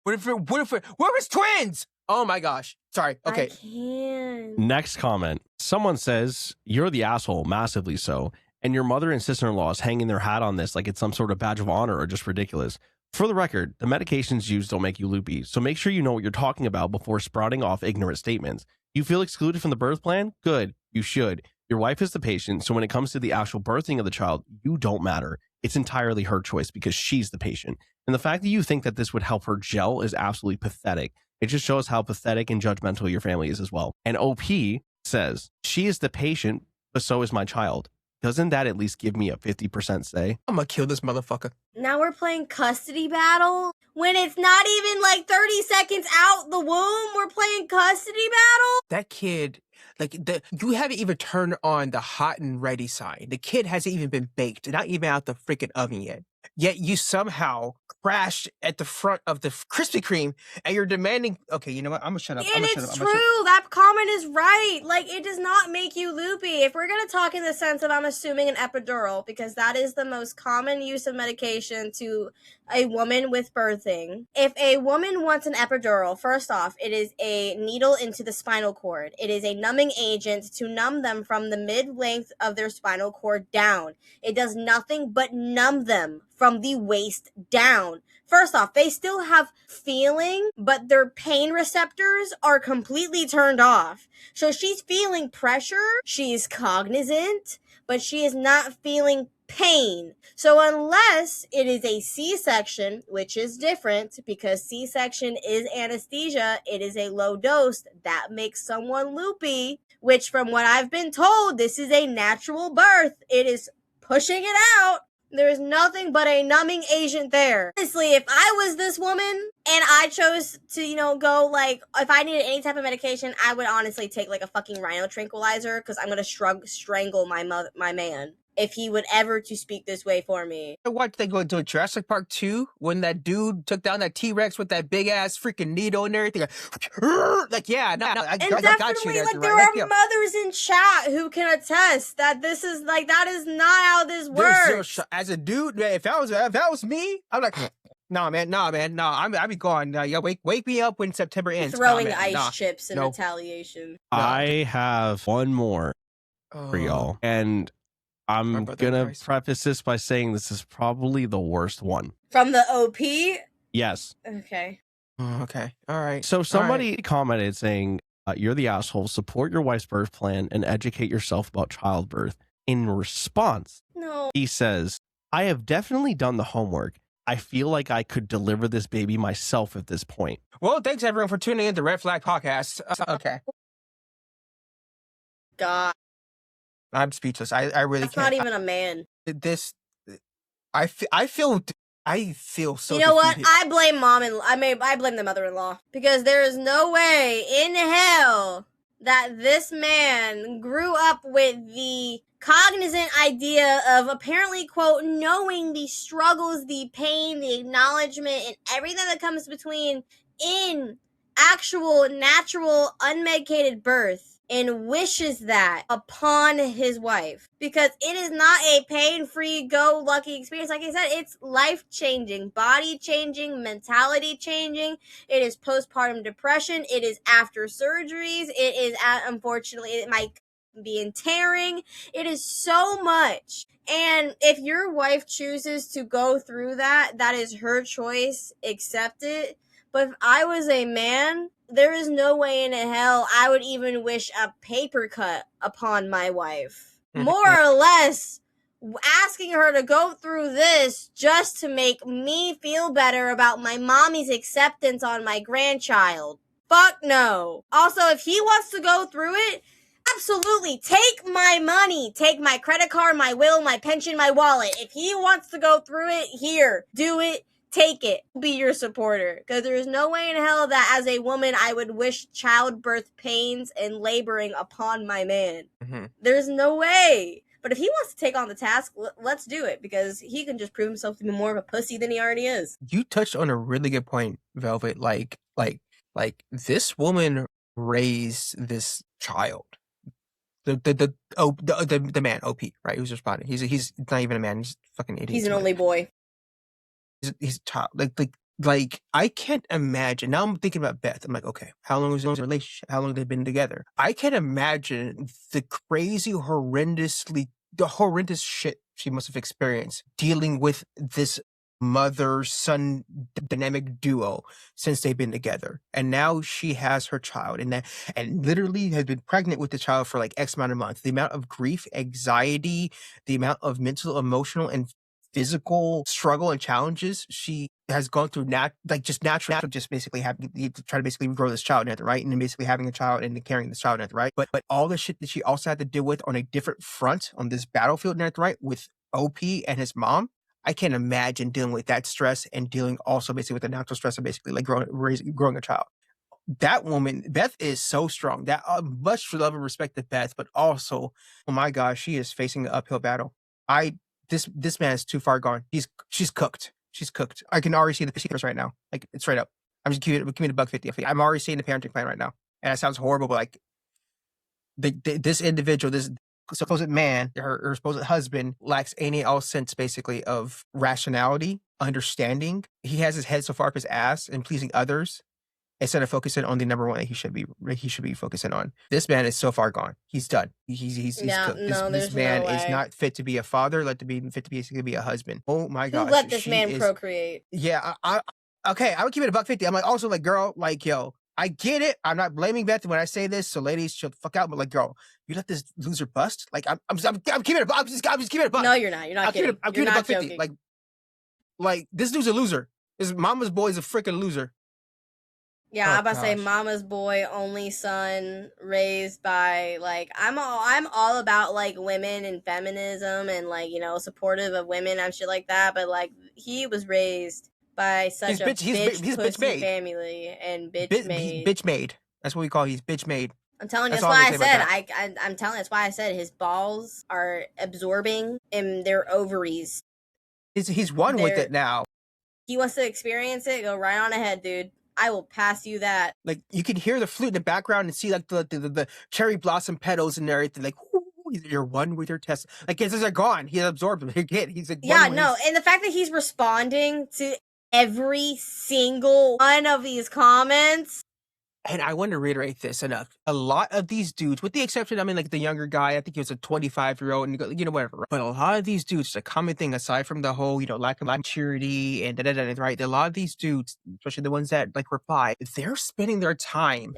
S3: What if twins? Oh my gosh. Sorry. Okay.
S2: I can't.
S1: Next comment. Someone says, you're the asshole, massively so. And your mother and sister-in-law is hanging their hat on this like it's some sort of badge of honor or just ridiculous. For the record, the medications used don't make you loopy, so make sure you know what you're talking about before sprouting off ignorant statements. You feel excluded from the birth plan? Good. You should. Your wife is the patient, so when it comes to the actual birthing of the child, you don't matter. It's entirely her choice because she's the patient. And the fact that you think that this would help her gel is absolutely pathetic. It just shows how pathetic and judgmental your family is as well. And OP says, she is the patient, but so is my child. Doesn't that at least give me a 50% say?
S3: I'm gonna kill this motherfucker.
S2: Now we're playing custody battle? When it's not even like 30 seconds out the womb, we're playing custody battle?
S3: That kid, you haven't even turned on the hot and ready sign. The kid hasn't even been baked, not even out the freaking oven yet. Yet you somehow crashed at the front of the Krispy Kreme and you're demanding, okay, you know what? I'm gonna shut up.
S2: And it's true. That comment is right. Like, it does not make you loopy. If we're gonna talk in the sense of, I'm assuming, an epidural, because that is the most common use of medication to a woman with birthing. If a woman wants an epidural, first off, it is a needle into the spinal cord. It is a numbing agent to numb them from the mid-length of their spinal cord down. It does nothing but numb them from the waist down. First off, they still have feeling, but their pain receptors are completely turned off. So she's feeling pressure, she's cognizant, but she is not feeling pain. So unless it is a C-section, which is different because C-section is anesthesia, it is a low dose, that makes someone loopy, which from what I've been told, this is a natural birth. It is pushing it out. There's nothing but a numbing agent there. Honestly, if I was this woman and I chose to, go, like, if I needed any type of medication, I would honestly take, like, a fucking rhino tranquilizer, because I'm gonna strangle my man if he would ever to speak this way for me.
S3: What, they go into Jurassic Park 2 when that dude took down that T-Rex with that big ass freaking needle and everything? Like, yeah, no, I got you there.
S2: Like, there are mothers in chat who can attest that this is, like, that is not how this works.
S3: As a dude, man, if that was me, I'm like, nah, man, I'd be gone. Yeah, wake me up when September ends.
S2: Throwing ice chips in retaliation.
S1: I have one more for y'all, and I'm gonna preface this by saying this is probably the worst one.
S2: From the OP?
S1: Yes.
S2: Okay.
S3: Okay. All right.
S1: So somebody commented saying, you're the asshole, support your wife's birth plan and educate yourself about childbirth. In response, he says, I have definitely done the homework. I feel like I could deliver this baby myself at this point.
S3: Well, thanks everyone for tuning in to Red Flag Podcast. Okay.
S2: God.
S3: I'm speechless. I really
S2: That's
S3: can't.
S2: Not even a man.
S3: I feel I feel so
S2: You know what?
S3: defeated.
S2: I blame I blame the mother-in-law, because there is no way in hell that this man grew up with the cognizant idea of apparently, quote, knowing the struggles, the pain, the acknowledgement, and everything that comes between in actual, natural, unmedicated birth, and wishes that upon his wife, because it is not a pain-free, go-lucky experience. Like I said, it's life-changing, body-changing, mentality-changing. It is postpartum depression. It is after surgeries. It is, unfortunately, it might be in tearing. It is so much. And if your wife chooses to go through that, that is her choice. Accept it. But if I was a man, there is no way in hell I would even wish a paper cut upon my wife. More or less, asking her to go through this just to make me feel better about my mommy's acceptance on my grandchild. Fuck no. Also, if he wants to go through it, absolutely, take my money, take my credit card, my will, my pension, my wallet. If he wants to go through it, here, do it. Take it. Be your supporter. Because there is no way in hell that as a woman I would wish childbirth pains and laboring upon my man. There's no way. But if he wants to take on the task, let's do it. Because he can just prove himself to be more of a pussy than he already is.
S3: You touched on a really good point, Velvet. Like this woman raised this child. The man, OP, right? Who's responding? He's not even a man. He's a fucking idiot.
S2: He's an only boy.
S3: He's a child. Like I can't imagine. Now I'm thinking about Beth. I'm like, okay, how long was the relationship? How long have they been together? I can't imagine the horrendous shit she must have experienced dealing with this mother-son dynamic duo since they've been together. And now she has her child and literally has been pregnant with the child for like X amount of months. The amount of grief, anxiety, the amount of mental, emotional, and physical struggle and challenges she has gone through, just basically having to try to basically grow this child, right? And then basically having a child and then carrying this child, right? But all the shit that she also had to deal with on a different front on this battlefield, right? With OP and his mom. I can't imagine dealing with that stress and dealing also basically with the natural stress of basically like growing a child. That woman, Beth, is so strong. That much love and respect to Beth, but also, oh my gosh, she is facing an uphill battle. This man is too far gone. She's cooked. She's cooked. I can already see the secrets right now. Like it's straight up. I'm just giving it $150. I'm already seeing the parenting plan right now, and that sounds horrible. But like this individual, this supposed man, her supposed husband, lacks any all sense basically of rationality, understanding. He has his head so far up his ass and pleasing others, instead of focusing on the number one that he should be focusing on. This man is so far gone. He's done. He's cooked. This man is not fit to be a father, fit to basically be a husband. Oh my gosh.
S2: Who let this man procreate?
S3: Yeah, okay, I would keep it $150. I'm like, also like, girl, like, yo, I get it. I'm not blaming Beth when I say this, so ladies, shut the fuck out. But like, girl, you let this loser bust? Like, I'm keeping it. I'm just keeping it $1.
S2: No, you're not. You're not kidding.
S3: I'm keeping it $150. Like this dude's a loser. His mama's boy is a freaking loser.
S2: Yeah, I'm about to say mama's boy, only son, raised by, like, I'm all about, like, women and feminism and, like, you know, supportive of women and shit like that, but, like, he was raised by such a bitch family and bitch made.
S3: He's bitch made. That's what we call he's bitch made.
S2: I'm telling you, that's why I said, I'm telling you, that's why I said his balls are absorbing in their ovaries.
S3: He's one with it now.
S2: He wants to experience it, go right on ahead, dude. I will pass you that.
S3: Like you can hear the flute in the background and see like the cherry blossom petals and everything. Like you're one with your test. Like his are gone. He absorbed them. He's like
S2: and the fact that he's responding to every single one of these comments.
S3: And I want to reiterate this enough. A lot of these dudes, with the exception, I mean, like the younger guy, I think he was a 25-year-old, and you know, whatever. But a lot of these dudes, the common thing, aside from the whole, you know, lack of maturity and right? A lot of these dudes, especially the ones that like reply, they're spending their time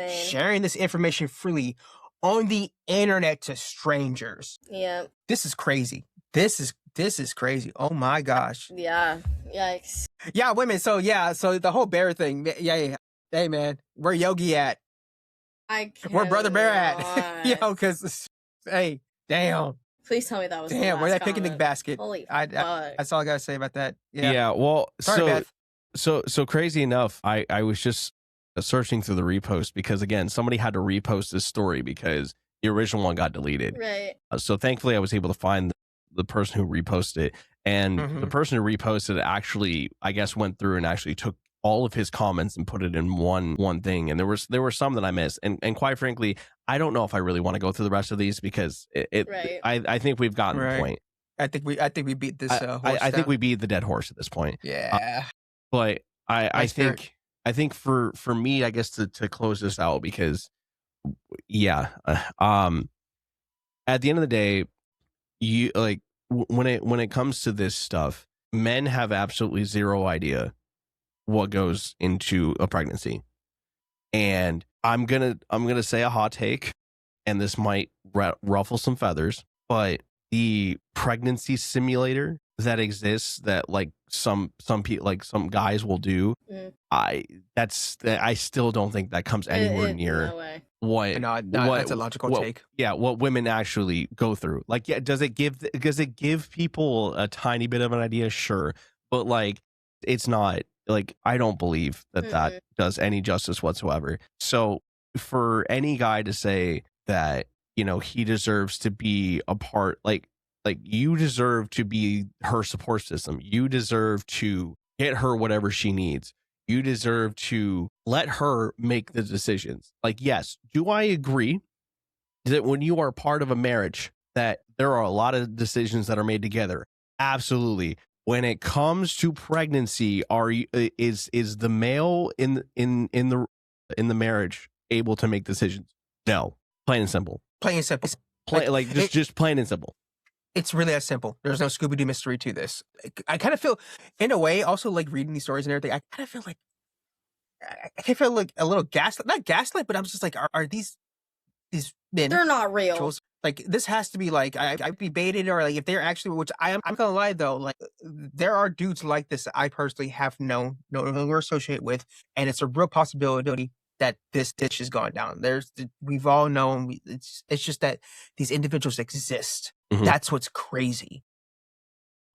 S3: sharing this information freely on the internet to strangers.
S2: Yeah.
S3: This is crazy. This is crazy. Oh my gosh.
S2: Yeah. Yikes.
S3: Yeah, women. So the whole bear thing. Yeah. Hey man, where Yogi at? Where Brother Bear at? Yo, cause hey, damn.
S2: Please tell me that was the
S3: Damn, where's
S2: last
S3: that picnic
S2: comment.
S3: basket?
S2: Holy
S3: I,
S2: fuck.
S3: that's all I gotta say about that. Yeah.
S1: Yeah, well,
S3: Sorry, Beth.
S1: so crazy enough, I was just searching through the repost because again, somebody had to repost this story because the original one got deleted.
S2: Right.
S1: So thankfully, I was able to find the person who reposted it, and the person who reposted it actually, I guess, went through and actually took all of his comments and put it in one thing. And there were some that I missed, and quite frankly, I don't know if I really want to go through the rest of these because
S2: Right.
S1: I think we've gotten the point.
S3: I think we beat this horse
S1: I think
S3: down.
S1: we beat the dead horse at this point.
S3: Yeah.
S1: But I
S3: Nice
S1: think for me, I guess to close this out, because yeah, at the end of the day, you like when it comes to this stuff, men have absolutely zero idea what goes into a pregnancy. And I'm gonna say a hot take, and this might ruffle some feathers, but the pregnancy simulator that exists that like some people, like some guys will do, I still don't think that comes anywhere near
S2: no way.
S1: what
S3: that's a logical take.
S1: Yeah, what women actually go through. Like, yeah, does it give people a tiny bit of an idea? Sure, but like, it's not like, I don't believe that does any justice whatsoever. So for any guy to say that, you know, he deserves to be a part, like you deserve to be her support system. You deserve to get her whatever she needs. You deserve to let her make the decisions. Like, yes, do I agree that when you are part of a marriage that there are a lot of decisions that are made together? Absolutely. When it comes to pregnancy, is the male in the marriage able to make decisions? No. Plain and simple.
S3: Plain and simple.
S1: Just plain and simple.
S3: It's really that simple. There's no Scooby-Doo mystery to this. I kind of feel, in a way, also like reading these stories and everything, I kind of feel like a little not gaslight, but I'm just like, are these men?
S2: They're not real.
S3: Like, this has to be like, I'd be baited, or like if they're actually, which I'm gonna lie though, like there are dudes like this that I personally have no longer associate with, and it's a real possibility that this ditch has gone down. We've all known, it's just that these individuals exist. That's what's crazy.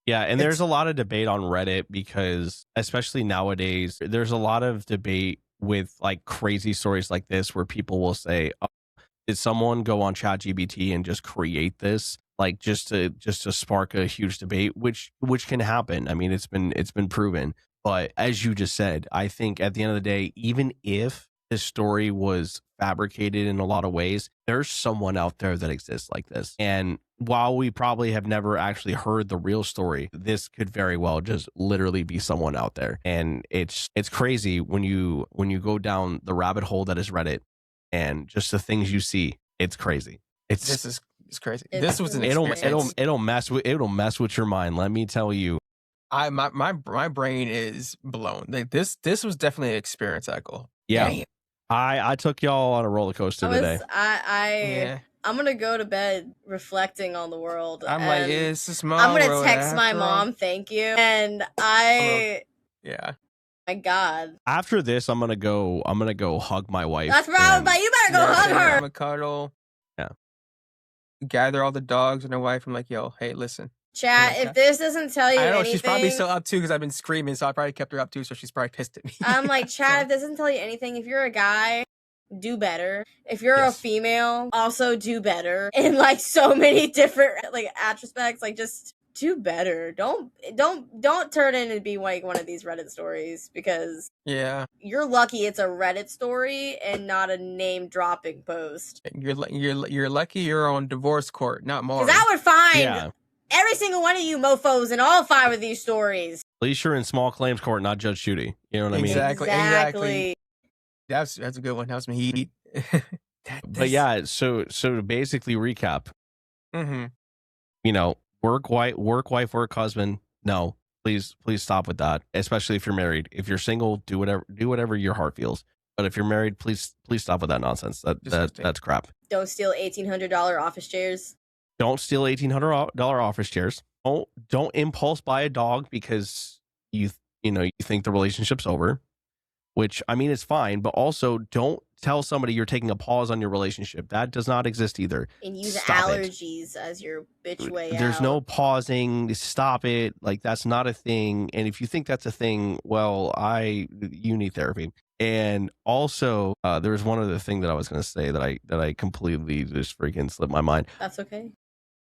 S1: Yeah, and there's a lot of debate on Reddit because, especially nowadays, there's a lot of debate with like crazy stories like this where people will say, oh, did someone go on ChatGPT and just create this, like just to spark a huge debate, which can happen. I mean, it's been proven. But as you just said, I think at the end of the day, even if this story was fabricated in a lot of ways, there's someone out there that exists like this. And while we probably have never actually heard the real story, this could very well just literally be someone out there. And it's crazy when you go down the rabbit hole that is Reddit and just the things you see. It's crazy.
S3: This is crazy.
S2: This was an
S3: experience.
S1: It'll mess with your mind. Let me tell you.
S3: My brain is blown. Like, this was definitely an experience, Echo.
S1: Yeah.
S3: Damn.
S1: I took y'all on a roller coaster today.
S2: I'm gonna go to bed reflecting on the world.
S3: I'm like, it's a small
S2: I'm gonna
S3: world
S2: text my
S3: after
S2: mom, thank you. And
S3: yeah.
S2: My God.
S1: After this, I'm gonna go hug my wife.
S2: That's right, but you better go hug her.
S3: I'm gonna cuddle.
S1: Yeah.
S3: Gather all the dogs and her wife. I'm like, yo, hey, listen.
S2: Chat, if this doesn't tell you
S3: I know
S2: anything,
S3: she's probably still up too because I've been screaming, so I probably kept her up too, so she's probably pissed at me.
S2: I'm like, chat, if this doesn't tell you anything, if you're a guy, do better. If you're a female, also do better. In like so many different like aspects, like just do better. Don't turn in and be like one of these Reddit stories, because you're lucky it's a Reddit story and not a name dropping post.
S3: You're lucky you're on divorce court, not more.
S2: Because I would find every single one of you mofos in all 5 of these stories.
S1: At least you're in small claims court, not Judge Judy. You know what I mean?
S3: Exactly. That's a good one. That was my heat.
S1: But yeah, so to basically recap, you know, work wife, work husband. No, please stop with that. Especially if you're married. If you're single, do whatever your heart feels. But if you're married, please stop with that nonsense. That's crap.
S2: Don't steal $1,800 office chairs.
S1: Don't steal $1,800 office chairs. Don't impulse buy a dog because you think the relationship's over, which I mean it's fine, but also don't tell somebody you're taking a pause on your relationship. That does not exist either.
S2: And use
S1: Stop it.
S2: allergies as your bitch way
S1: There's
S2: out.
S1: no pausing. Stop it. Like, that's not a thing. And if you think that's a thing, well, you need therapy. And also, there's one other thing that I was going to say that I completely just freaking slipped my mind.
S2: That's okay.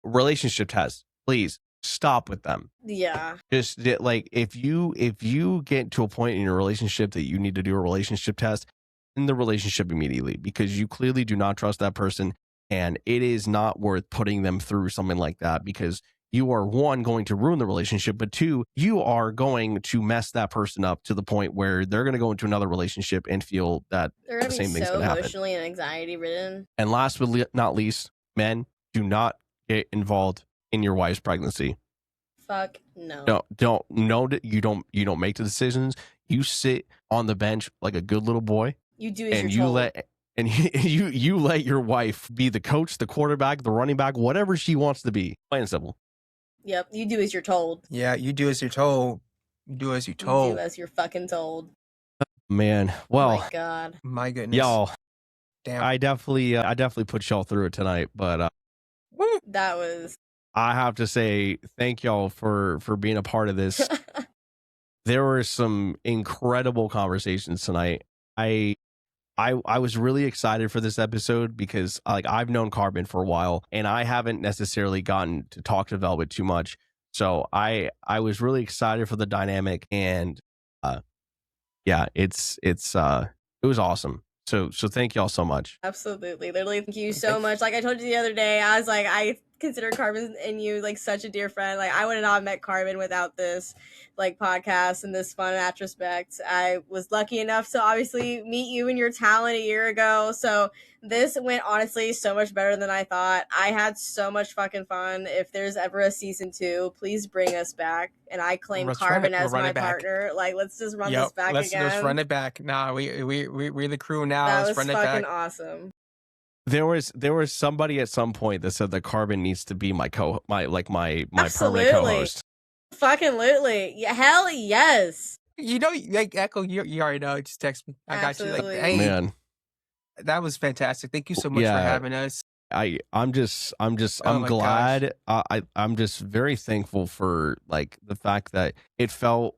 S1: Relationship tests, please stop with them.
S2: Yeah.
S1: Just like, if you get to a point in your relationship that you need to do a relationship test, in the relationship immediately, because you clearly do not trust that person, and it is not worth putting them through something like that, because you are, one, going to ruin the relationship, but two, you are going to mess that person up to the point where they're going to go into another relationship and feel that
S2: They're gonna
S1: the same
S2: be
S1: thing's
S2: so
S1: going to happen.
S2: emotionally and anxiety ridden.
S1: And last but not least, men, do not get involved in your wife's pregnancy.
S2: Fuck no.
S1: You don't make the decisions. You sit on the bench like a good little boy.
S2: You do as
S1: And
S2: you're told.
S1: you let your wife be the coach, the quarterback, the running back, whatever she wants to be. Plain and simple.
S2: Yep, you do as you're told.
S3: Yeah, you do as you're told. You do as you're
S2: You
S3: told.
S2: do as you're fucking told.
S1: Man,
S2: Oh
S1: well,
S2: my God.
S3: My goodness.
S1: y'all,
S3: Damn.
S1: I definitely put y'all through it tonight, but
S3: Woo.
S2: That was.
S1: I have to say thank y'all for being a part of this. There were some incredible conversations tonight. I was really excited for this episode because, like, I've known Carbon for a while and I haven't necessarily gotten to talk to Velvet too much. So I was really excited for the dynamic, and yeah, it was awesome. So thank y'all so much.
S2: Absolutely. Literally, thank you so much. Like I told you the other day, I was like, I consider Carbon and you like such a dear friend. Like I would have not met Carbon without this like podcast and this fun retrospect. I was lucky enough to obviously meet you and your talent a year ago. So this went honestly so much better than I thought. I had so much fucking fun. If there's ever a season 2, please bring us back. And I claim Carbon as my partner. Like, let's just run this back again.
S3: Let's run it back. Nah, we're the crew now.
S2: That
S3: let's
S2: was
S3: run it back.
S2: fucking awesome.
S1: There was somebody at some point that said that Carbon needs to be my permanent co-host.
S2: Fucking literally. Yeah, hell yes.
S3: You know, like Echo, you already know. Just text me. I got you. Like, hey,
S1: man,
S3: that was fantastic. Thank you so much for having us.
S1: I'm glad. I'm just very thankful for like the fact that it felt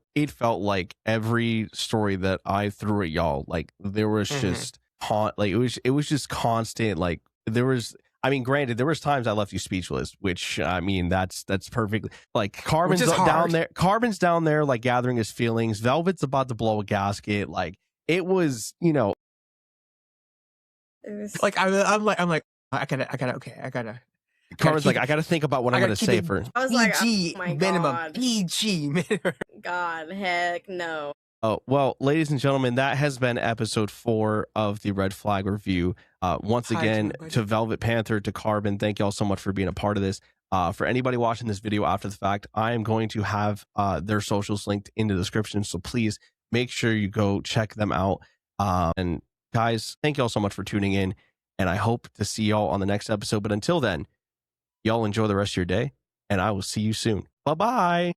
S1: like every story that I threw at y'all, like there was just it was just constant. Like there was, I mean, granted, there was times I left you speechless, which I mean, that's perfectly, like Carbon's down there. Carbon's down there, like gathering his feelings. Velvet's about to blow a gasket. Like it was, you know,
S2: it was
S3: like I'm like I gotta.
S1: Carbon's like, I gotta think about what I'm gonna say first.
S2: I was like, oh my
S3: minimum
S2: God.
S3: PG minimum.
S2: God, heck no.
S1: Oh, well, ladies and gentlemen, that has been episode 4 of the Red Flag Review. Once again, to VelvetPanther, to Carbon, thank y'all so much for being a part of this. For anybody watching this video after the fact, I am going to have their socials linked in the description, so please make sure you go check them out. And guys, thank y'all so much for tuning in, and I hope to see y'all on the next episode. But until then, y'all enjoy the rest of your day, and I will see you soon. Bye-bye.